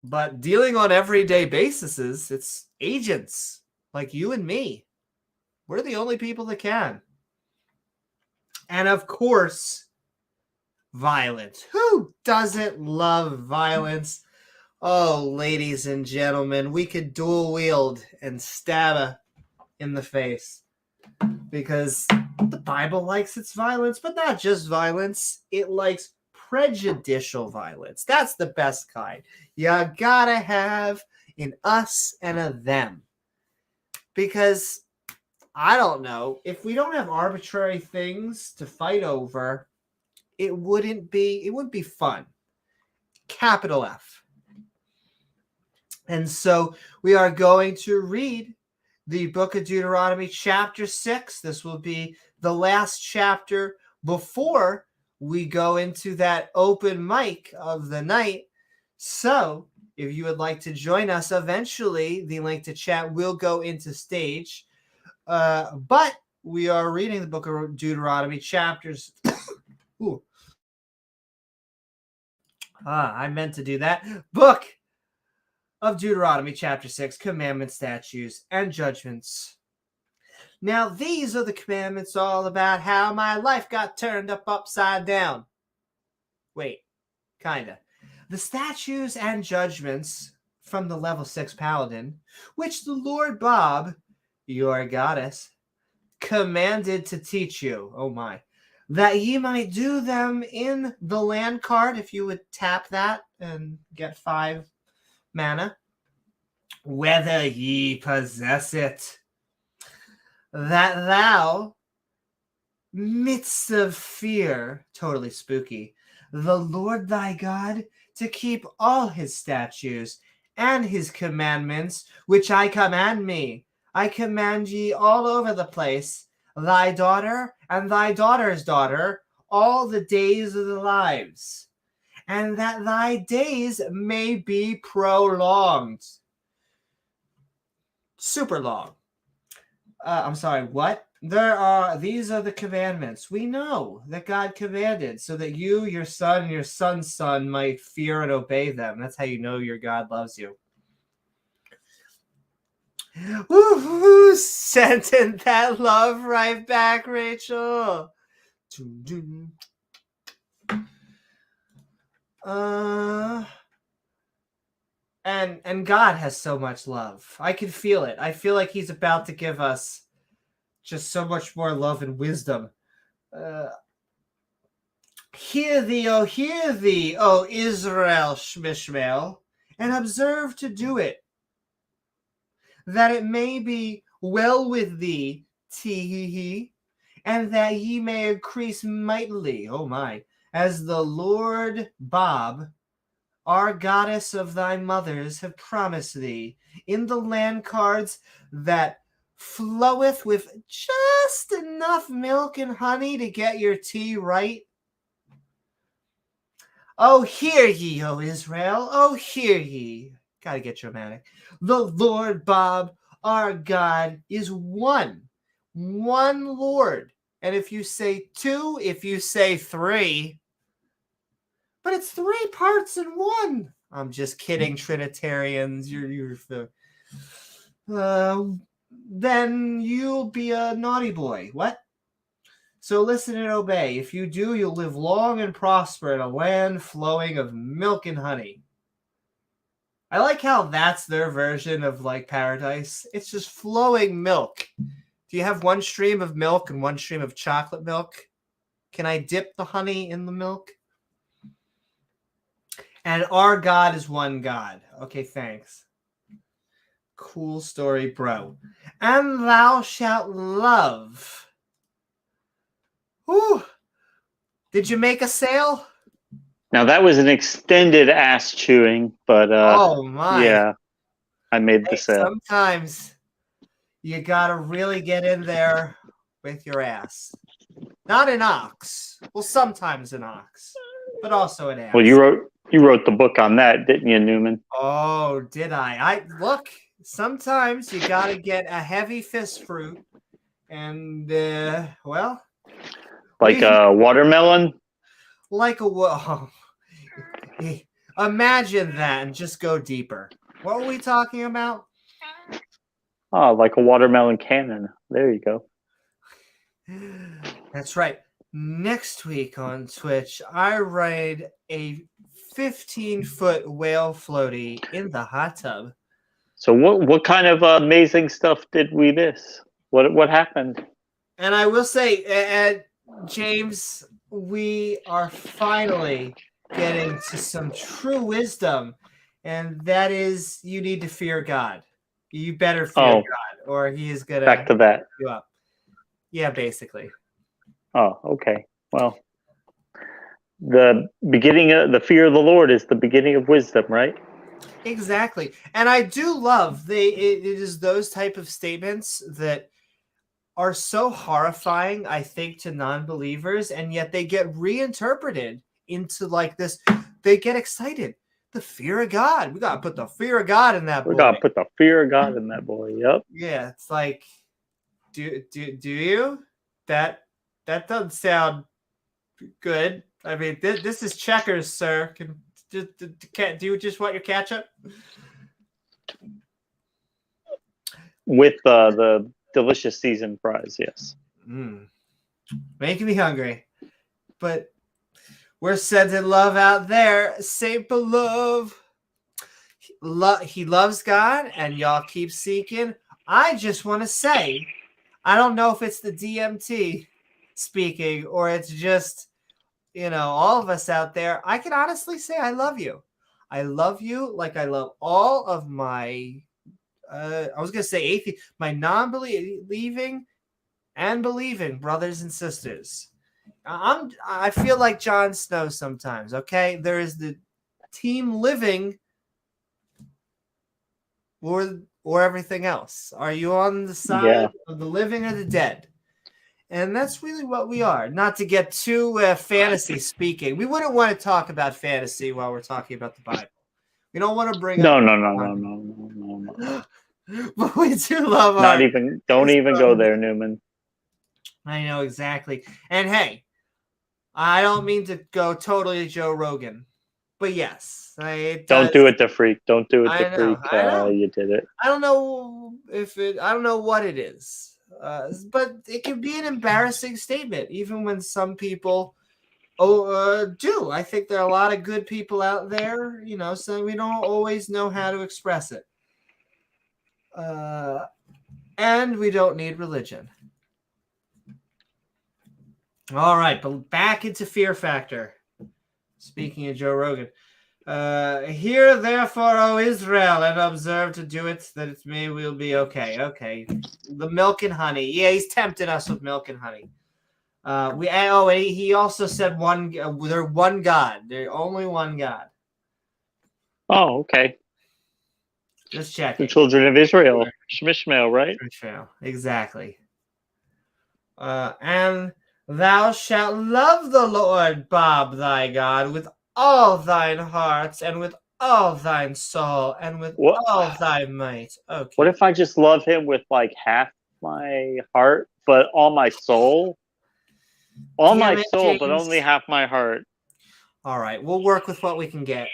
S2: But dealing on everyday basis, it's agents like you and me. We're the only people that can. And of course, violence. Who doesn't love violence? Oh, ladies and gentlemen, we could dual wield and stab her in the face. Because the Bible likes its violence, but not just violence. It likes prejudicial violence. That's the best kind. You gotta have an us and a them. Because, I don't know, if we don't have arbitrary things to fight over, it wouldn't be fun. Capital F. And so we are going to read the book of Deuteronomy chapter 6. This will be the last chapter before we go into that open mic of the night. So if you would like to join us, eventually the link to chat will go into stage. But we are reading the book of Deuteronomy chapters. Ooh. I meant to do that. Book of Deuteronomy chapter 6, commandments, statutes, and judgments. Now these are the commandments all about how my life got turned upside down. Wait, kinda. The statutes and judgments from the level 6 paladin, which the Lord Bob, your goddess, commanded to teach you. Oh my. That ye might do them in the land card, if you would tap that and get 5 mana, whether ye possess it, that thou, midst of fear, totally spooky, the Lord thy God, to keep all his statutes and his commandments, which I command me. I command ye all over the place, thy daughter and thy daughter's daughter, all the days of their lives, and that thy days may be prolonged. Super long. I'm sorry, what? These are the commandments. We know that God commanded so that you, your son, and your son's son might fear and obey them. That's how you know your God loves you. Woo-hoo, sending that love right back, Rachel. And God has so much love. I can feel it. I feel like he's about to give us just so much more love and wisdom. Hear thee, O Israel, Shmishmael, and observe to do it, that it may be well with thee, Tee-hee-hee, and that ye may increase mightily, oh my, as the Lord Bob, our goddess of thy mothers, have promised thee, in the land cards that floweth with just enough milk and honey to get your tea right. Oh, hear ye, O Israel, oh, hear ye. Gotta get dramatic. The Lord Bob, our God, is one Lord. And if you say 2, if you say 3, but it's 3 parts in 1. I'm just kidding, Trinitarians. Then you'll be a naughty boy. What? So listen and obey. If you do, you'll live long and prosper in a land flowing of milk and honey. I like how that's their version of like paradise. It's just flowing milk. Do Do you have one stream of milk and one stream of chocolate milk? Can I dip the honey in the milk? And our God is one God. Okay, thanks. Cool story, bro. And thou shalt love. Whew. Did you make a sale?
S1: Now that was an extended ass chewing, but
S2: Oh my.
S1: yeah, I made the
S2: Hey,
S1: sale.
S2: sometimes you gotta really get in there with your ass. Not an ox. Well, sometimes an ox, but also an ass.
S1: Well, you wrote the book on that, didn't you, Newman?
S2: Oh, did I look, sometimes you gotta get a heavy fist fruit and well,
S1: Like a watermelon?
S2: like a imagine that and just go deeper. What were we talking about?
S1: Oh, like a watermelon cannon. There you go.
S2: That's right. Next week on Twitch, I ride a 15-foot whale floaty in the hot tub.
S1: So what kind of amazing stuff did we miss? What happened?
S2: And I will say, James, we are finally getting to some true wisdom, and that is you need to fear God. You better fear God, or he is going to
S1: back to that.
S2: You up. Yeah, basically.
S1: Oh, okay. Well, the beginning of the fear of the Lord is the beginning of wisdom, right?
S2: Exactly. And I do love it is those type of statements that are so horrifying, I think, to non-believers, and yet they get reinterpreted into like this. They get excited. The fear of God. We gotta put the fear of God in that boy.
S1: We gotta put the fear of God in that boy. Yep.
S2: Yeah, it's like, do you? That doesn't sound good. I mean, this is checkers, sir. Do you just want your ketchup?
S1: With the delicious seasoned fries, yes.
S2: Making me hungry. But we're sending love out there. Simple love. He loves God, and y'all keep seeking. I just want to say, I don't know if it's the DMT speaking or it's just, all of us out there. I can honestly say I love you. I love you like I love all of my, I was going to say atheist, my non-believing and believing brothers and sisters. I feel like Jon Snow sometimes, okay? There is the team living or everything else. Are you on the side of the living or the dead? And that's really what we are. Not to get too fantasy speaking. We wouldn't want to talk about fantasy while we're talking about the Bible. We don't want to bring up... No. But we do love
S1: Don't even go there, Newman.
S2: I know, exactly. And hey, I don't mean to go totally Joe Rogan, but yes.
S1: Don't do it to freak. Don't do it to freak. You did it.
S2: I don't know what it is. But it can be an embarrassing statement, even when some people do. I think there are a lot of good people out there, so we don't always know how to express it. And we don't need religion. All right, but back into Fear Factor. Speaking of Joe Rogan. Hear therefore, O Israel, and observe to do it, that it may will be okay. Okay. The milk and honey. Yeah, he's tempted us with milk and honey. And he also said they're one God. They're only one God.
S1: Oh, okay.
S2: Just checking.
S1: The children of Israel. Shmishmael, right?
S2: Shmishmael, exactly. And thou shalt love the Lord, Bob, thy God, with all thine hearts, and with all thine soul, and with all thy might. Okay.
S1: What if I just love him with like half my heart, but all my soul? All my soul, but only half my heart.
S2: All right, we'll work with what we can get.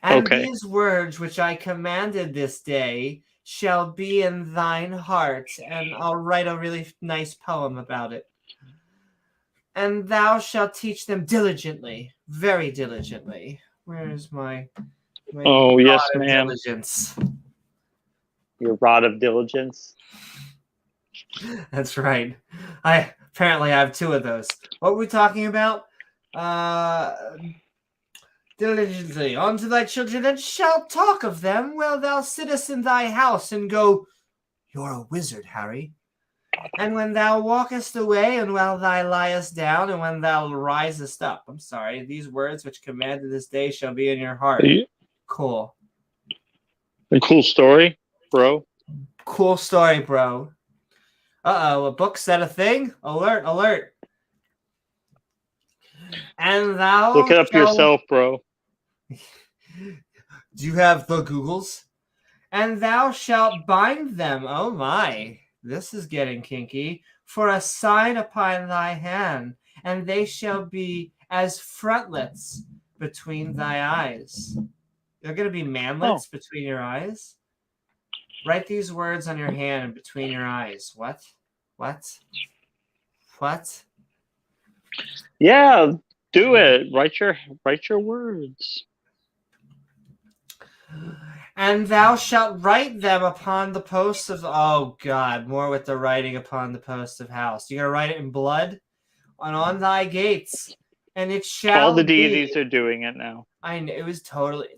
S2: And these words which I commanded this day shall be in thine heart, and I'll write a really nice poem about it. And thou shalt teach them diligently, very diligently. Where is my
S1: yes, ma'am.
S2: diligence?
S1: Your rod of diligence.
S2: That's right. I apparently have two of those. What were we talking about? Diligently unto thy children, and shalt talk of them while thou sittest in thy house, and go, You're a wizard, Harry. And when thou walkest away, and while thou liest down, and when thou risest up. I'm sorry, these words which commanded this day shall be in your heart. Cool.
S1: A cool story, bro.
S2: Cool story, bro. Uh-oh, a book said a thing? Alert, alert. And thou
S1: Look it up
S2: shalt...
S1: yourself, bro.
S2: Do you have the Googles? And thou shalt bind them, oh my, this is getting kinky, for a sign upon thy hand, and they shall be as frontlets between thy eyes. They're going to be manlets between your eyes? Write these words on your hand and between your eyes. What? What? What?
S1: Yeah, do it. Write your words.
S2: And thou shalt write them upon the posts of... Oh, God, more with the writing upon the posts of house. You're going to write it in blood? And on thy gates. And it shall
S1: All the
S2: be...
S1: deities are doing it now.
S2: I know, it was totally...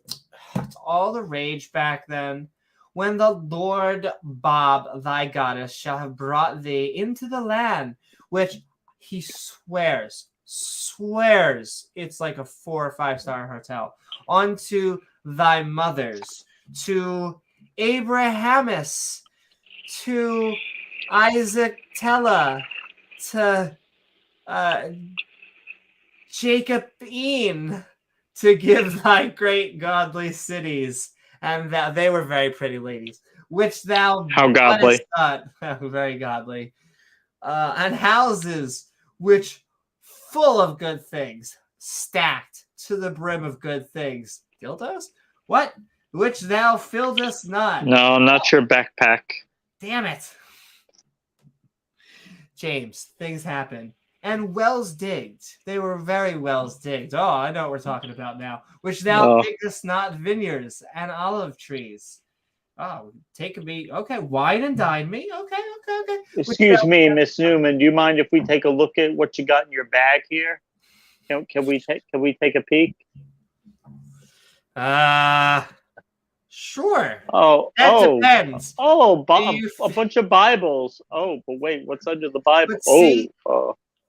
S2: It's all the rage back then. When the Lord Bob, thy goddess, shall have brought thee into the land, which he swears, it's like a 4 or 5 star hotel, unto thy mothers, to Abrahamus, to Isaac Tella, to Jacobine, to give thy great godly cities, and that they were very pretty ladies, which thou
S1: How godly.
S2: very godly, and houses which full of good things, stacked to the brim of good things. Dildos? What? Which thou filledest not.
S1: No, not your backpack.
S2: Damn it. James, things happen. And wells digged. They were very wells digged. Oh, I know what we're talking about now. Which thou diggest not vineyards and olive trees. Oh, take me. Okay, wine and dine me. Okay.
S1: Excuse me, Miss Newman. Do you mind if we take a look at what you got in your bag here? Can we take a peek?
S2: Sure.
S1: That
S2: depends.
S1: A bunch of Bibles. Oh, but wait, what's under the Bible?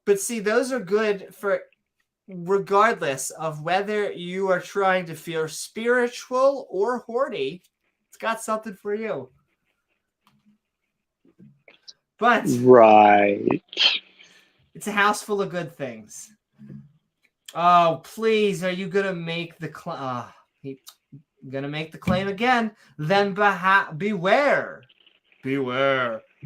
S2: But see, those are good for regardless of whether you are trying to feel spiritual or hoardy. It's got something for you. But
S1: right,
S2: it's a house full of good things. Oh, please, are you gonna make the gonna make the claim again? Then beware,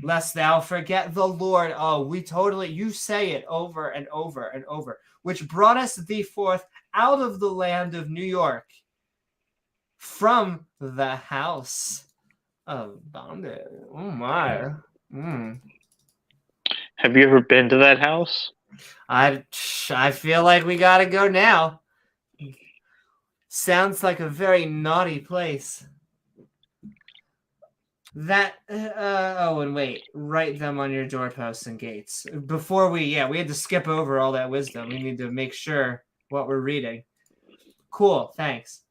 S2: lest thou forget the Lord. Oh, you say it over and over and over, which broughtest thee forth out of the land of New York, from the house of bondage. Oh my.
S1: Have you ever been to that house?
S2: I feel like we gotta go now. Sounds like a very naughty place. That and wait, write them on your doorposts and gates. Before we had to skip over all that wisdom. We need to make sure what we're reading. Cool, thanks.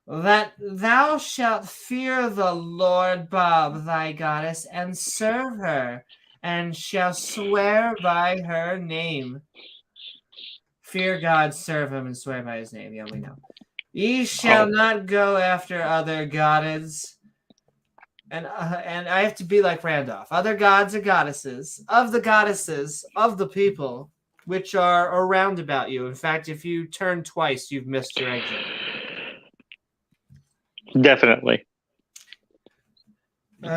S2: That thou shalt fear the Lord Bob, thy goddess, and serve her, and shall swear by her name. Fear God, serve him, and swear by his name. Yeah, we know. Ye shall not go after other goddesses. And I have to be like Randolph. Other gods or goddesses of the people which are around about you. In fact, if you turn twice, you've missed your exit.
S1: Definitely.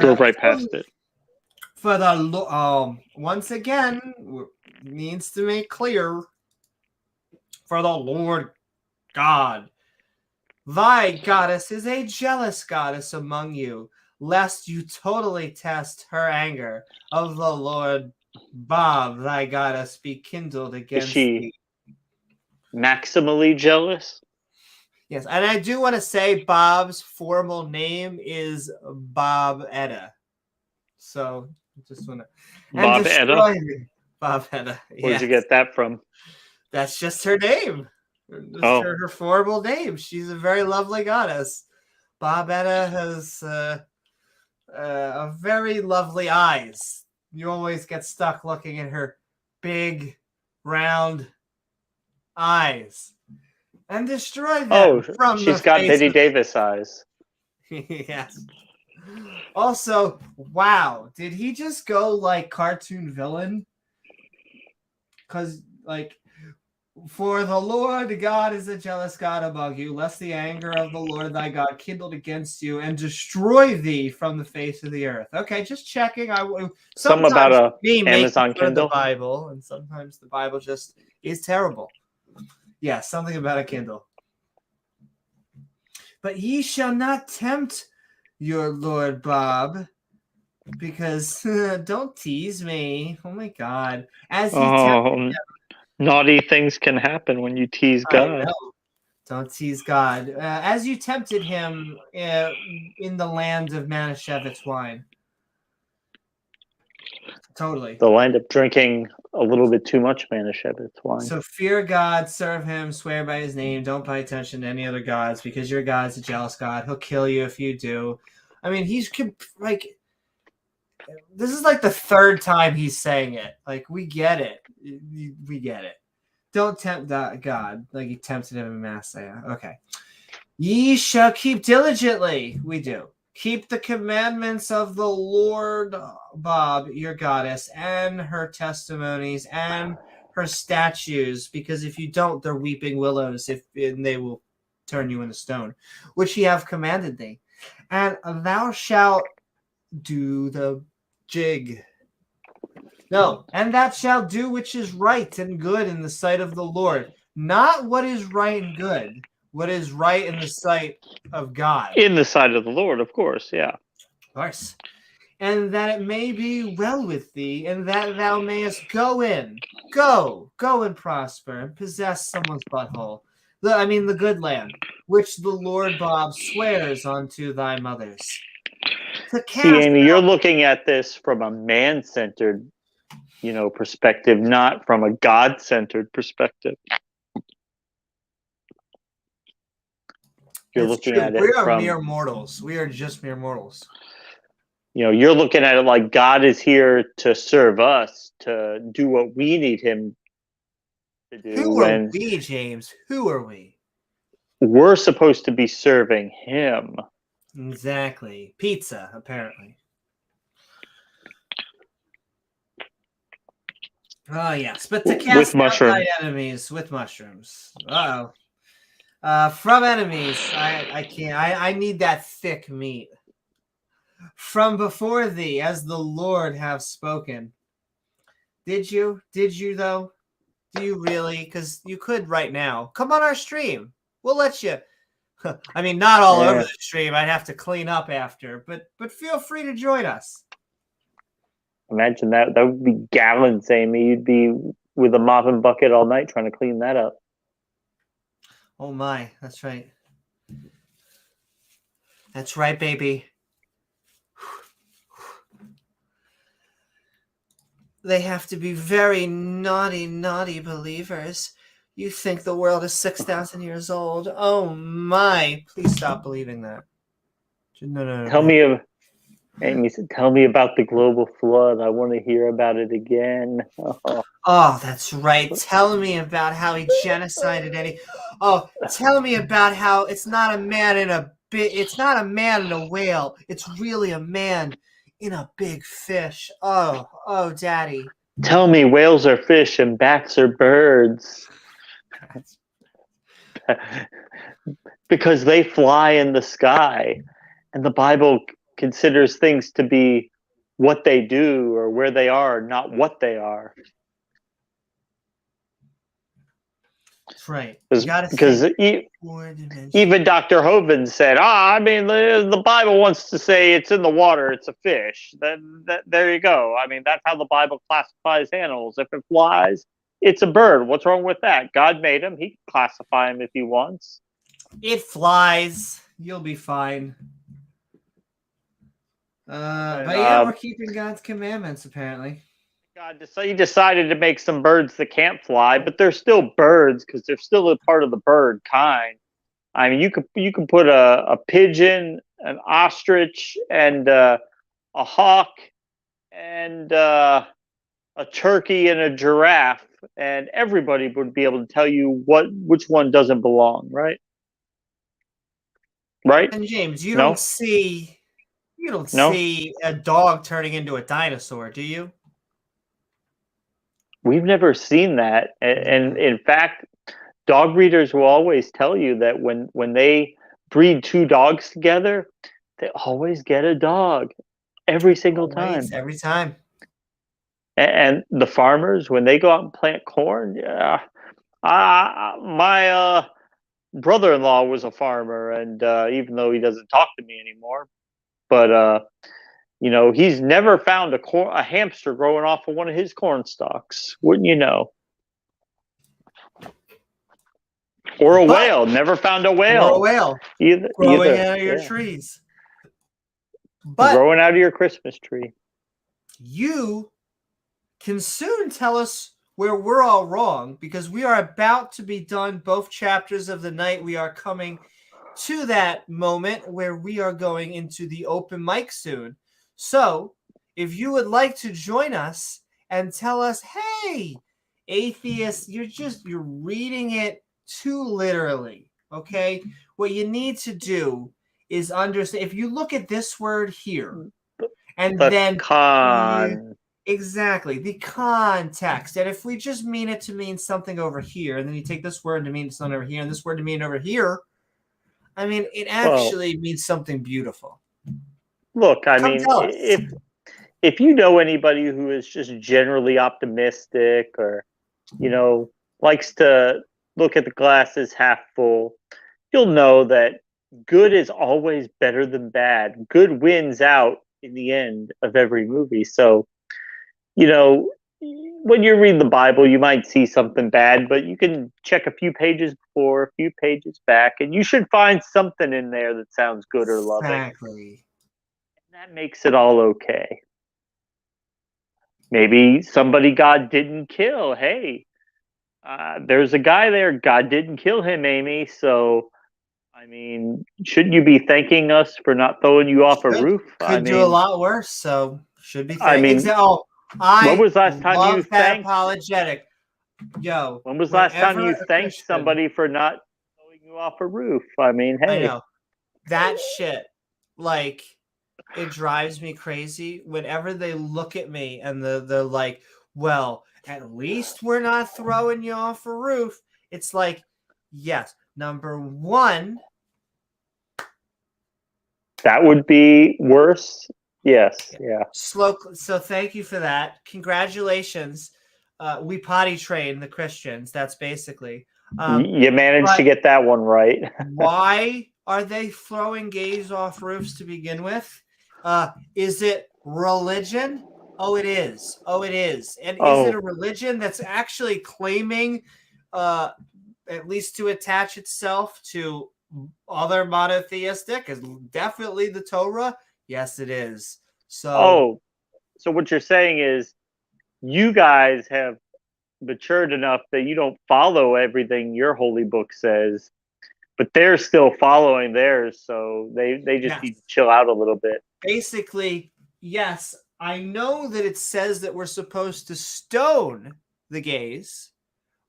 S1: Drove right past it.
S2: For the once again needs to make clear, for the Lord God, thy goddess is a jealous goddess among you, lest you totally test her anger of the Lord Bob, thy goddess, be kindled against thee.
S1: Maximally jealous?
S2: Yes, and I do want to say Bob's formal name is Bob Etta. So Just want to
S1: Bob
S2: destroy
S1: Etta?
S2: me. Bob Etta.
S1: Where'd you
S2: Yes.
S1: get that from?
S2: That's just her name. Just
S1: Oh.
S2: her horrible name. She's a very lovely goddess. Bob Etta has a very lovely eyes. You always get stuck looking at her big, round eyes and destroy them from
S1: she's
S2: the
S1: got
S2: face
S1: Betty
S2: of-
S1: Davis eyes.
S2: Yes. Also, wow, did he just go like cartoon villain? Because, like, for the Lord God is a jealous God among you, lest the anger of the Lord thy God kindled against you and destroy thee from the face of the earth. Okay, just checking.
S1: Some about a
S2: me
S1: Amazon
S2: making fun of the
S1: Kindle.
S2: Bible, and sometimes the Bible just is terrible. Yeah, something about a Kindle. But ye shall not tempt your Lord Bob, because don't tease me. Oh my God! As he tempted
S1: Naughty things can happen when you tease
S2: I
S1: God.
S2: know. Don't tease God. As you tempted him in the land of Manischewitz wine. Totally.
S1: They'll end up drinking a little bit too much Manischewitz wine.
S2: So fear God, serve him, swear by his name, don't pay attention to any other gods, because your God's a jealous God. He'll kill you if you do. I mean, he's like, this is like the third time he's saying it. Like, we get it. We get it. Don't tempt God like he tempted him in Manasseh. Okay. Ye shall keep diligently. We do. Keep the commandments of the Lord Bob, your goddess, and her testimonies and her statues, because if you don't, they're weeping willows, and they will turn you into stone, which ye have commanded thee. And thou shalt do the jig. No, and that shall do which is right and good in the sight of the Lord. Not what is right and good, what is right in the sight of God.
S1: In the sight of the Lord, of course, yeah.
S2: Of course. And that it may be well with thee, and that thou mayest go and prosper, and possess someone's butthole. The good land, which the Lord Bob swears unto thy mothers.
S1: See, Amy, you're looking at this from a man-centered, perspective, not from a God-centered perspective. You're looking at it from
S2: mere mortals. We are just mere mortals.
S1: You're looking at it like God is here to serve us, to do what we need him to do.
S2: Who are we, James? Who are we?
S1: We're supposed to be serving him.
S2: Exactly. Pizza, apparently. Oh, yes. But to cast out thy enemies with mushrooms. Uh-oh. From enemies, I can't. I need that thick meat. From before thee, as the Lord have spoken. Did you? Did you, though? Do you really? Because you could right now. Come on our stream. We'll let you. I mean, not all over the stream. I'd have to clean up after. But feel free to join us.
S1: Imagine that. That would be gallons, Amy. You'd be with a mop and bucket all night trying to clean that up.
S2: Oh, my. That's right. That's right, baby. They have to be very naughty, naughty believers. You think the world is 6,000 years old. Oh, my. Please stop believing that. No.
S1: Amy said, tell me about the global flood. I want to hear about it again.
S2: Oh, that's right. Tell me about how he genocided Eddie. Oh, tell me about how it's not a man in a whale. It's really a man in a big fish. Oh, Daddy.
S1: Tell me whales are fish and bats are birds. Because they fly in the sky. And the Bible considers things to be what they do or where they are, not what they are.
S2: That's right.
S1: Because even Dr. Hovind said, the Bible wants to say it's in the water, it's a fish. There you go. I mean, that's how the Bible classifies animals. If it flies, it's a bird. What's wrong with that? God made him. He can classify him if he wants.
S2: It flies. You'll be fine. But yeah, we're keeping God's commandments apparently.
S1: So he decided to make some birds that can't fly, but they're still birds because they're still a part of the bird kind. I mean, you could put a pigeon, an ostrich, and a hawk, and a turkey and a giraffe, and everybody would be able to tell you which one doesn't belong, right? Right?
S2: And James, you
S1: No?
S2: don't see
S1: No?
S2: a dog turning into a dinosaur, do you?
S1: We've never seen that. And in fact, dog breeders will always tell you that when they breed two dogs together, they always get a dog every single time.
S2: Always, every time.
S1: And the farmers, when they go out and plant corn, yeah, my brother-in-law was a farmer, and even though he doesn't talk to me anymore, but he's never found a hamster growing off of one of his corn stalks. Wouldn't you know? Or a whale. Never found a whale.
S2: Or a whale. Growing out of your trees. But
S1: growing out of your Christmas tree.
S2: You can soon tell us where we're all wrong, because we are about to be done both chapters of the night. We are coming to that moment where we are going into the open mic soon. So if you would like to join us and tell us, hey, atheists, you're reading it too literally, okay? What you need to do is understand. If you look at this word here, and then exactly the context, and if we just mean it to mean something over here, and then you take this word to mean something over here, and this word to mean over here, I mean, it actually means something beautiful.
S1: Look, I mean, if you know anybody who is just generally optimistic, or likes to look at the glass as half full, you'll know that good is always better than bad. Good wins out in the end of every movie. So, when you read the Bible, you might see something bad, but you can check a few pages before, a few pages back, and you should find something in there that sounds good or loving.
S2: Exactly.
S1: And that makes it all okay. Maybe somebody God didn't kill. Hey, there's a guy there. God didn't kill him, Amy. So, I mean, shouldn't you be thanking us for not throwing you off a roof?
S2: Could do a lot worse. So should be.
S1: I mean, when was last time you thanked?
S2: Apologetic. Yo,
S1: when was last time you thanked somebody for not throwing you off a roof? I mean, hey,
S2: I know that shit. Like, it drives me crazy whenever they look at me and they're like, well, at least we're not throwing you off a roof. It's like, yes, number one,
S1: that would be worse. Yes, yeah.
S2: Slow. So thank you for that. Congratulations. We potty train the Christians. That's basically.
S1: You managed to get that one right.
S2: Why are they throwing gays off roofs to begin with? Is it religion? Oh, it is. Oh, it is. And is it a religion that's actually claiming, at least to attach itself to other monotheistic? Is definitely the Torah? Yes, it is. So,
S1: so what you're saying is you guys have matured enough that you don't follow everything your holy book says, but they're still following theirs, so they just need to chill out a little bit.
S2: Basically, yes, I know that it says that we're supposed to stone the gays,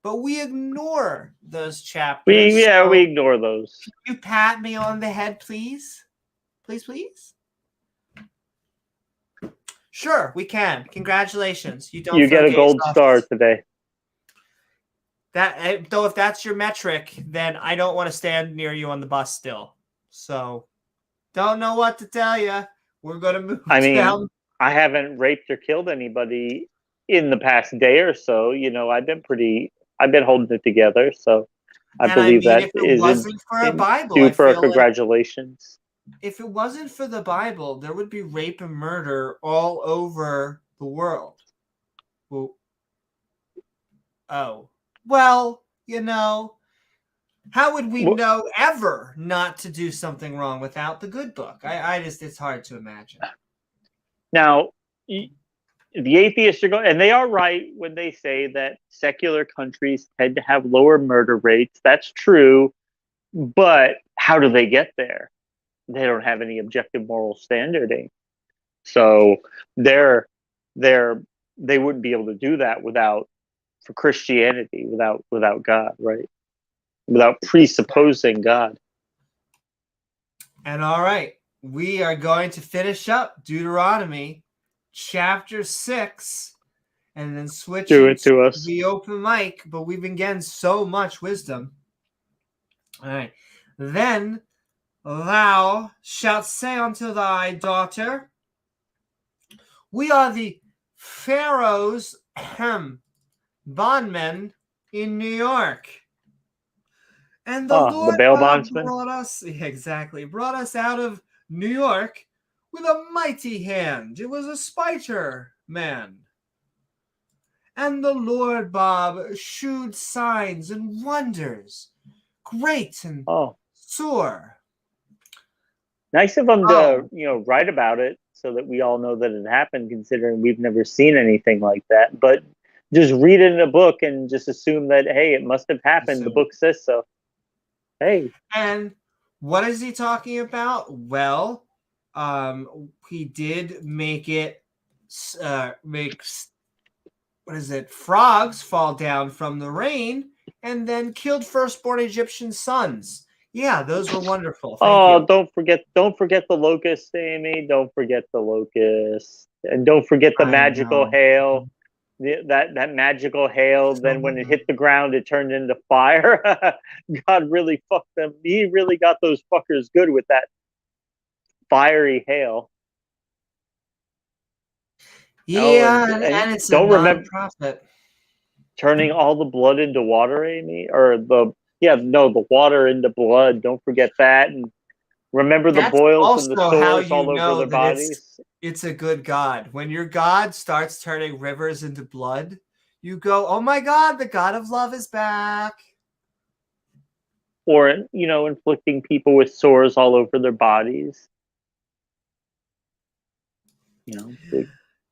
S2: but we ignore those chapters.
S1: We ignore those.
S2: Can you pat me on the head, please? Please, please? Sure, we can. Congratulations. You
S1: get a gold star today.
S2: Though, if that's your metric, then I don't want to stand near you on the bus still. So, don't know what to tell you. We're going to move down.
S1: I haven't raped or killed anybody in the past day or so. I've been holding it together. So, I believe that
S2: if it wasn't for a Bible,
S1: due for congratulations.
S2: If it wasn't for the Bible, there would be rape and murder all over the world. Well, how would we know ever not to do something wrong without the good book? It's hard to imagine.
S1: Now, the atheists are going, and they are right when they say that secular countries tend to have lower murder rates. That's true, but how do they get there? They don't have any objective moral standarding, so they're they wouldn't be able to do that without for Christianity, without God, right? Without presupposing God.
S2: And all right, we are going to finish up Deuteronomy chapter 6 and then switch
S1: Do it to
S2: into
S1: us.
S2: the open mic, but we've been getting so much wisdom. All right. Then thou shalt say unto thy daughter, we are the Pharaoh's bondmen in New York. And the
S1: The
S2: Lord
S1: bail
S2: God
S1: bondsman.
S2: brought us out of New York with a mighty hand. It was a spider man. And the Lord Bob shewed signs and wonders, great and
S1: Oh,
S2: sore.
S1: nice of them
S2: Oh.
S1: to write about it so that we all know that it happened, considering we've never seen anything like that. But just read it in a book and just assume that, hey, it must have happened. The book says so. Hey.
S2: And what is he talking about? Well, he did make it frogs fall down from the rain and then killed firstborn Egyptian sons. Yeah, those were wonderful. Thank you.
S1: Don't forget the locust, Amy. Don't forget the locust. And don't forget the magical hail. That magical hail, then when it hit the ground, it turned into fire. God really fucked them. He really got those fuckers good with that fiery hail.
S2: Yeah, and it's
S1: don't remember
S2: non-profit.
S1: Turning all the blood into water, Amy, or the water into blood. Don't forget that, and remember the boils and the sores all over their bodies.
S2: It's a good God. When your God starts turning rivers into blood, you go, "Oh my God, the God of love is back."
S1: Or inflicting people with sores all over their bodies.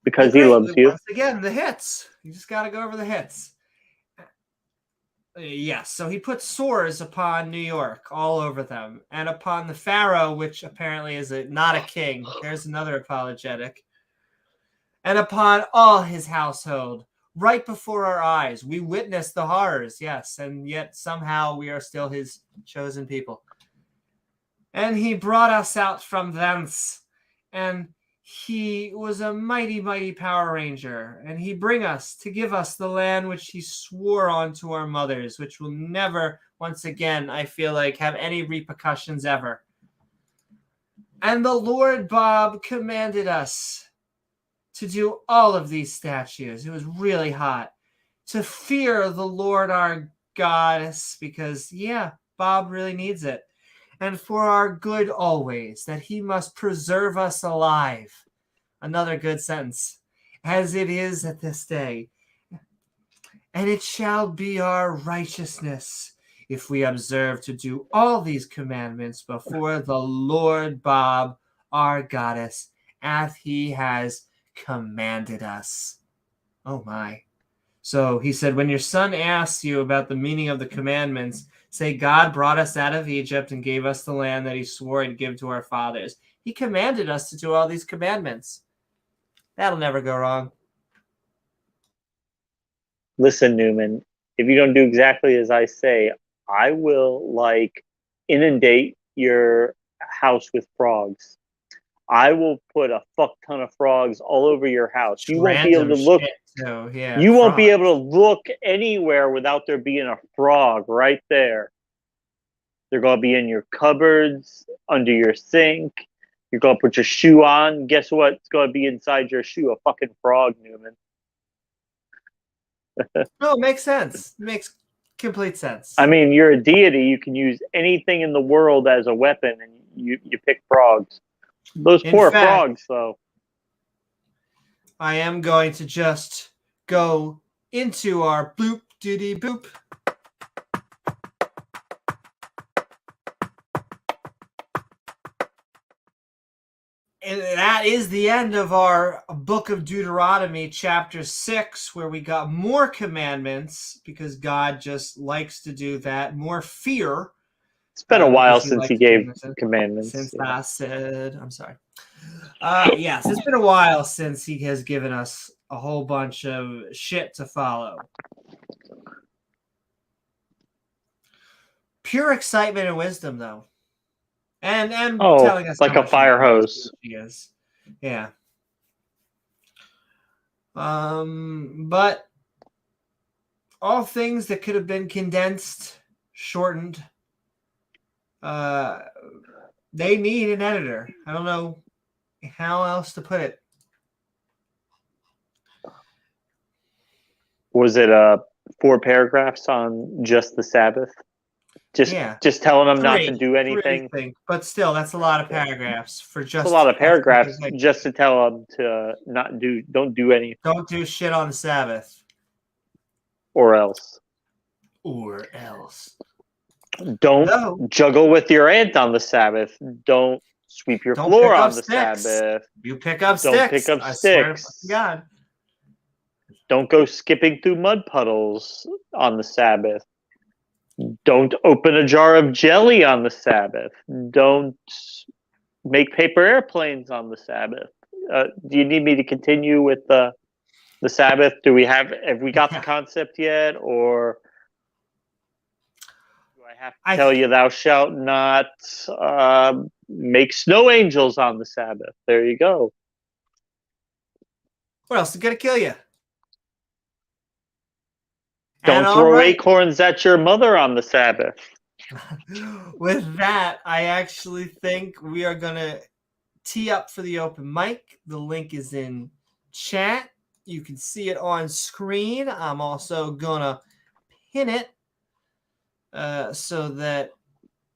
S1: Because he loves you.
S2: Once again, the hits. You just got to go over the hits. Yes, so he put sores upon New York, all over them, and upon the Pharaoh, which apparently is not a king. There's another apologetic. And upon all his household, right before our eyes. We witnessed the horrors, yes, and yet somehow we are still his chosen people. And he brought us out from thence, and he was a mighty, mighty Power Ranger, and he bring us to give us the land which he swore unto our mothers, which will never, once again, I feel like, have any repercussions ever. And the Lord Bob commanded us to do all of these statues. It was really hot. To fear the Lord our goddess, because, yeah, Bob really needs it. And for our good always, that he must preserve us alive. Another good sentence. As it is at this day. And it shall be our righteousness if we observe to do all these commandments before the Lord Bob, our goddess, as he has commanded us. Oh my. So he said, when your son asks you about the meaning of the commandments, say God brought us out of Egypt and gave us the land that he swore he'd give to our fathers. He commanded us to do all these commandments. That'll never go wrong.
S1: Listen, Newman, if you don't do exactly as I say, I will inundate your house with frogs. I will put a fuck ton of frogs all over your house. You won't be able to look. You won't be able to look anywhere without there being a frog right there. They're going to be in your cupboards, under your sink. You're going to put your shoe on. Guess what? It's going to be inside your shoe. A fucking frog, Newman.
S2: No, it makes sense. It makes complete sense.
S1: I mean, you're a deity. You can use anything in the world as a weapon, and you pick frogs. Those poor frogs, though.
S2: I am going to just go into our boop diddy boop. And that is the end of our book of Deuteronomy, chapter 6, where we got more commandments because God just likes to do that. More fear.
S1: It's been a while
S2: because
S1: since he
S2: likes
S1: gave
S2: goodness.
S1: commandments.
S2: Since
S1: yeah.
S2: I said, I'm sorry. Yes, it's been a while since he has given us a whole bunch of shit to follow. Pure excitement and wisdom, though. And telling us
S1: like
S2: how
S1: a
S2: much
S1: fire hose.
S2: he is. Yeah. But all things that could have been condensed, shortened, they need an editor. I don't know how else to put it.
S1: Was it 4 paragraphs on just the Sabbath? Just telling them not to do anything.
S2: I think. But still, that's a lot of paragraphs for just
S1: It's a lot of paragraphs just to tell them to don't do anything.
S2: Don't do shit on the Sabbath.
S1: Or else. Don't juggle with your aunt on the Sabbath. Don't sweep your floor on the Sabbath.
S2: You pick up
S1: Don't
S2: sticks.
S1: pick up
S2: I
S1: sticks.
S2: Swear to God.
S1: Don't go skipping through mud puddles on the Sabbath. Don't open a jar of jelly on the Sabbath. Don't make paper airplanes on the Sabbath. Do you need me to continue with the Sabbath? Have we got the concept yet, or do I have to tell you thou shalt not make snow angels on the Sabbath? There you go.
S2: What else is gonna kill you?
S1: Don't throw acorns at your mother on the Sabbath.
S2: With that, I actually think we are going to tee up for the open mic. The link is in chat. You can see it on screen. I'm also going to pin it so that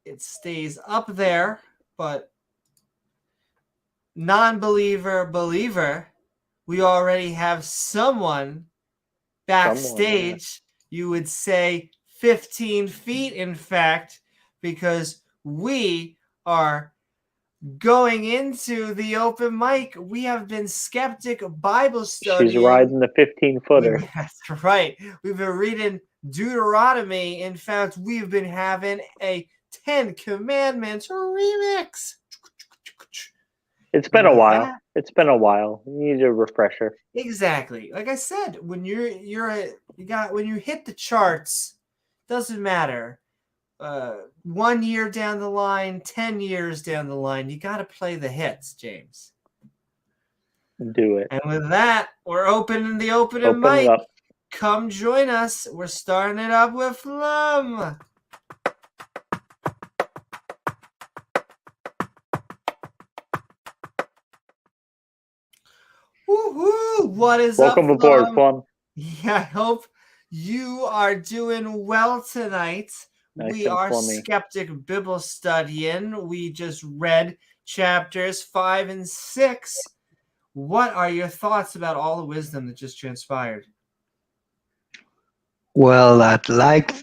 S2: it stays up there. But non-believer, believer, we already have someone backstage. You would say 15 feet, in fact, because we are going into the open mic. We have been Skeptic Bible Study.
S1: She's riding the 15-footer.
S2: That's right. We've been reading Deuteronomy. In fact, we've been having a 10 Commandments remix.
S1: It's been a while. It's been a while. You need a refresher.
S2: Exactly. Like I said, when when you hit the charts, doesn't matter. 1 year down the line, 10 years down the line, you got to play the hits, James.
S1: Do it.
S2: And with that, we're opening the opening mic. Come join us. We're starting it up with Flum. Woohoo! What is
S1: Welcome
S2: up,
S1: aboard, Flum.
S2: Yeah, I hope you are doing well tonight.
S1: Nice
S2: we are
S1: flummy.
S2: Skeptic Bible Studying. We just read chapters 5 and 6. What are your thoughts about all the wisdom that just transpired?
S5: Well, I'd like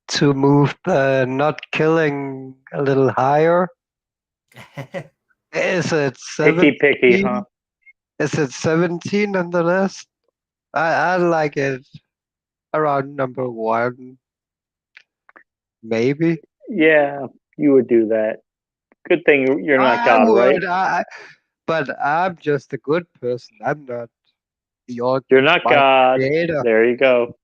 S5: to move the not killing a little higher. Is it 17?
S1: Picky, huh?
S5: Is it 17 on the list? I like it around number 1. Maybe.
S1: Yeah, you would do that. Good thing you're not God, right?
S5: But I'm just a good person. I'm not
S1: You're not God.
S5: Creator.
S1: There you go.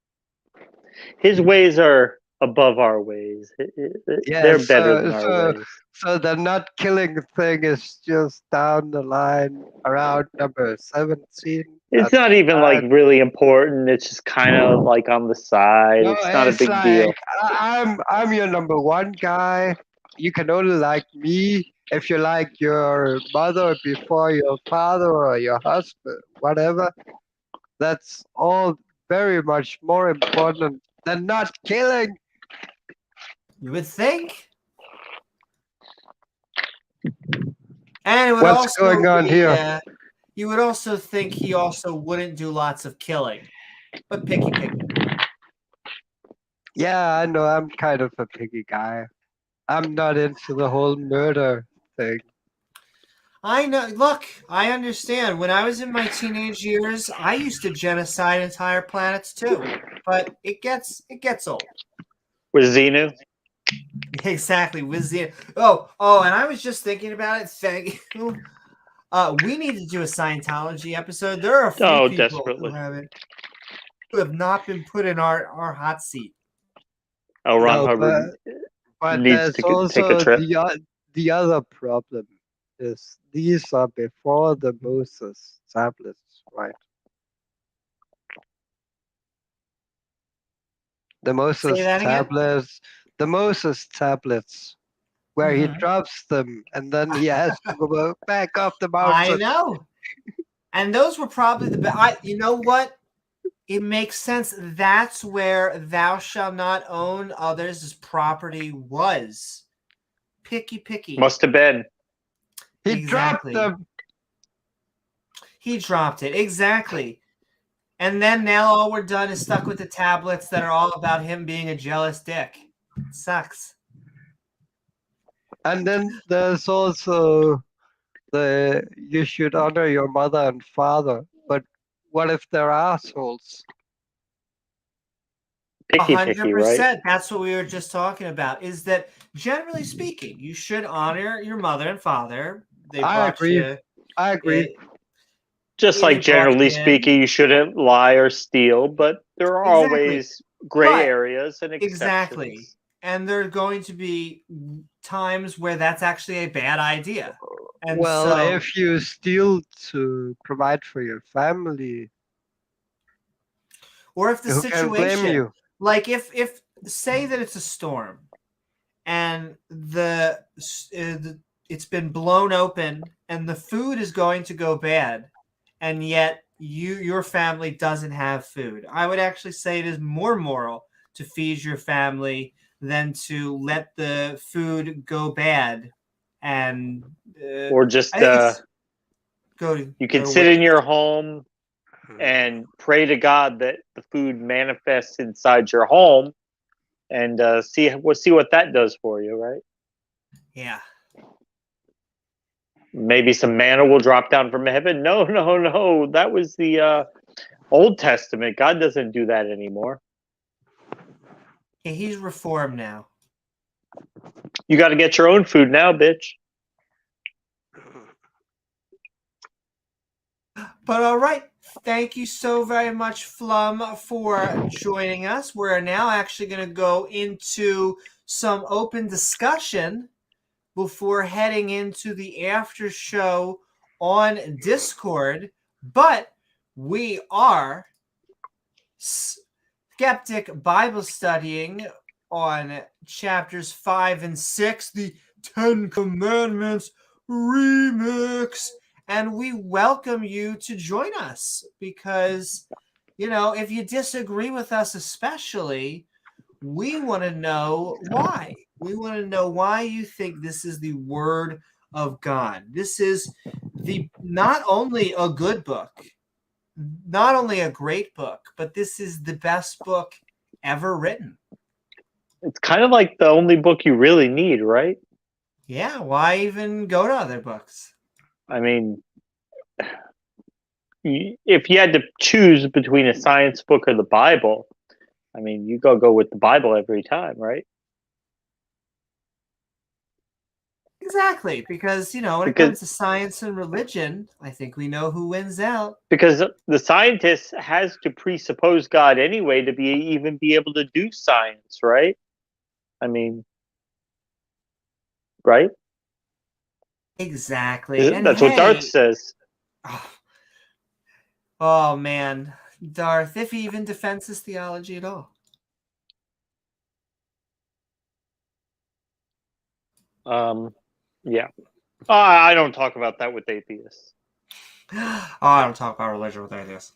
S1: His ways are above our ways. They're better than our ways.
S5: So the not killing thing is just down the line around number 17.
S1: It's not even like really important. It's just kind of like on the side.
S5: No,
S1: it's not a big deal.
S5: I'm your number 1 guy. You can only like me if you like your mother before your father or your husband, whatever. That's all very much more important than not killing.
S2: You would think. And it would
S5: what's going on here?
S2: You would also think he also wouldn't do lots of killing, but picky.
S5: Yeah, I know. I'm kind of a picky guy. I'm not into the whole murder thing.
S2: I know. Look, I understand. When I was in my teenage years, I used to genocide entire planets too. But it gets old.
S1: With Xenu?
S2: Exactly. With the and I was just thinking about it. Thank you. We need to do a Scientology episode. There are a few
S1: Oh,
S2: people
S1: desperately.
S2: who have not been put in our hot seat.
S1: Oh, Ron
S5: No,
S1: Hubbard
S5: but
S1: needs
S5: there's
S1: to take a
S5: also
S1: trip.
S5: the other problem is these are before the Moses tablets, right? The
S2: Say that again.
S5: The Moses tablets, where he
S2: Mhm.
S5: drops them and then he has to go back up the
S2: I
S5: mountain.
S2: know. And those were probably the best. You know what? It makes sense. That's where thou shalt not own others' property was. Picky.
S1: Must have been.
S5: He dropped
S2: Exactly.
S5: them.
S2: He dropped it. Exactly. And then now all we're done is stuck with the tablets that are all about him being a jealous dick. It sucks.
S5: And then there's also the you should honor your mother and father. But what if they're assholes?
S1: Picky, right?
S2: 100%. That's what we were just talking about. Is that generally speaking, you should honor your mother and father. They
S5: I
S2: brought
S5: agree.
S2: you.
S5: I agree.
S1: Just
S2: They
S1: like
S2: brought
S1: generally
S2: you in.
S1: speaking, you shouldn't lie or steal, but there are
S2: Exactly.
S1: always gray
S2: But-
S1: areas and exceptions.
S2: Exactly. And there are going to be times where that's actually a bad idea. And
S5: Well,
S2: so,
S5: if you steal to provide for your family,
S2: or if the
S5: who can blame
S2: situation,
S5: you?
S2: like if say that it's a storm and it's been blown open and the food is going to go bad, and yet your family doesn't have food, I would actually say it is more moral to feed your family than to let the food go bad. And
S1: Or just
S2: I think it's
S1: you can sit in your home and pray to God that the food manifests inside your home, and see what that does for you, right?
S2: Yeah.
S1: Maybe some manna will drop down from heaven. No. That was the Old Testament. God doesn't do that anymore.
S2: Yeah, he's reformed now.
S1: You got to get your own food now, bitch.
S2: But all right. Thank you so very much, Flum, for joining us. We're now actually going to go into some open discussion before heading into the after show on Discord. But we are Skeptic Bible studying on chapters 5 and 6, the 10 Commandments remix. And we welcome you to join us because, if you disagree with us, especially, we want to know why. We want to know why you think this is the Word of God. This is not only a good book, not only a great book, but this is the best book ever written.
S1: It's kind of like the only book you really need, right?
S2: Yeah, why even go to other books?
S1: I mean, if you had to choose between a science book or the Bible, I mean, you go with the Bible every time, right?
S2: Exactly, because when it comes to science and religion, I think we know who wins out.
S1: Because the scientist has to presuppose God anyway to even be able to do science, right? I mean, right?
S2: Exactly. And
S1: That's what Darth says.
S2: Oh man, Darth, if he even defends his theology at all.
S1: Yeah. I don't talk about that with atheists.
S2: I don't talk about religion with atheists.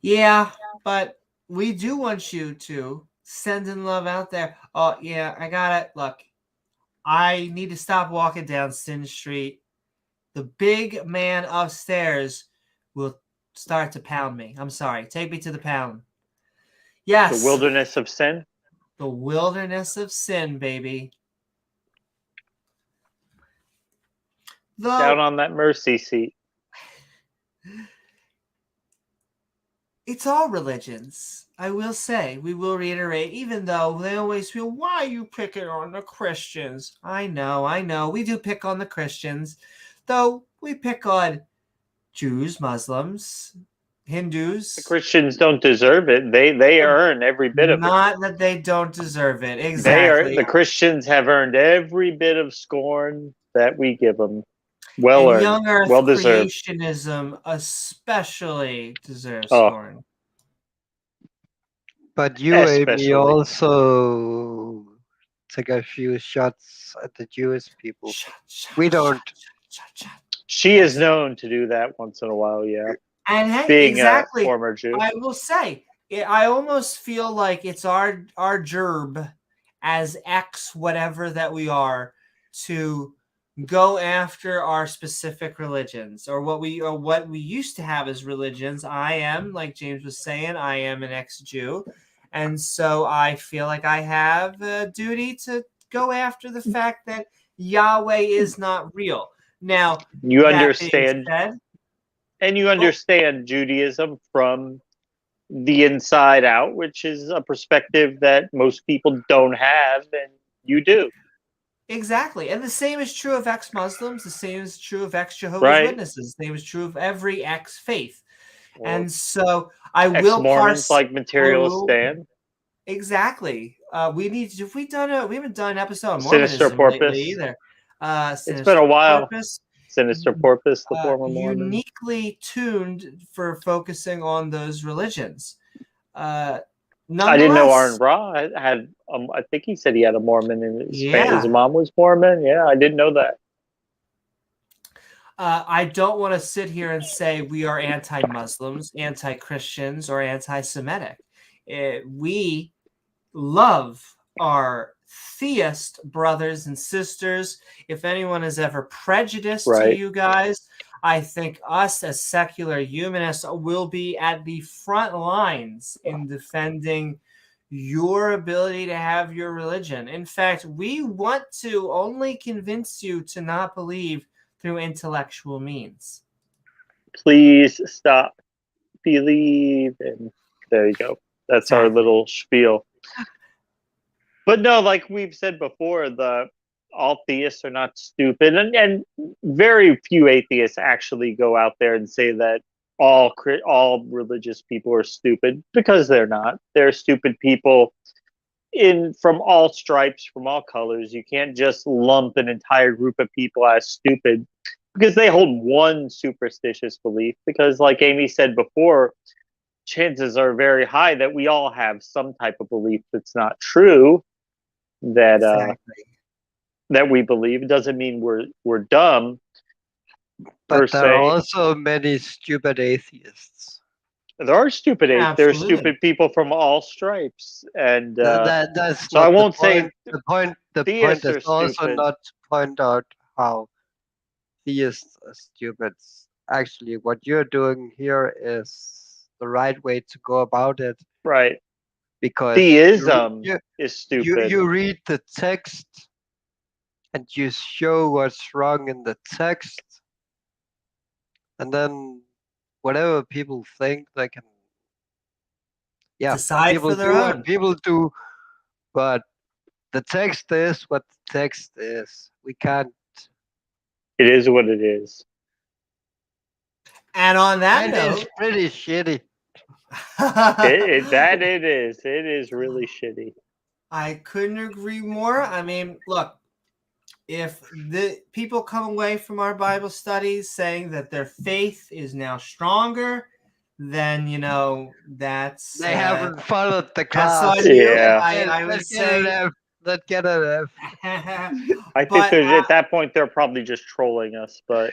S2: Yeah, but we do want you to send in love out there. Oh, yeah, I got it. Look, I need to stop walking down Sin Street. The big man upstairs will start to pound me. I'm sorry. Take me to the pound. Yes.
S1: The wilderness of sin?
S2: The wilderness of sin, baby. Though
S1: Down on that mercy seat.
S2: it's all religions. I will say, we will reiterate, even though they always feel, why are you picking on the Christians? I know. We do pick on the Christians, though we pick on Jews, Muslims, Hindus.
S1: The Christians don't deserve it. They earn every bit of it.
S2: Not that they don't deserve it.
S1: They
S2: Exactly.
S1: the Christians have earned every bit of scorn that we give them. Well
S2: and
S1: earned,
S2: young Earth
S1: well deserved.
S2: creationism especially deserves
S1: Oh.
S2: scorn.
S5: But you, Amy,
S1: Especially.
S5: also take a few shots at the Jewish people. We don't.
S1: She is known to do that once in a while, yeah.
S2: And hey,
S1: Being
S2: exactly.
S1: a former Jew.
S2: I will say, I almost feel like it's our gerb as X, whatever that we are, to go after our specific religions, or what we used to have as religions. I am, like James was saying, I am an ex-Jew, and so I feel like I have a duty to go after the fact that Yahweh is not real. Now,
S1: You
S2: that being
S1: understand,
S2: said,
S1: and you understand Judaism from the inside out, which is a perspective that most people don't have, and you do.
S2: exactly. And the same is true of ex-Muslims. The same is true of ex-Jehovah's
S1: Right.
S2: Witnesses. The same is true of every ex-faith.
S1: Well,
S2: And so I will
S1: ex-Mormons
S2: parse
S1: like Materialist Stan.
S2: Exactly. We haven't done an episode on
S1: Sinister
S2: Mormonism
S1: Porpoise.
S2: lately either.
S1: It's been a while.
S2: Porpoise,
S1: Sinister Porpoise, the former Mormon.
S2: uniquely tuned for focusing on those religions.
S1: I didn't know Aaron
S2: Nonetheless,
S1: Ra had. I think he said he had a Mormon in his family.
S2: Yeah.
S1: His mom was Mormon. Yeah, I didn't know that.
S2: I don't want to sit here and say we are anti-Muslims, anti-Christians, or anti-Semitic. We love our theist brothers and sisters. If anyone is ever prejudiced to
S1: Right.
S2: you guys, I think us as secular humanists will be at the front lines in defending your ability to have your religion. In fact, we want to only convince you to not believe through intellectual means.
S1: Please stop. Believe. And there you go. That's our
S2: Exactly.
S1: little spiel. But no, like we've said before, all theists are not stupid, and very few atheists actually go out there and say that all religious people are stupid, because they're not. They're stupid people from all stripes, from all colors. You can't just lump an entire group of people as stupid because they hold one superstitious belief. Because, like Amy said before, chances are very high that we all have some type of belief that's not true. That we believe. It doesn't mean we're dumb.
S5: But there are also many stupid atheists.
S1: There are stupid atheists. There are
S2: Absolutely.
S1: stupid people from all stripes, and
S5: That's
S1: so
S5: not
S1: I won't
S5: the point.
S1: say
S5: The point
S1: theists
S5: is
S1: are
S5: also
S1: stupid.
S5: not to point out how theists are stupid. Actually, what you're doing here is the right way to go about it,
S1: right.
S5: because
S1: Theism is stupid.
S5: you read the text and you show what's wrong in the text, and then whatever people think, they can
S2: Decide
S5: people
S2: for their
S5: do
S2: own.
S5: what people do, but the text is what the text is. We can't.
S1: It is what it is.
S2: And on that
S5: And
S2: note,
S5: it's pretty shitty.
S1: It is. It is really shitty.
S2: I couldn't agree more. I mean, look, if the people come away from our Bible studies saying that their faith is now stronger, then that's
S5: They haven't followed the
S2: that's
S5: class.
S2: on you.
S1: Yeah.
S2: I would say.
S5: Let's get an F.
S1: I think at that point they're probably just trolling us. But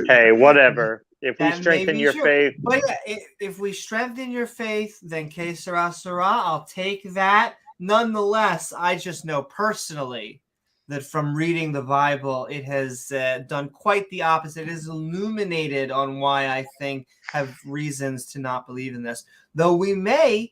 S1: hey, whatever. If we
S2: That may
S1: strengthen
S2: be
S1: your
S2: true.
S1: faith,
S2: But yeah, if we strengthen your faith, then que sera, sera. I'll take that. Nonetheless, I just know personally that from reading the Bible, it has done quite the opposite. It has illuminated on why I think have reasons to not believe in this. Though we may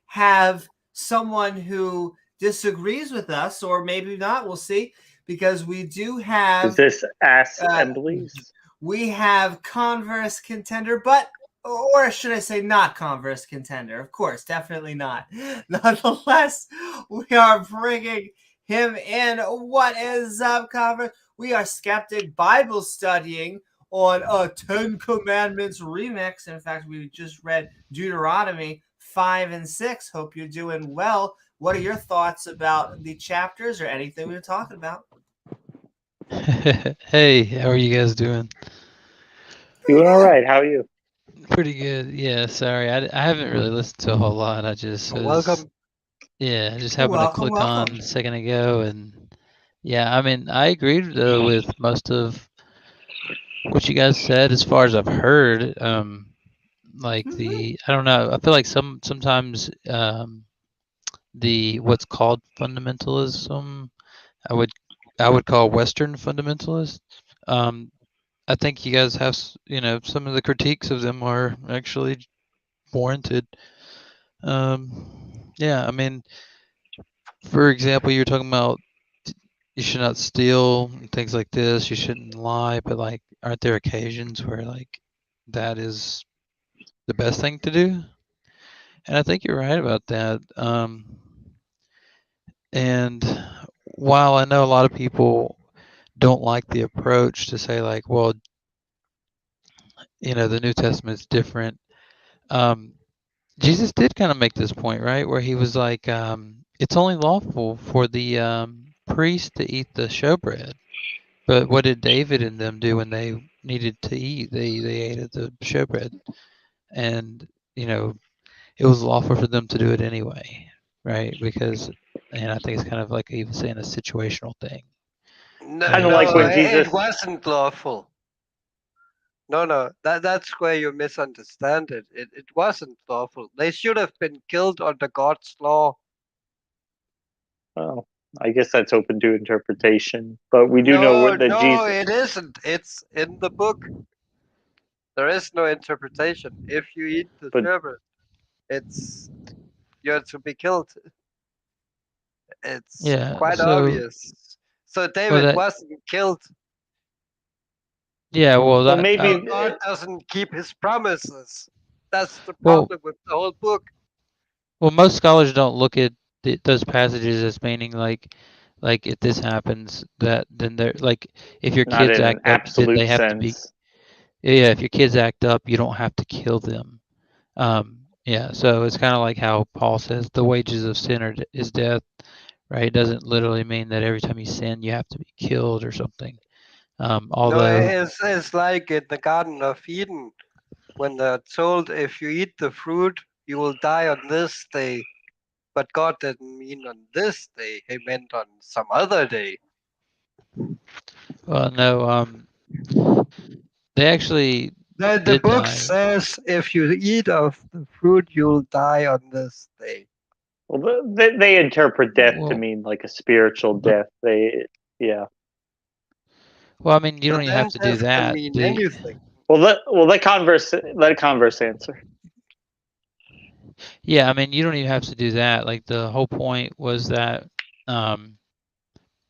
S2: have someone who disagrees with us, or maybe not, we'll see, because we do have
S1: Is this assemblies?
S2: we have Converse contender, but or should I say not Converse contender? Of course, definitely not. Nonetheless, we are bringing him in. What is up, Converse? We are Skeptic Bible studying on a 10 Commandments remix. In fact, we just read Deuteronomy 5 and 6. Hope you're doing well. What are your thoughts about the chapters or anything we were talking about?
S6: Hey, how are you guys doing?
S1: Doing all right. How are you?
S6: Pretty good. Yeah, sorry. I haven't really listened to a whole lot. I just was,
S5: Welcome.
S6: yeah, just happened to click
S2: Welcome.
S6: on a second ago. And yeah, I mean, I agreed with most of what you guys said as far as I've heard. Like I don't know. I feel like sometimes the what's called fundamentalism, I would I would call Western fundamentalist. Um, I think you guys have, some of the critiques of them are actually warranted. Yeah, I mean, for example, you're talking about you should not steal and things like this. You shouldn't lie, but like, aren't there occasions where like that is the best thing to do? And I think you're right about that. And while I know a lot of people don't like the approach to say like, well, the New Testament's different. Um, Jesus did kind of make this point, right? Where he was like, it's only lawful for the priest to eat the showbread. But what did David and them do when they needed to eat? They ate of the showbread. And, it was lawful for them to do it anyway, right? Because, and I think it's kind of like he was saying a situational thing.
S5: No,
S1: Kind of
S6: Right?
S1: like
S5: no,
S1: when
S6: So,
S5: it
S1: Jesus.
S5: wasn't lawful. No, that's where you misunderstand it. It wasn't lawful. They should have been killed under God's law.
S1: Well, I guess that's open to interpretation, but we do know
S5: No,
S1: that
S5: no,
S1: Jesus.
S5: it isn't. It's in the book. There is no interpretation. If you eat the
S1: But
S5: sherbet, it's you're to be killed. It's
S6: yeah.
S5: quite
S6: So,
S5: obvious. So
S6: well,
S5: David
S6: that,
S5: wasn't killed.
S6: yeah, well,
S1: well,
S5: So
S1: maybe
S5: God doesn't keep his promises. That's the
S6: well,
S5: problem with the whole book.
S6: well, most scholars don't look at those passages as meaning like if this happens, that then they're like, if your
S1: not
S6: kids
S1: in an
S6: act up, then they
S1: absolute
S6: have to be.
S1: sense.
S6: Yeah, if your kids act up, you don't have to kill them. Yeah, so it's kind of like how Paul says the wages of sin is death, right? It doesn't literally mean that every time you sin, you have to be killed or something.
S5: No,
S6: Although,
S5: it's like in the Garden of Eden when they're told if you eat the fruit, you will die on this day. But God didn't mean on this day, He meant on some other day.
S6: well, no, they actually
S5: The
S6: did
S5: book
S6: die.
S5: says if you eat of the fruit, you'll die on this day.
S1: Well, they interpret death to
S6: Well,
S1: mean like a spiritual death. Yeah.
S6: well, I mean, you
S5: So
S6: don't even
S5: then
S6: have to do
S5: death can
S6: that.
S5: mean anything.
S1: Let Converse answer.
S6: Yeah, I mean, you don't even have to do that. Like the whole point was that, um,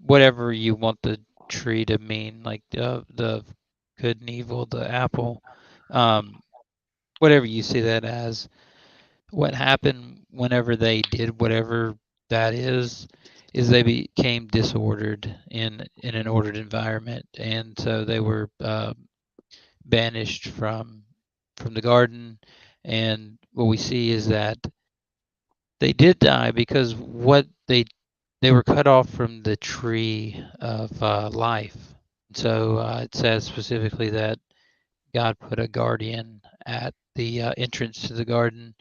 S6: whatever you want the tree to mean, like the good and evil, the apple, um, whatever you see that as, what happened whenever they did whatever that is they became disordered in an ordered environment, and so they were banished from the garden. And what we see is that they did die because what they were cut off from the tree of life. So it says specifically that God put a guardian at the entrance to the garden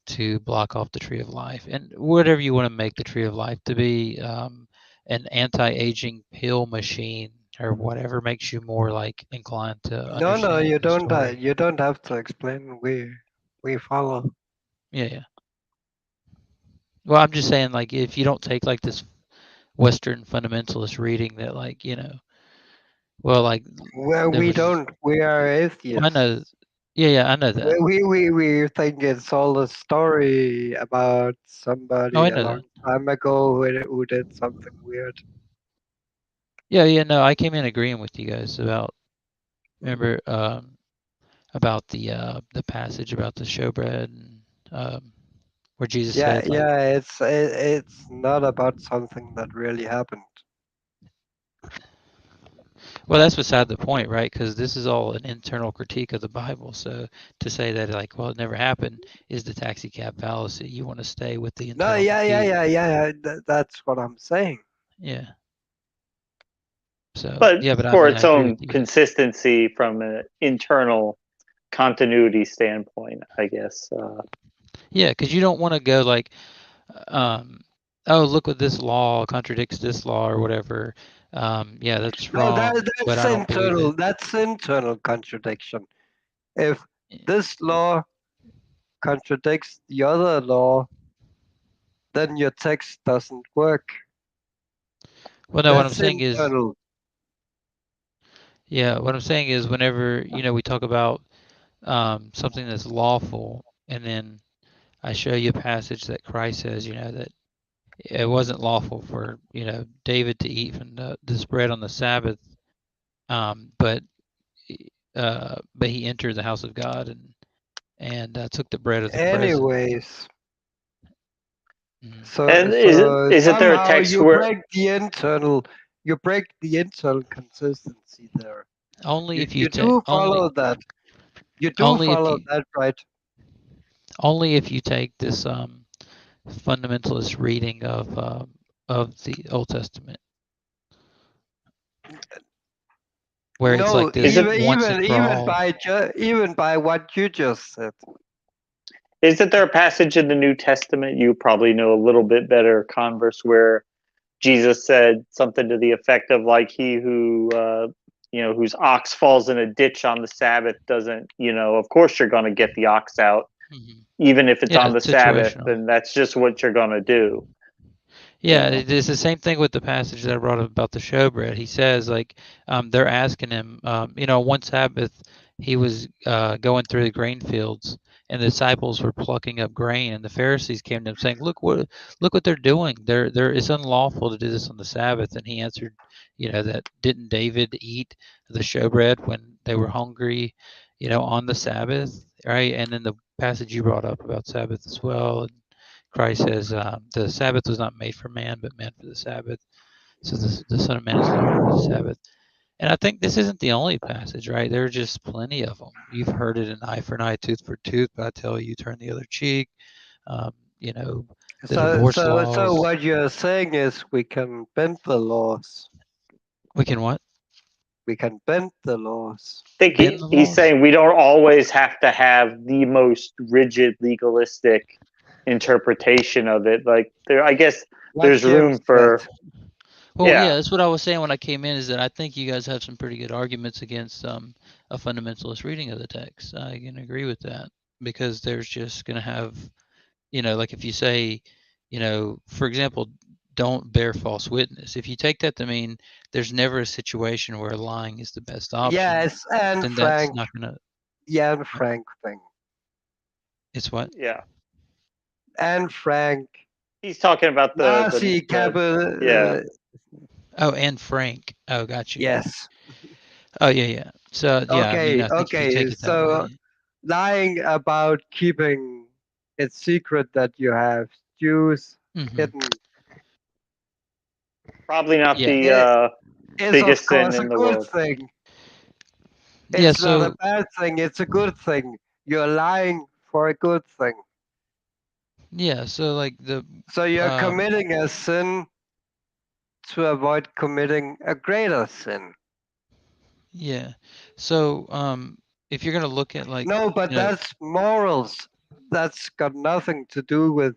S6: to block off the tree of life, and whatever you want to make the tree of life to be, an anti-aging pill machine or whatever makes you more like inclined to
S5: No,
S6: understand the story.
S5: you don't have to explain. We follow.
S6: Yeah, yeah. Well, I'm just saying, like, if you don't take like this Western fundamentalist reading that, like, well, like
S5: Well,
S6: there
S5: we
S6: was,
S5: don't. We are
S6: well, I know,
S5: atheists.
S6: yeah, yeah, I know that.
S5: We think it's all a story about
S6: Oh,
S5: somebody
S6: I
S5: a
S6: know that.
S5: long time ago who did something weird.
S6: Yeah, no, I came in agreeing with you guys about, remember, about the passage about the showbread, and where Jesus
S5: Yeah,
S6: said, like,
S5: yeah, it's not about something that really happened.
S6: well, that's beside the point, right? Because this is all an internal critique of the Bible. So to say that, like, well, it never happened, is the taxi cab fallacy. You want to stay with the
S5: No,
S6: internal critique.
S5: yeah. That's what I'm saying.
S6: Yeah. So
S1: But
S6: yeah, but I
S1: for
S6: mean,
S1: its
S6: I agree with
S1: own
S6: you guys.
S1: consistency from an internal continuity standpoint, I guess.
S6: Yeah, because you don't want to go like, um, oh, look what this law contradicts this law or whatever. Yeah, that's
S5: No,
S6: wrong, but
S5: that's
S6: I don't believe
S5: internal.
S6: it.
S5: That's internal contradiction. If
S6: Yeah.
S5: this law contradicts the other law, then your text doesn't work.
S6: Well, no, what I'm
S5: That's
S6: saying is,
S5: internal.
S6: yeah, what I'm saying is, whenever we talk about something that's lawful, and then I show you a passage that Christ says, that it wasn't lawful for David to eat from this bread on the Sabbath, but he entered the house of God and took the bread of the presence.
S5: Anyways,
S6: Mhm.
S1: And isn't there a
S5: somehow
S1: text where
S5: you break the internal consistency there.
S6: Only if you
S5: You
S6: take
S5: do follow that. You do
S6: only if
S5: follow
S6: you
S5: that, right?
S6: only if you take this fundamentalist reading of the Old Testament, where it's
S5: No,
S6: like this
S1: isn't
S6: once and for all.
S5: even by what you just said.
S1: isn't there a passage in the New Testament you probably know a little bit better, Converse, where Jesus said something to the effect of like he who whose ox falls in a ditch on the Sabbath doesn't, of course you're going to get the ox out
S6: Mhm.
S1: even if it's
S6: Yeah,
S1: on the
S6: it's
S1: Sabbath,
S6: situational.
S1: and that's just what you're going to do.
S6: Yeah, it is the same thing with the passage that I brought up about the showbread. He says, like, they're asking him, one Sabbath he was going through the grain fields, and the disciples were plucking up grain, and the Pharisees came to him saying, look what they're doing. It's unlawful to do this on the Sabbath. And he answered, that didn't David eat the showbread when they were hungry, on the Sabbath, right? And then the passage you brought up about Sabbath as well. Christ says, the Sabbath was not made for man, but man for the Sabbath. So the Son of Man is Lord over the Sabbath. And I think this isn't the only passage, right? There are just plenty of them. You've heard it, an eye for an eye, tooth for tooth, but I tell you, turn the other cheek. Um, you know, the divorce
S5: So
S6: laws.
S5: what you're saying is we can bend the laws.
S6: We can what?
S5: We can bend the laws.
S1: I think
S6: Bend the
S1: he's
S6: laws?
S1: saying we don't always have to have the most rigid legalistic interpretation of it. Like I guess
S5: What
S1: there's
S5: Jim
S1: room
S5: said.
S1: for,
S6: Well, yeah,
S1: yeah.
S6: that's what I was saying when I came in, is that I think you guys have some pretty good arguments against a fundamentalist reading of the text. I can agree with that, because there's just going to have, like if you say, for example, don't bear false witness. If you take that to mean there's never a situation where lying is the best option,
S5: Yes, and
S6: then that's
S5: Frank.
S6: not going to,
S5: Yeah, and Frank thing.
S6: it's what?
S1: Yeah.
S5: And Frank.
S1: He's talking about
S5: Nazi
S1: yeah.
S5: capital.
S6: Oh, and Frank. Oh, got you.
S5: Yes.
S6: Oh, yeah, yeah. So, yeah, I mean,
S5: Okay,
S6: I think if you
S5: okay.
S6: take it that
S5: So
S6: way,
S5: lying about keeping it secret that you have Jews
S6: hmm
S5: hidden
S1: Probably not
S6: yeah.
S5: it
S1: the
S5: is of
S1: biggest sin
S5: course a
S1: in the
S5: good
S1: world.
S5: thing.
S6: Yeah,
S5: It's not a
S6: so,
S5: bad thing, it's a good thing. You're lying for a good thing.
S6: yeah, so like
S5: So you're
S6: um,
S5: committing a sin to avoid committing a greater sin.
S6: yeah. So, if you're going to look at, like,
S5: No, but that's morals. That's got nothing to do with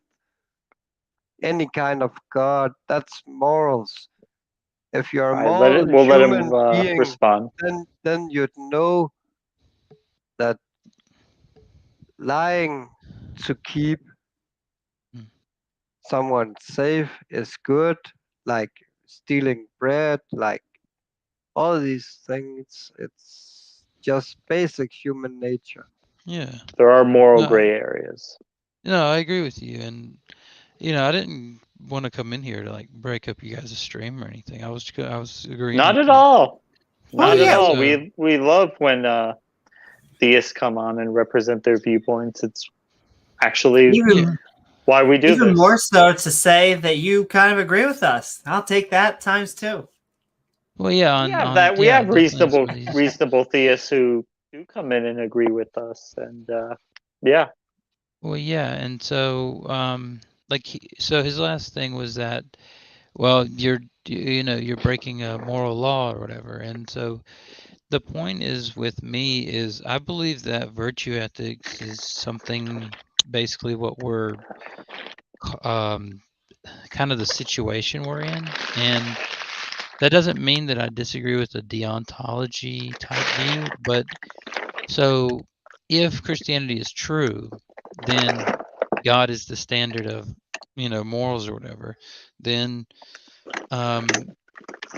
S5: any kind of God. That's morals. If you're a
S1: All right,
S5: moral
S1: we'll let him
S5: human being,
S1: respond.
S5: then you'd know that lying to keep
S6: mm,
S5: someone safe is good, like stealing bread, like all these things. It's just basic human nature.
S6: yeah.
S1: There are moral
S6: No,
S1: gray areas.
S6: no, I agree with you. And I didn't want to come in here to like break up you guys' stream or anything. I was agreeing
S1: Not
S6: with
S1: at
S6: you.
S1: all.
S2: Oh,
S1: Not at
S2: yeah.
S1: all.
S6: So,
S1: We love when theists come on and represent their viewpoints. It's actually
S2: Even
S1: why we do
S2: even
S1: this.
S2: more so to say that you kind of agree with us. I'll take that times two.
S6: well, yeah,
S1: We have that. We
S6: yeah,
S1: have
S6: definitely on some of these.
S1: reasonable theists who do come in and agree with us, and yeah.
S6: Well, yeah, and so so his last thing was that, well, you're breaking a moral law or whatever, and so the point is with me is I believe that virtue ethics is something basically what we're um kind of the situation we're in, and that doesn't mean that I disagree with the deontology type view, but so if Christianity is true, then God is the standard of, morals or whatever, then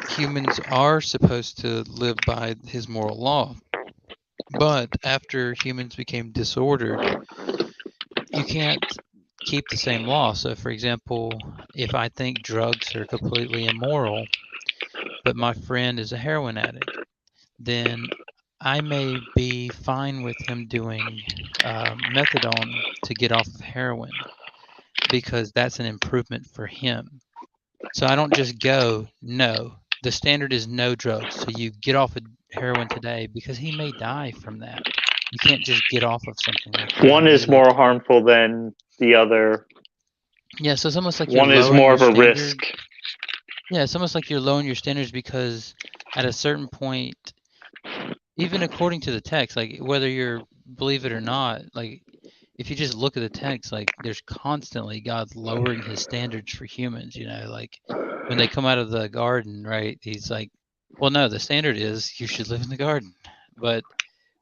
S6: humans are supposed to live by his moral law. But after humans became disordered, you can't keep the same law. So, for example, if I think drugs are completely immoral, but my friend is a heroin addict, then I may be fine with him doing methadone to get off of heroin because that's an improvement for him. So I don't just go, no, the standard is no drugs. So you get off of heroin today because he may die from that. You can't just get off of something like that.
S1: One is more harmful than the other.
S6: Yeah, so it's almost like you're
S1: One is
S6: lowering
S1: more
S6: your
S1: of a
S6: standard.
S1: risk.
S6: Yeah, it's almost like you're lowering your standards because at a certain point, even according to the text, like whether you're believe it or not, like if you just look at the text, like there's constantly God lowering his standards for humans, like when they come out of the garden, right? He's like, well, no, the standard is you should live in the garden. But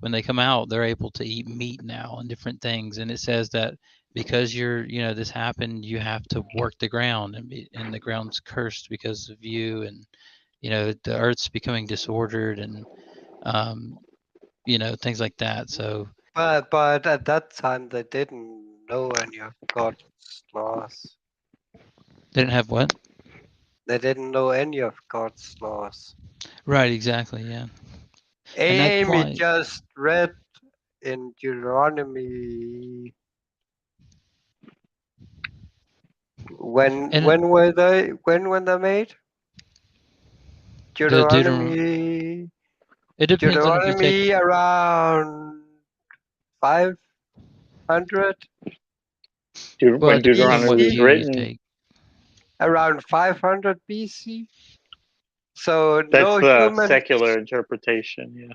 S6: when they come out, they're able to eat meat now and different things. And it says that because this happened, you have to work the ground and the ground's cursed because of you. And, the earth's becoming disordered and, things like that. So,
S5: But at that time they didn't know any of God's laws.
S6: they didn't have what?
S5: They didn't know any of God's laws.
S6: Right, exactly, yeah. And that's
S5: Amy
S6: why.
S5: just read in Deuteronomy.
S6: And
S5: When were they? When they made
S6: the Deuteronomy,
S5: Deuteronomy?
S6: it depends on if you take.
S5: Deuteronomy around 500,
S6: Well,
S1: When
S6: it depends on what
S1: Deuteronomy was
S5: BC.
S6: view you
S1: written,
S6: take.
S5: Around 500 BC. So
S1: that's
S5: no
S1: the
S5: human.
S1: secular interpretation. Yeah.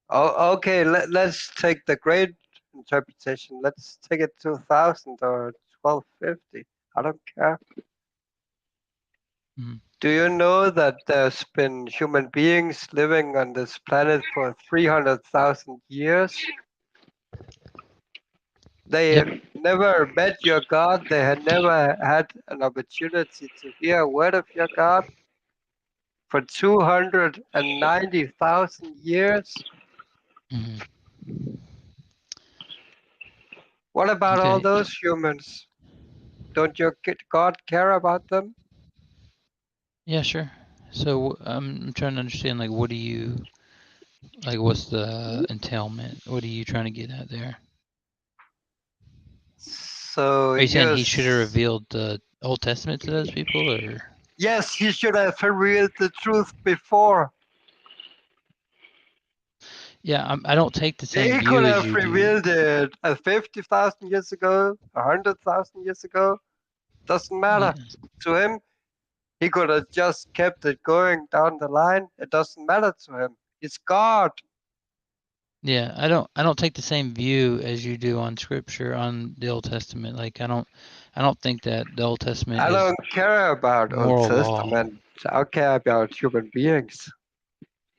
S5: Oh, okay. Let's take the great interpretation. Let's take it 2000 or 1250. I don't care.
S6: Mhm.
S5: Do you know that there's been human beings living on this planet for 300,000 years? They
S6: Yep.
S5: had never met your God. They had never had an opportunity to hear a word of your God for 290,000 years.
S6: Mhm.
S5: What about all
S6: Okay.
S5: those humans? Don't your God care about them?
S6: Yeah, sure. So I'm trying to understand, like, what do you like? What's the entailment? What are you trying to get at there?
S5: So
S6: Are you saying he should have
S5: yes,
S6: revealed the Old Testament to those people, or?
S5: yes, he should have revealed the truth before.
S6: Yeah, I don't take the same
S5: He could
S6: view as
S5: have
S6: you do.
S5: revealed it 50,000 years ago, 100,000 years ago. Doesn't matter
S6: Yeah.
S5: to him. He could have just kept it going down the line. It doesn't matter to him. He's God.
S6: Yeah, I don't take the same view as you do on scripture on the Old Testament. Like I don't think that the Old Testament
S5: I
S6: is
S5: don't care about Old
S6: moral law.
S5: Testament. I care about human beings.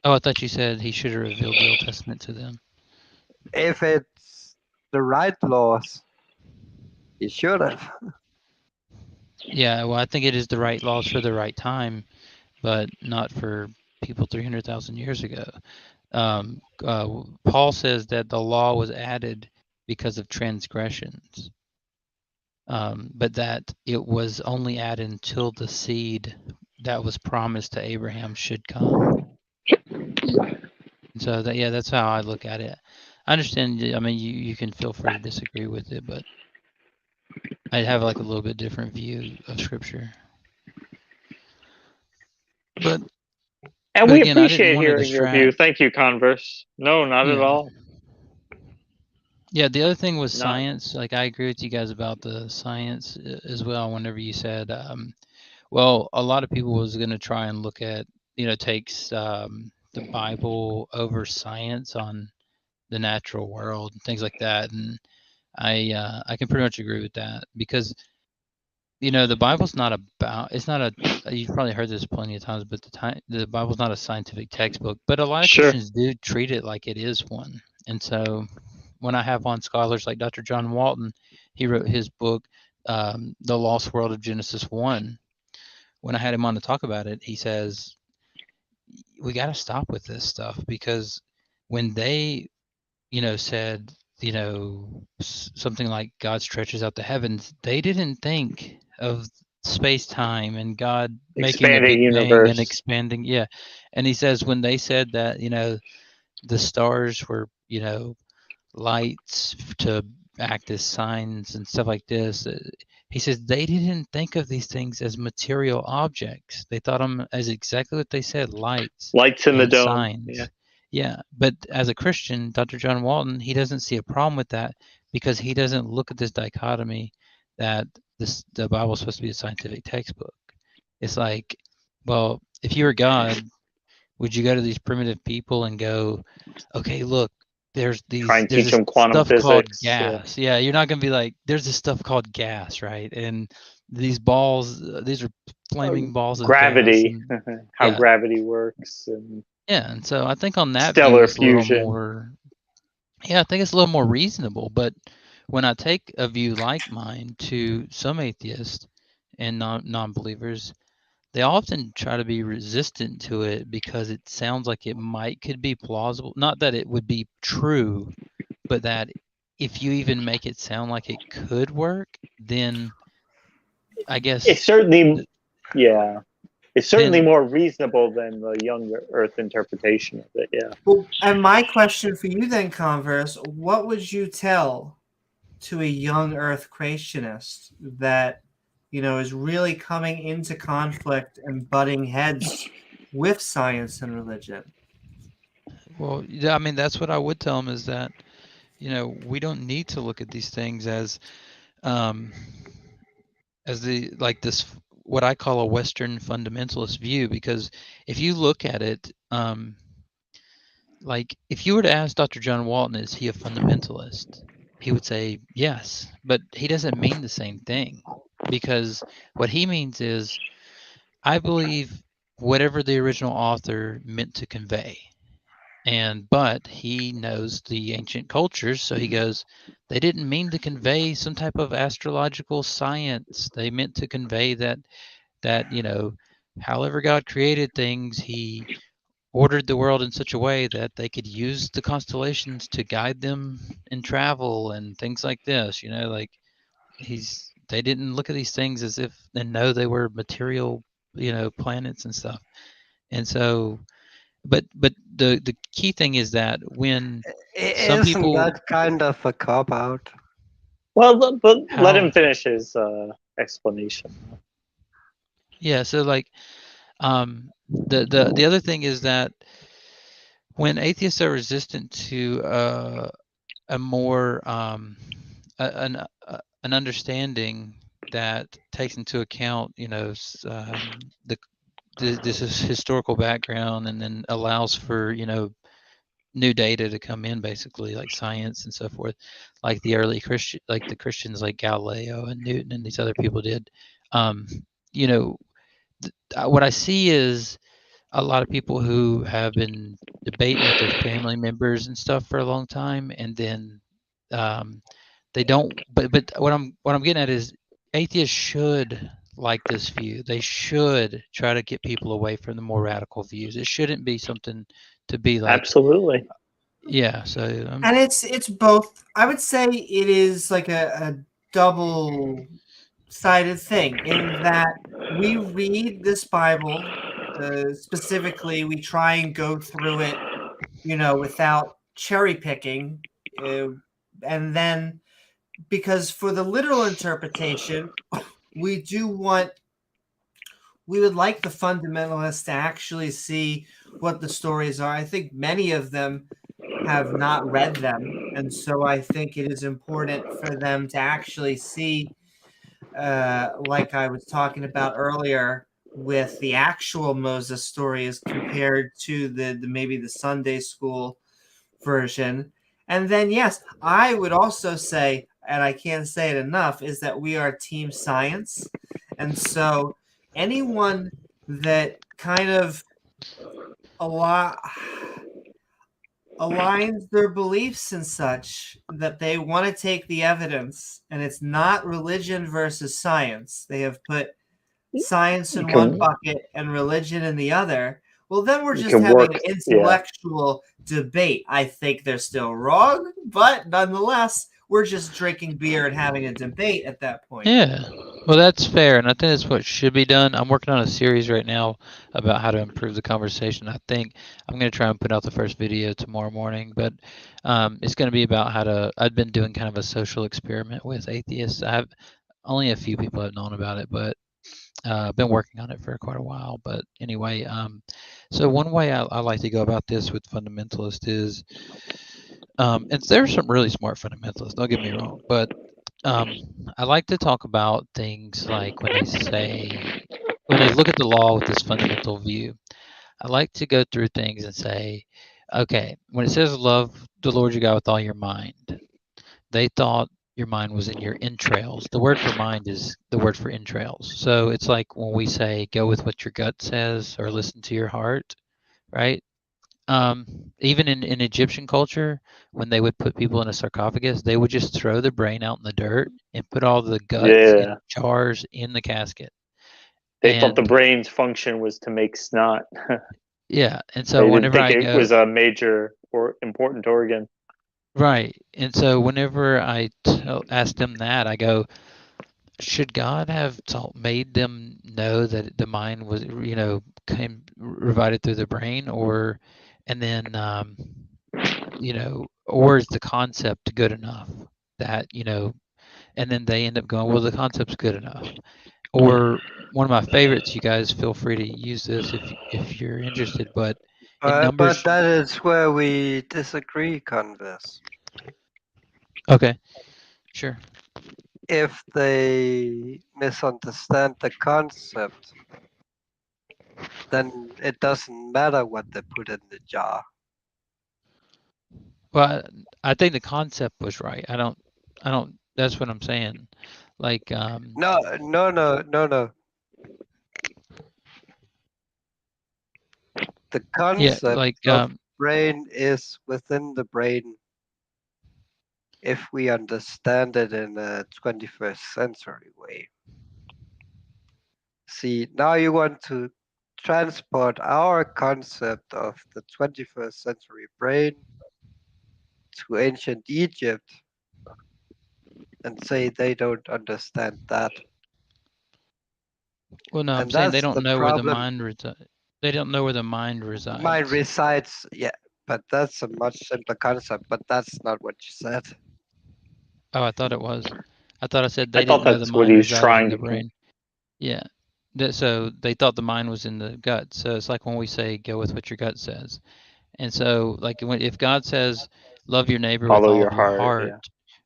S6: Oh, I thought you said he should have revealed the Old Testament to them.
S5: If it's the right laws, he should have.
S6: Yeah, well, I think it is the right laws for the right time, but not for people 300,000 years ago. Paul says that the law was added because of transgressions. but that it was only added until the seed that was promised to Abraham should come. So that, yeah, that's how I look at it. I understand. I mean, you can feel free to disagree with it, but I have like a little bit different view of Scripture.
S1: And
S6: But
S1: we
S6: again, I didn't
S1: appreciate
S6: want to
S1: hearing your view.
S6: distract.
S1: Thank you, Converse. No, not at
S6: Yeah.
S1: all.
S6: Yeah, the other thing was
S1: Not-
S6: science. Like, I agree with you guys about the science as well. Whenever you said, well, a lot of people was going to try and look at, takes the Bible over science on the natural world and things like that. And I can pretty much agree with that because, the Bible's not about, it's not you've probably heard this plenty of times, but the Bible's not a scientific textbook, but a lot of
S1: Sure.
S6: Christians do treat it like it is one. And so when I have on scholars like Dr. John Walton, he wrote his book, The Lost World of Genesis 1. When I had him on to talk about it, he says, we got to stop with this stuff because when they, said, something like God stretches out the heavens, they didn't think of space time and God making a
S1: Expanding
S6: big bang
S1: universe.
S6: and expanding. Yeah. And he says when they said that, the stars were, lights to act as signs and stuff like this. He says they didn't think of these things as material objects. They thought them as exactly what they said, lights
S1: Lights in the
S6: and
S1: dome.
S6: signs.
S1: Yeah.
S6: Yeah, but as a Christian, Dr. John Walton, he doesn't see a problem with that because he doesn't look at this dichotomy that the Bible is supposed to be a scientific textbook. It's like, well, if you were God, would you go to these primitive people and go, okay, look, there's
S1: Try and teach
S6: this
S1: them quantum
S6: stuff called
S1: physics.
S6: gas. Yeah, you're not gonna be like, there's this stuff called gas, right? And these balls, these are flaming balls of gas.
S1: Gravity,
S6: And,
S1: how
S6: yeah.
S1: gravity works, and
S6: Yeah, and so I think on that
S1: stellar
S6: view it's a little
S1: fusion.
S6: more. Yeah, I think it's a little more reasonable. But when I take a view like mine to some atheists and non-believers, they often try to be resistant to it because it sounds like it could be plausible. Not that it would be true, but that if you even make it sound like it could work, then I guess
S1: It's certainly, yeah, it's certainly
S6: then
S1: more reasonable than the young Earth interpretation of it. Yeah.
S2: Well, and my question for you then, Converse, what would you tell to a young Earth creationist that, is really coming into conflict and butting heads with science and religion?
S6: well, yeah, I mean that's what I would tell them is that we don't need to look at these things as this what I call a Western fundamentalist view, because if you look at it, like if you were to ask Dr. John Walton, is he a fundamentalist? He would say yes, but he doesn't mean the same thing, because what he means is I believe whatever the original author meant to convey. But he knows the ancient cultures, so he goes, they didn't mean to convey some type of astrological science. They meant to convey that however God created things, he ordered the world in such a way that they could use the constellations to guide them in travel and things like this. Like they didn't look at these things as if and know they were material, planets and stuff. And so but the key thing is that when some
S5: Isn't
S6: people
S5: that kind of a cop out?
S1: Well, but let him
S6: how
S1: finish his explanation.
S6: yeah, so like the other thing is that when atheists are resistant to a more an understanding that takes into account this historical background and then allows for new data to come in, basically like science and so forth, like the early Christians like Galileo and Newton and these other people did. What I see is a lot of people who have been debating with their family members and stuff for a long time, and then they don't. But what I'm getting at is atheists should like this view. They should try to get people away from the more radical views. It shouldn't be something to be like.
S1: Absolutely.
S6: Yeah. So
S2: And it's both. I would say it is like a double sided thing in that we read this Bible, specifically, we try and go through it, without cherry picking. And then, because for the literal interpretation, we would like the fundamentalists to actually see what the stories are. I think many of them have not read them. And so I think it is important for them to actually see, like I was talking about earlier, with the actual Moses stories compared to the maybe the Sunday school version. And then, yes, I would also say, and I can't say it enough, is that we are team science. And so anyone that kind of aligns their beliefs and such, that they want to take the evidence, and it's not religion versus science. They have put science in one bucket and religion in the other. Well, then we're just having an intellectual debate. I think they're still wrong, but nonetheless, we're just drinking beer and having a debate at that point.
S6: Yeah, well, that's fair, and I think that's what should be done. I'm working on a series right now about how to improve the conversation. I think I'm going to try and put out the first video tomorrow morning, but it's going to be about how to. I've been doing kind of a social experiment with atheists. I have only a few people have known about it, but I've been working on it for quite a while. But anyway, so one way I like to go about this with fundamentalists is, and there's some really smart fundamentalists. Don't get me wrong, but I like to talk about things like when they look at the law with this fundamental view. I like to go through things and say, okay, when it says love the Lord your God with all your mind, they thought your mind was in your entrails. The word for mind is the word for entrails. So it's like when we say go with what your gut says or listen to your heart, right? Even in Egyptian culture, when they would put people in a sarcophagus, they would just throw the brain out in the dirt and put all the guts in jars in the casket.
S1: They thought the brain's function was to make snot.
S6: Yeah, and so
S1: they didn't
S6: whenever
S1: think it was a major or important organ.
S6: Right, and so whenever I ask them that, I go, should God have made them know that the mind was, came provided through the brain, and then, or is the concept good enough that, and then they end up going, well, the concept's good enough. Or one of my favorites, you guys feel free to use this if you're interested, but in Numbers.
S5: But that is where we disagree, Converse.
S6: Okay, sure.
S5: If they misunderstand the concept, then it doesn't matter what they put in the jar.
S6: Well, I think the concept was right. I don't. That's what I'm saying. Like.
S5: No. The concept of brain is within the brain if we understand it in a 21st century way. See, now you want to transport our concept of the 21st century brain to ancient Egypt and say they don't understand that.
S6: Well, no, I'm saying they don't know where the mind resides. They don't know where the mind resides.
S5: Mind resides, yeah, but that's a much simpler concept, but that's not what you said.
S6: Oh, I thought it was. I thought I said they didn't know the mind resided in the brain. Yeah. So they thought the mind was in the gut. So it's like when we say go with what your gut says. And so like if God says love your neighbor with all of your heart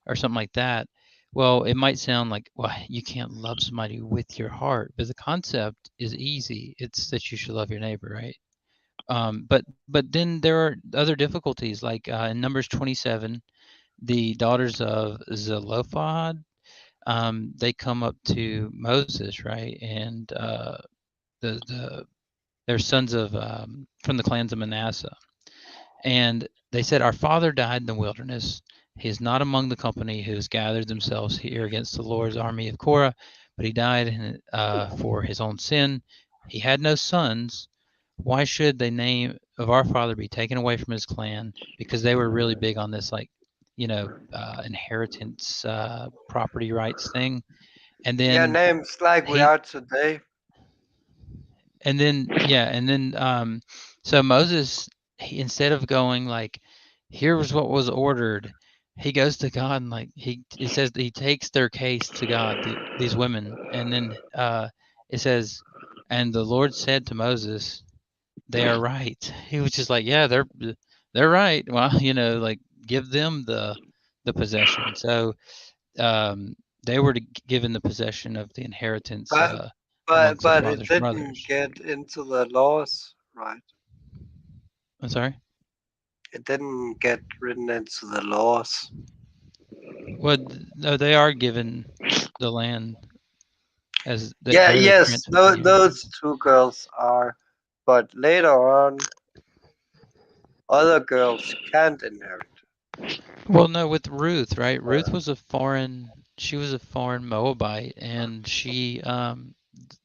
S6: or something like that, well, it might sound like, well, you can't love somebody with your heart, but the concept is easy. It's that you should love your neighbor, right? But then there are other difficulties, like in Numbers 27, the daughters of Zelophehad, they come up to Moses, right? And they're sons of from the clans of Manasseh, and they said, our father died in the wilderness. He is not among the company who has gathered themselves here against the Lord's army of Korah, but he died for his own sin. He had no sons. Why should the name of our father be taken away from his clan? Because they were really big on this, like, inheritance, property rights thing. And
S5: Yeah,
S6: then
S5: names like we
S6: he
S5: are today.
S6: and then so Moses, instead of going like, here was what was ordered, he goes to God and like it says that he takes their case to God, these women, and then it says, and the Lord said to Moses, they are right. He was just like, yeah, they're right. Well, like, give them the possession. So they were given the possession of the inheritance
S5: But
S6: amongst their
S5: it
S6: father's
S5: didn't
S6: brothers.
S5: get into the laws, right?
S6: I'm sorry.
S5: It didn't get written into the laws.
S6: Well, no, they are given the land as
S5: Yeah,
S6: they're
S5: yes,
S6: transferred the
S5: those
S6: inheritance.
S5: two girls are, but later on, other girls can't inherit.
S6: Well, no, with Ruth, right? Ruth was a foreign. She was a foreign Moabite, and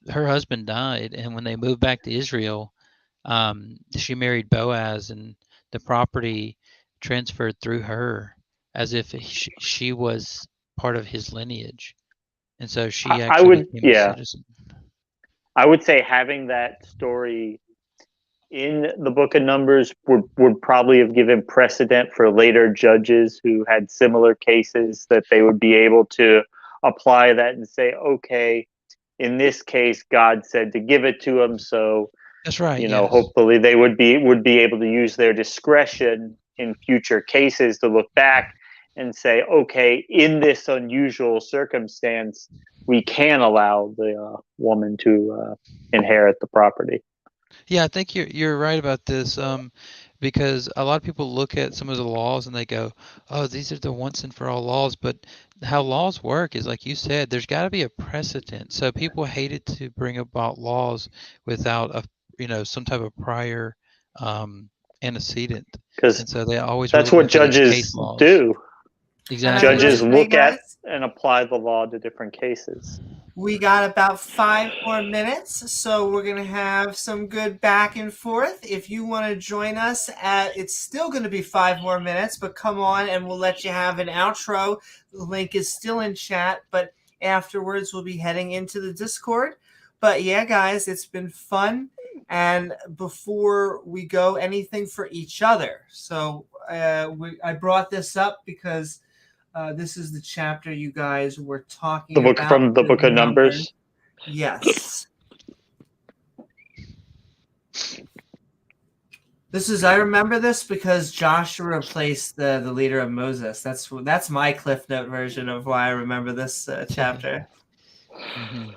S6: her husband died, and when they moved back to Israel, she married Boaz, and the property transferred through her as if she was part of his lineage, and so
S1: I,
S6: she
S1: I
S6: actually
S1: would,
S6: became a
S1: yeah,
S6: citizen.
S1: I would say having that story in the book of Numbers would probably have given precedent for later judges who had similar cases, that they would be able to apply that and say, okay, in this case, God said to give it to him, so
S6: That's right. Yes.
S1: hopefully they would be able to use their discretion in future cases to look back and say, okay, in this unusual circumstance, we can allow the woman to inherit the property.
S6: Yeah, I think you're right about this. Because a lot of people look at some of the laws and they go, "Oh, these are the once and for all laws." But how laws work is like you said, there's got to be a precedent. So people hated to bring about laws without some type of prior um, antecedent,
S1: Because
S6: and so they always were
S1: that's
S6: looking
S1: what
S6: for these case
S1: judges
S6: laws.
S1: do.
S2: And I'm
S6: Exactly.
S2: going to
S1: Judges
S6: So
S2: say,
S1: look at
S2: guys,
S1: and apply the law to different cases.
S2: we got about 5 more minutes, so we're going to have some good back and forth. If you want to join us, it's still going to be 5 more minutes, but come on and we'll let you have an outro. The link is still in chat, but afterwards we'll be heading into the Discord. But yeah, guys, it's been fun. And before we go, anything for each other. So I brought this up because this is the chapter you guys were
S1: The
S2: talking
S1: book
S2: about.
S1: from the book of Numbers.
S2: Yes. I remember this because Joshua replaced the leader of Moses. That's my Cliff Note version of why I remember this chapter.
S6: hmm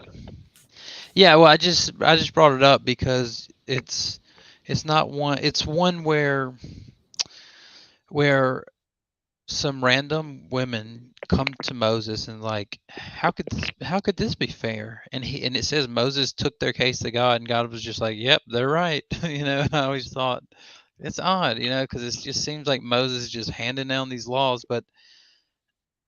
S6: yeah, well, I just brought it up because it's not one. It's one where some random women come to Moses and like, how could this be fair? And it says Moses took their case to God, and God was just like, yep, they're right. And I always thought it's odd, because it just seems like Moses is just handing down these laws, but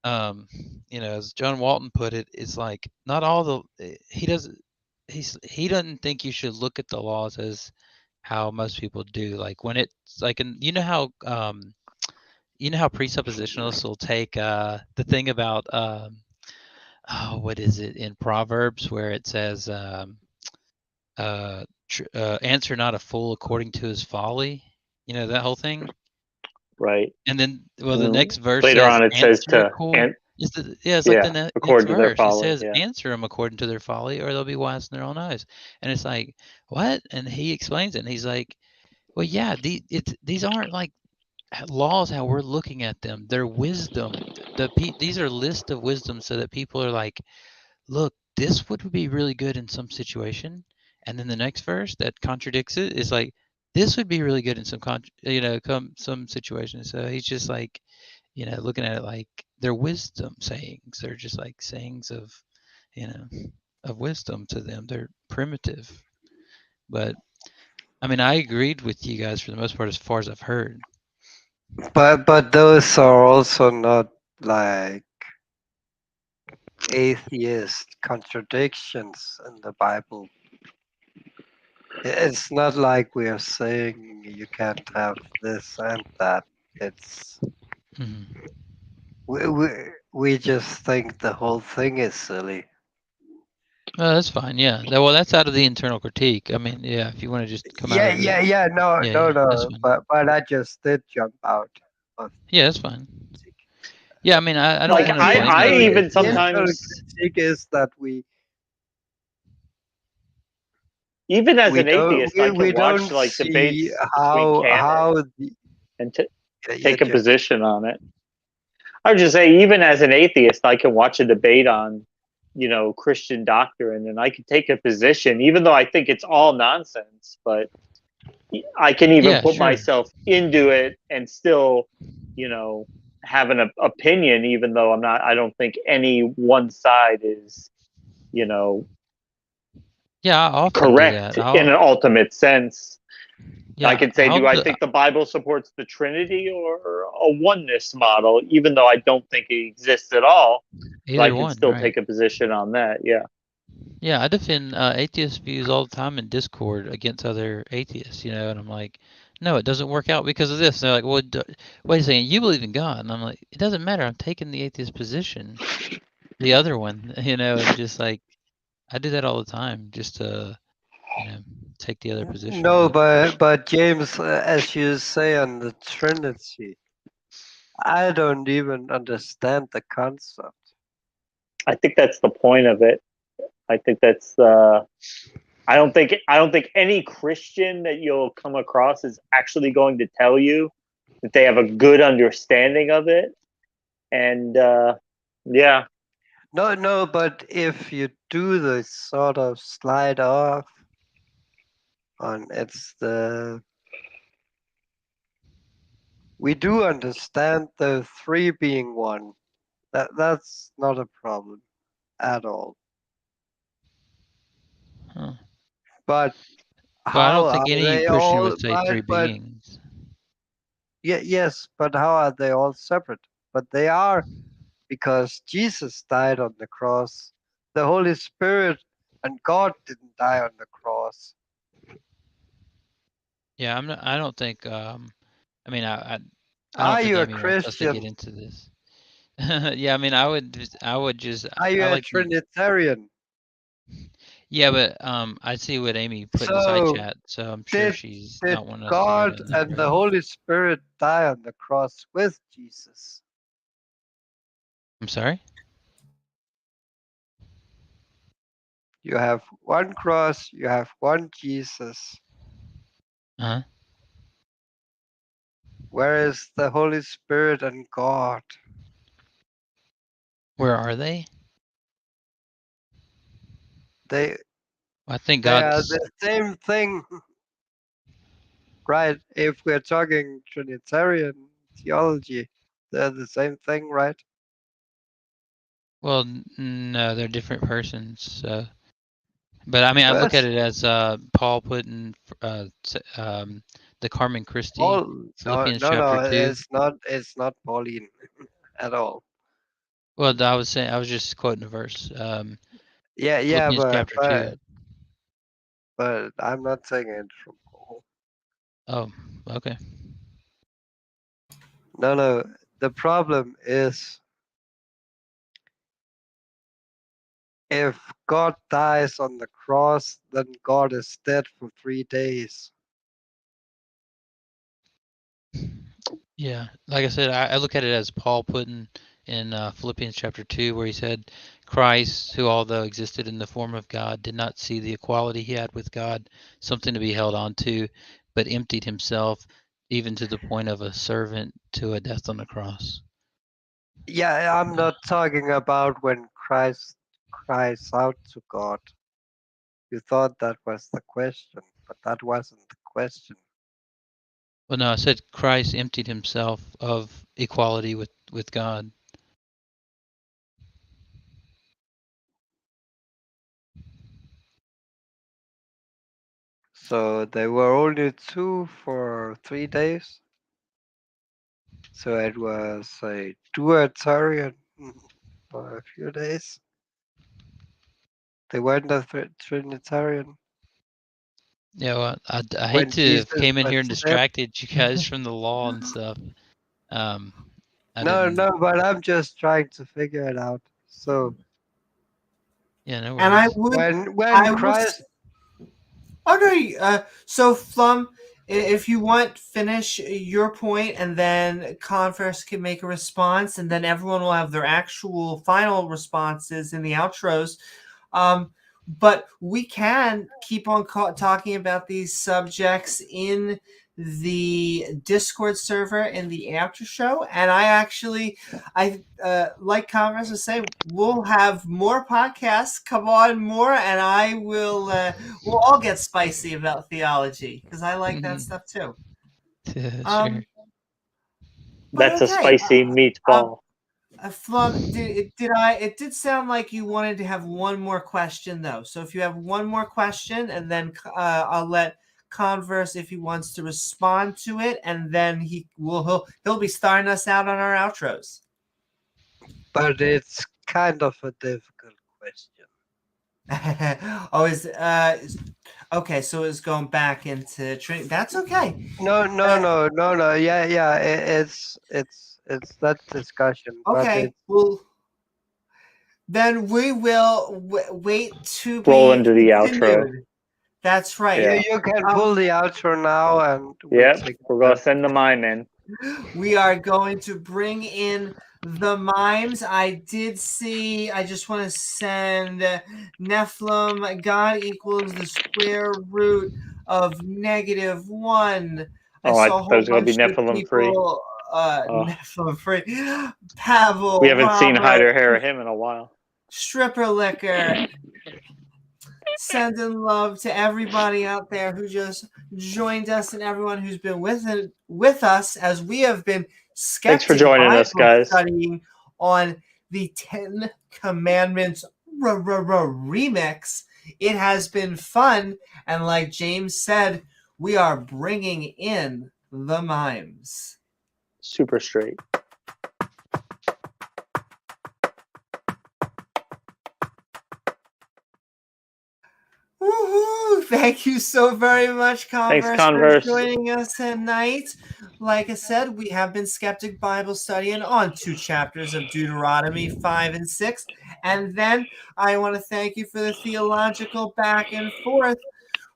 S6: um, as John Walton put it, it's like not all he doesn't think you should look at the laws as how most people do. Like when it's like, how presuppositionalists will take the thing about what is it in Proverbs where it says answer not a fool according to his folly, that whole thing.
S1: Right.
S6: And then, well, the
S1: And
S6: next verse
S1: later
S6: says
S1: on, it says
S6: answer a
S1: to,
S6: cool.
S1: and
S6: It's like the
S1: yeah,
S6: next
S1: according to their
S6: verse. It
S1: folly.
S6: says
S1: Yeah.
S6: answer them according to their folly, or they'll be wise in their own eyes. And it's like, what? And he explains it, and he's like, well, yeah, these aren't like laws how we're looking at them. They're wisdom. These are list of wisdom so that people are like, look, this would be really good in some situation. And then the next verse that contradicts it is like, this would be really good in some situation. So he's just like, looking at it like they're wisdom sayings. They're just like sayings you know, of wisdom to them. They're primitive. But I mean, I agreed with you guys for the most part as far as I've heard.
S5: But those are also not like atheist contradictions in the Bible. It's not like we are saying you can't have this and that. It's
S6: Mhm.
S5: we, we, we just think the whole thing is silly.
S6: Oh, that's fine. Yeah. Well, that's out of the internal critique. I mean, yeah. If you want to just come out of it,
S5: No,
S6: yeah,
S5: no,
S6: yeah, that's
S5: no.
S6: fine.
S5: But I just did jump out of
S6: Yeah, that's fine. Yeah, I mean, I don't
S1: Like
S6: want to
S5: the
S6: blame
S1: I
S6: you.
S1: even
S5: the internal
S1: sometimes,
S5: critique is that
S1: even as an atheist, I
S5: we
S1: can watch
S5: don't
S1: like
S5: see
S1: debates between
S5: how
S1: canons
S5: the
S1: and
S5: yeah,
S1: take a
S5: Jim.
S1: position on it. I would just say, even as an atheist, I can watch a debate on, Christian doctrine, and I can take a position, even though I think it's all nonsense. But I can even
S6: Yeah,
S1: put
S6: sure.
S1: myself into it and still, you know, have an opinion, even though I'm not. I don't think any one side is, you know,
S6: Yeah, I often do
S1: correct
S6: that.
S1: in an ultimate sense. I
S6: Yeah,
S1: can say, do I think the Bible supports the Trinity or a oneness model, even though I don't think it exists at all? But I
S6: either
S1: can
S6: one,
S1: still
S6: right?
S1: take a position on that. Yeah.
S6: Yeah, I defend atheist views all the time in Discord against other atheists, and I'm like, no, it doesn't work out because of this. And they're like, well, wait a second, you believe in God, and I'm like, it doesn't matter. I'm taking the atheist position, the other one, and just like I do that all the time, just to, take the other position.
S5: No,
S6: But
S5: but James, as you say on the Trinity, I don't even understand the concept.
S1: I think that's the point of it. I think that's I don't think any Christian that you'll come across is actually going to tell you that they have a good understanding of it. And yeah,
S5: No, but if you do the sort of slide off on we do understand the three being one. That's not a problem at all.
S6: huh.
S5: But
S6: Well, I
S5: how
S6: don't think
S5: are
S6: any
S5: they
S6: Christian
S5: all
S6: would say
S5: right?
S6: three
S5: But
S6: beings.
S5: yes, but how are they all separate? But they are, because Jesus died on the cross. The Holy Spirit and God didn't die on the cross.
S6: Yeah, I'm not. I don't think. I mean, I don't
S5: Are
S6: think
S5: you a
S6: Amy wants us to get
S5: Christian?
S6: into this. Yeah, I mean, I would just.
S5: Are you
S6: I
S5: a
S6: like to be.
S5: Trinitarian?
S6: Yeah, but I see what Amy put in the side
S5: So
S6: chat, so I'm sure
S5: did
S6: she's
S5: did
S6: not wanting us to go
S5: God
S6: down that
S5: and the
S6: road.
S5: Holy Spirit die on the cross with Jesus?
S6: I'm sorry.
S5: You have one cross, you have one Jesus.
S6: Huh?
S5: Where is the Holy Spirit and God?
S6: Where are they?
S5: They
S6: I think
S5: they are
S6: God's.
S5: the same thing, right? If we're talking Trinitarian theology, they're the same thing, right?
S6: Well, no, they're different persons. So, but I mean, I look at
S5: Yes.
S6: it as Paul put in the Carmen Christi,
S5: All
S6: Philippians
S5: no,
S6: chapter 2.
S5: it's not Pauline at all.
S6: Well, I was saying, I was just quoting a verse.
S5: Yeah,
S6: Philippians chapter 2.
S5: but I'm not saying it from Paul.
S6: Oh, okay.
S5: No. The problem is, if God dies on the cross, then God is dead for 3 days.
S6: Yeah, like I said, I look at it as Paul put in Philippians chapter 2, where he said, Christ, who although existed in the form of God, did not see the equality he had with God something to be held on to, but emptied himself even to the point of a servant to a death on the cross.
S5: Yeah, I'm not talking about when Christ cries out to God. You thought that was the question, but that wasn't the question.
S6: Well, no, I said Christ emptied himself of equality with God.
S5: So they were only two for 3 days. So it was a duatarian for a few days. They weren't a Trinitarian
S6: Yeah, well, I hate
S5: when
S6: to have
S5: Jesus
S6: came in
S5: was
S6: here and
S5: dead.
S6: distracted you guys from the law and stuff. I
S5: No,
S6: didn't.
S5: but I'm just trying to figure it out. So
S6: Yeah, no
S2: And I
S6: worries.
S2: would,
S5: When
S2: I will.
S5: Christ
S2: Okay, so Flum, if you want, finish your point, and then Converse can make a response, and then everyone will have their actual final responses in the outros. But we can keep on talking about these subjects in the Discord server in the after show, and I like Converse was saying, we'll have more podcasts come on more, and I will we'll all get spicy about theology because I like that stuff too.
S6: Sure.
S2: But
S1: That's a
S2: okay,
S1: spicy meatball.
S2: Flum, it did sound like you wanted to have one more question though. So if you have one more question, and then I'll let Converse if he wants to respond to it, and then he'll be starting us out on our outros.
S5: but it's kind of a difficult question.
S2: Okay, so it's going back into Trinity. That's okay.
S5: No. Yeah. It's that discussion, but
S2: Okay,
S5: it's
S2: well, then we will wait to
S1: Roll
S2: be
S1: into the outro.
S2: continued. That's right.
S1: Yeah.
S5: you can pull the outro now, and we'll
S1: Yep,
S5: take
S1: we're gonna send the mime in.
S2: We are going to bring in the mimes. I just want to send Nephilim, God equals the square root of -1. I
S1: Oh, I
S2: saw a
S1: thought it
S2: whole
S1: was gonna be
S2: bunch of
S1: Nephilim free.
S2: people,
S1: Oh.
S2: Nephilim free. Pavel,
S1: We haven't seen hide
S2: Robert,
S1: or hair of him in a while.
S2: Stripper Liquor. Sending love to everybody out there who just joined us, and everyone who's been with us as we have been
S1: Thanks for
S2: Skeptic
S1: joining
S2: Bible
S1: us, guys.
S2: studying on the 10 Commandments remix. It has been fun, and like James said, we are bringing in the mimes.
S1: Super straight.
S2: Woohoo! Thank you so very much, Converse,
S1: Thanks, Converse.
S2: for joining us tonight. Like I said, we have been Skeptic Bible studying on 2 chapters of Deuteronomy 5 and 6. And then I want to thank you for the theological back and forth.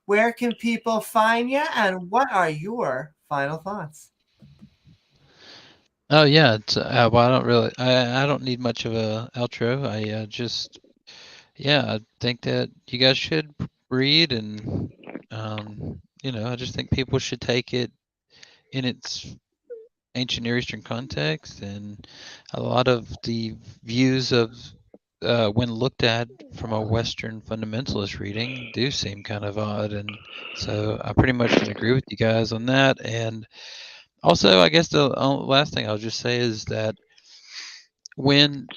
S2: Where can people find you, and what are your final thoughts?
S6: Oh yeah, it's well, I don't need much of a outro. I I think that you guys should read, and I just think people should take it in its ancient Near Eastern context, and a lot of the views of when looked at from a Western fundamentalist reading do seem kind of odd, and so I pretty much can agree with you guys on that. And also, I guess the last thing I'll just say is that when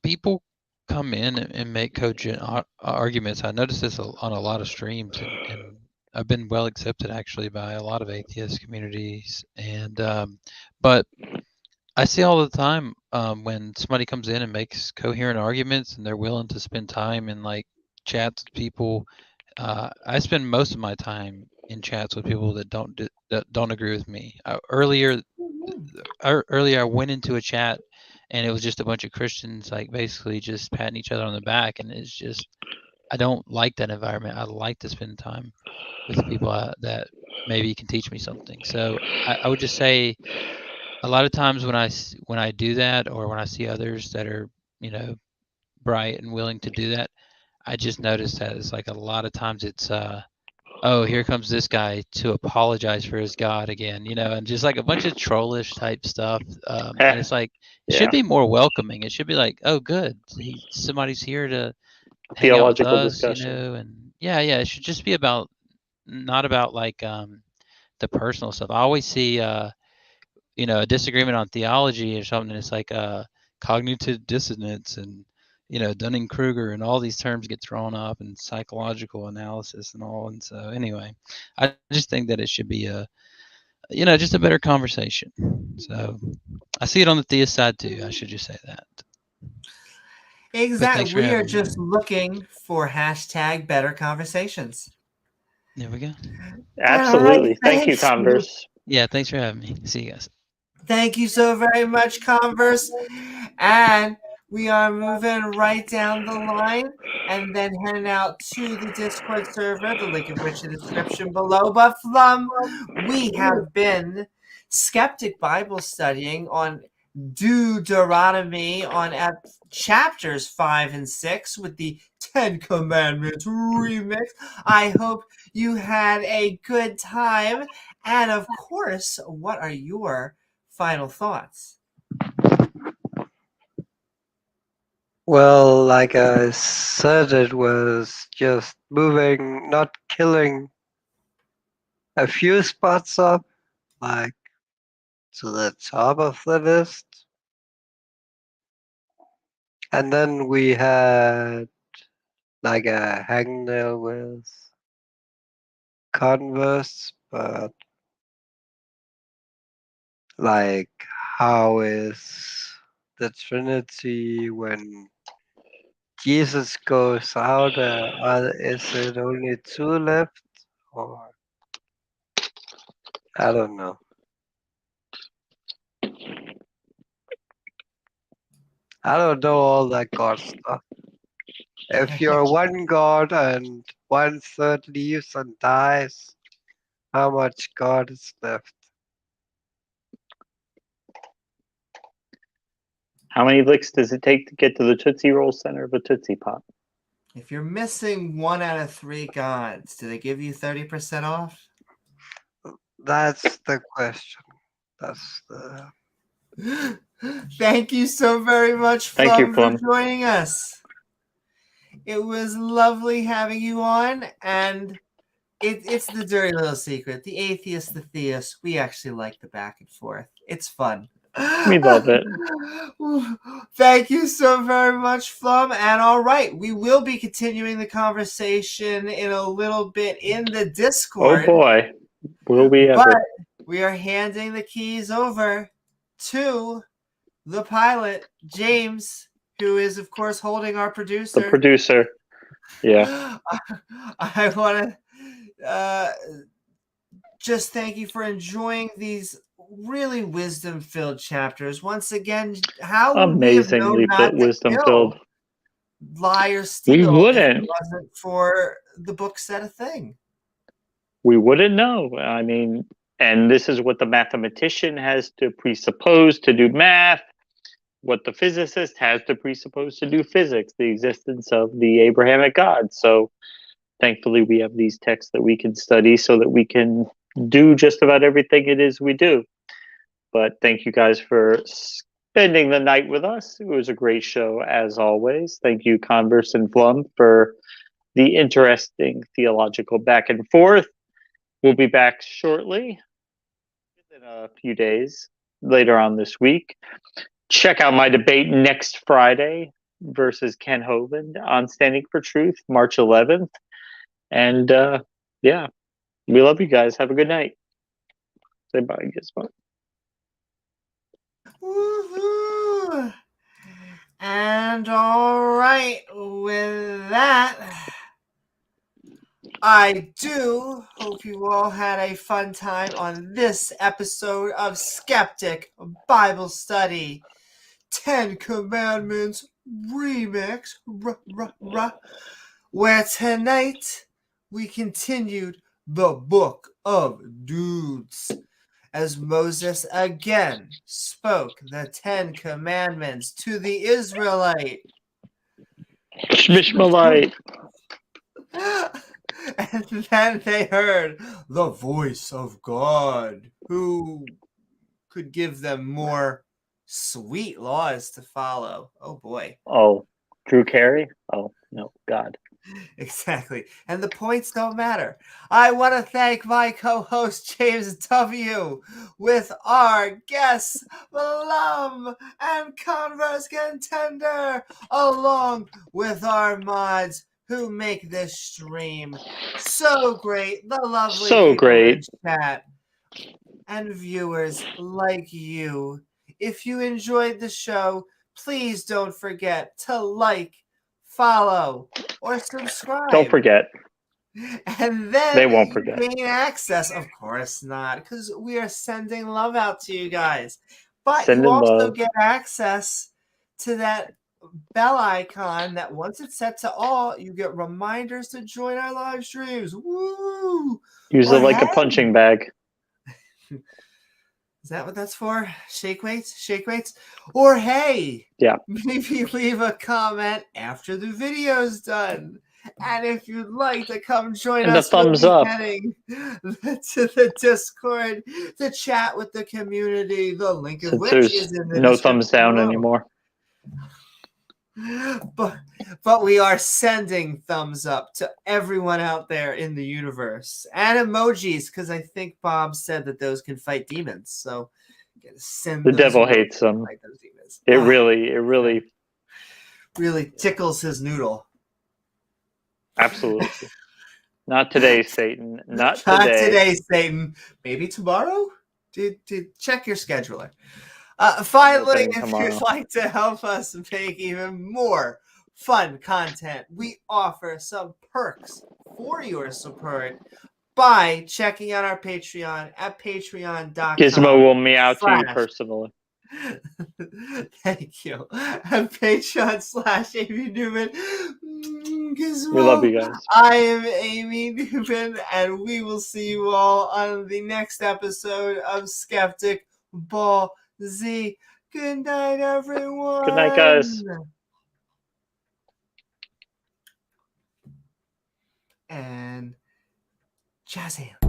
S6: people come in and make cogent arguments, I notice this on a lot of streams, and I've been well accepted actually by a lot of atheist communities, and but I see all the time when somebody comes in and makes coherent arguments and they're willing to spend time in like chats with people. I spend most of my time in chats with people that don't agree with me. Earlier I went into a chat and it was just a bunch of Christians like basically just patting each other on the back, and it's just I don't like that environment. I like to spend time with people that maybe can teach me something. So I would just say a lot of times when I do that, or when I see others that are bright and willing to do that, I just notice that it's like a lot of times it's oh, here comes this guy to apologize for his God again, and just like a bunch of trollish type stuff. And it's like, it should be more welcoming. It should be like, oh, good. Somebody's here to hang out with
S1: Theological
S6: us,
S1: discussion.
S6: and yeah, it should just be about, not about like the personal stuff. I always see, a disagreement on theology or something. It's like cognitive dissonance and Dunning-Kruger and all these terms get thrown up, and psychological analysis and all. And so anyway, I just think that it should be just a better conversation. So I see it on the theist side too. I should just say that.
S2: Exactly.
S6: For
S2: We are
S6: having me.
S2: just looking for #better conversations.
S6: There we go.
S1: Absolutely.
S2: Right,
S1: Thank you, Converse.
S6: Yeah, thanks for having me. See you guys.
S2: Thank you so very much, Converse. And we are moving right down the line and then heading out to the Discord server, the link of which in the description below. But Flum, we have been Skeptic Bible studying on Duderonomy on chapters 5 and 6 with the 10 Commandments remix. I hope you had a good time. And of course, what are your final thoughts?
S5: Well, like I said, it was just moving, not killing a few spots up, like to the top of the list. And then we had like a hangnail with Converse, but like, how is the Trinity when Jesus goes out? Is it only two left? Or I don't know. I don't know all that God stuff. If you're one God and 1/3 leaves and dies, how much God is left?
S1: How many licks does it take to get to the Tootsie Roll center of a Tootsie Pop?
S2: If you're missing 1 out of 3 gods, do they give you 30% off?
S5: That's the question. That's the.
S2: Thank you so very much,
S1: Thank you,
S2: Flum, for
S1: Flum.
S2: joining us. It was lovely having you on, and it's the dirty little secret. The atheist, the theist, we actually like the back and forth. It's fun.
S1: We love it.
S2: Thank you so very much, Flum. And all right, we will be continuing the conversation in a little bit in the
S1: Oh
S2: Discord.
S1: boy, will we ever?
S2: But we are handing the keys over to the pilot, James, who is, of course, holding our producer.
S1: The producer. Yeah.
S2: I want to just thank you for enjoying these really wisdom-filled chapters. Once again, how would we have known
S1: Amazingly
S2: not to
S1: wisdom
S2: kill,
S1: filled.
S2: lie, or
S1: We
S2: steal if it
S1: wouldn't.
S2: wasn't for the book said a thing?
S1: We wouldn't know. I mean, and this is what the mathematician has to presuppose to do math, what the physicist has to presuppose to do physics, the existence of the Abrahamic God. So thankfully, we have these texts that we can study so that we can do just about everything it is we do. But thank you guys for spending the night with us. It was a great show, as always. Thank you, Converse and Flum, for the interesting theological back and forth. We'll be back shortly, in a few days, later on this week. Check out my debate next Friday versus Ken Hovind on Standing for Truth, March 11th. And yeah, we love you guys. Have a good night. Say bye, Gizmo.
S2: Woohoo! And all right, with that, I do hope you all had a fun time on this episode of Skeptic Bible Study 10 Commandments Remix, where tonight we continued the Book of Dudes as Moses again spoke the 10 Commandments to the Israelite.
S1: Shmishmalite.
S2: And then they heard the voice of God, who could give them more sweet laws to follow. Oh boy.
S1: Oh, Drew Carey? Oh, no, God.
S2: Exactly. And the points don't matter. I want to thank my co-host James W. with our guests Flum and Converse Contender, along with our mods who make this stream so great. The lovely
S1: So
S2: people
S1: great.
S2: in chat and viewers like you. If you enjoyed the show, please don't forget to like, follow, or subscribe.
S1: Don't forget.
S2: And then
S1: They won't
S2: you
S1: forget.
S2: gain access. Of course not, because we are sending love out to you guys. But
S1: Sending
S2: you also
S1: love.
S2: get access to that bell icon that once it's set to all, you get reminders to join our live streams. Woo!
S1: Use
S2: Or
S1: it like a
S2: hey,
S1: punching bag.
S2: is that what that's for? Shake weights? Shake weights? Or hey,
S1: Yeah.
S2: maybe leave a comment after the video's done. And if you'd like to come join
S1: And the
S2: us, we'll
S1: thumbs
S2: be
S1: up.
S2: heading to the Discord to chat with the community, the link of
S1: Since
S2: which
S1: there's
S2: is in the
S1: no
S2: description
S1: thumbs down
S2: below.
S1: anymore.
S2: But we are sending thumbs up to everyone out there in the universe and emojis, because I think Bob said that those can fight demons. So send
S1: The
S2: those
S1: devil
S2: emojis
S1: hates
S2: to
S1: them.
S2: fight those demons.
S1: It
S2: Oh,
S1: really
S2: tickles his noodle.
S1: absolutely. Not today, Satan. Not
S2: Not
S1: today.
S2: today, Satan. Maybe tomorrow? To check your scheduler. Finally,
S1: Open
S2: if
S1: tomorrow.
S2: you'd like to help us make even more fun content, we offer some perks for your support by checking out our Patreon at patreon.com.
S1: Gizmo will meow to you personally.
S2: Thank you. At Patreon/Amy Newman. Gizmo.
S1: We love you guys.
S2: I am Amy Newman, and we will see you all on the next episode of Skeptic Ball Z. Good night, everyone.
S1: Good night, guys.
S2: And jazz hands.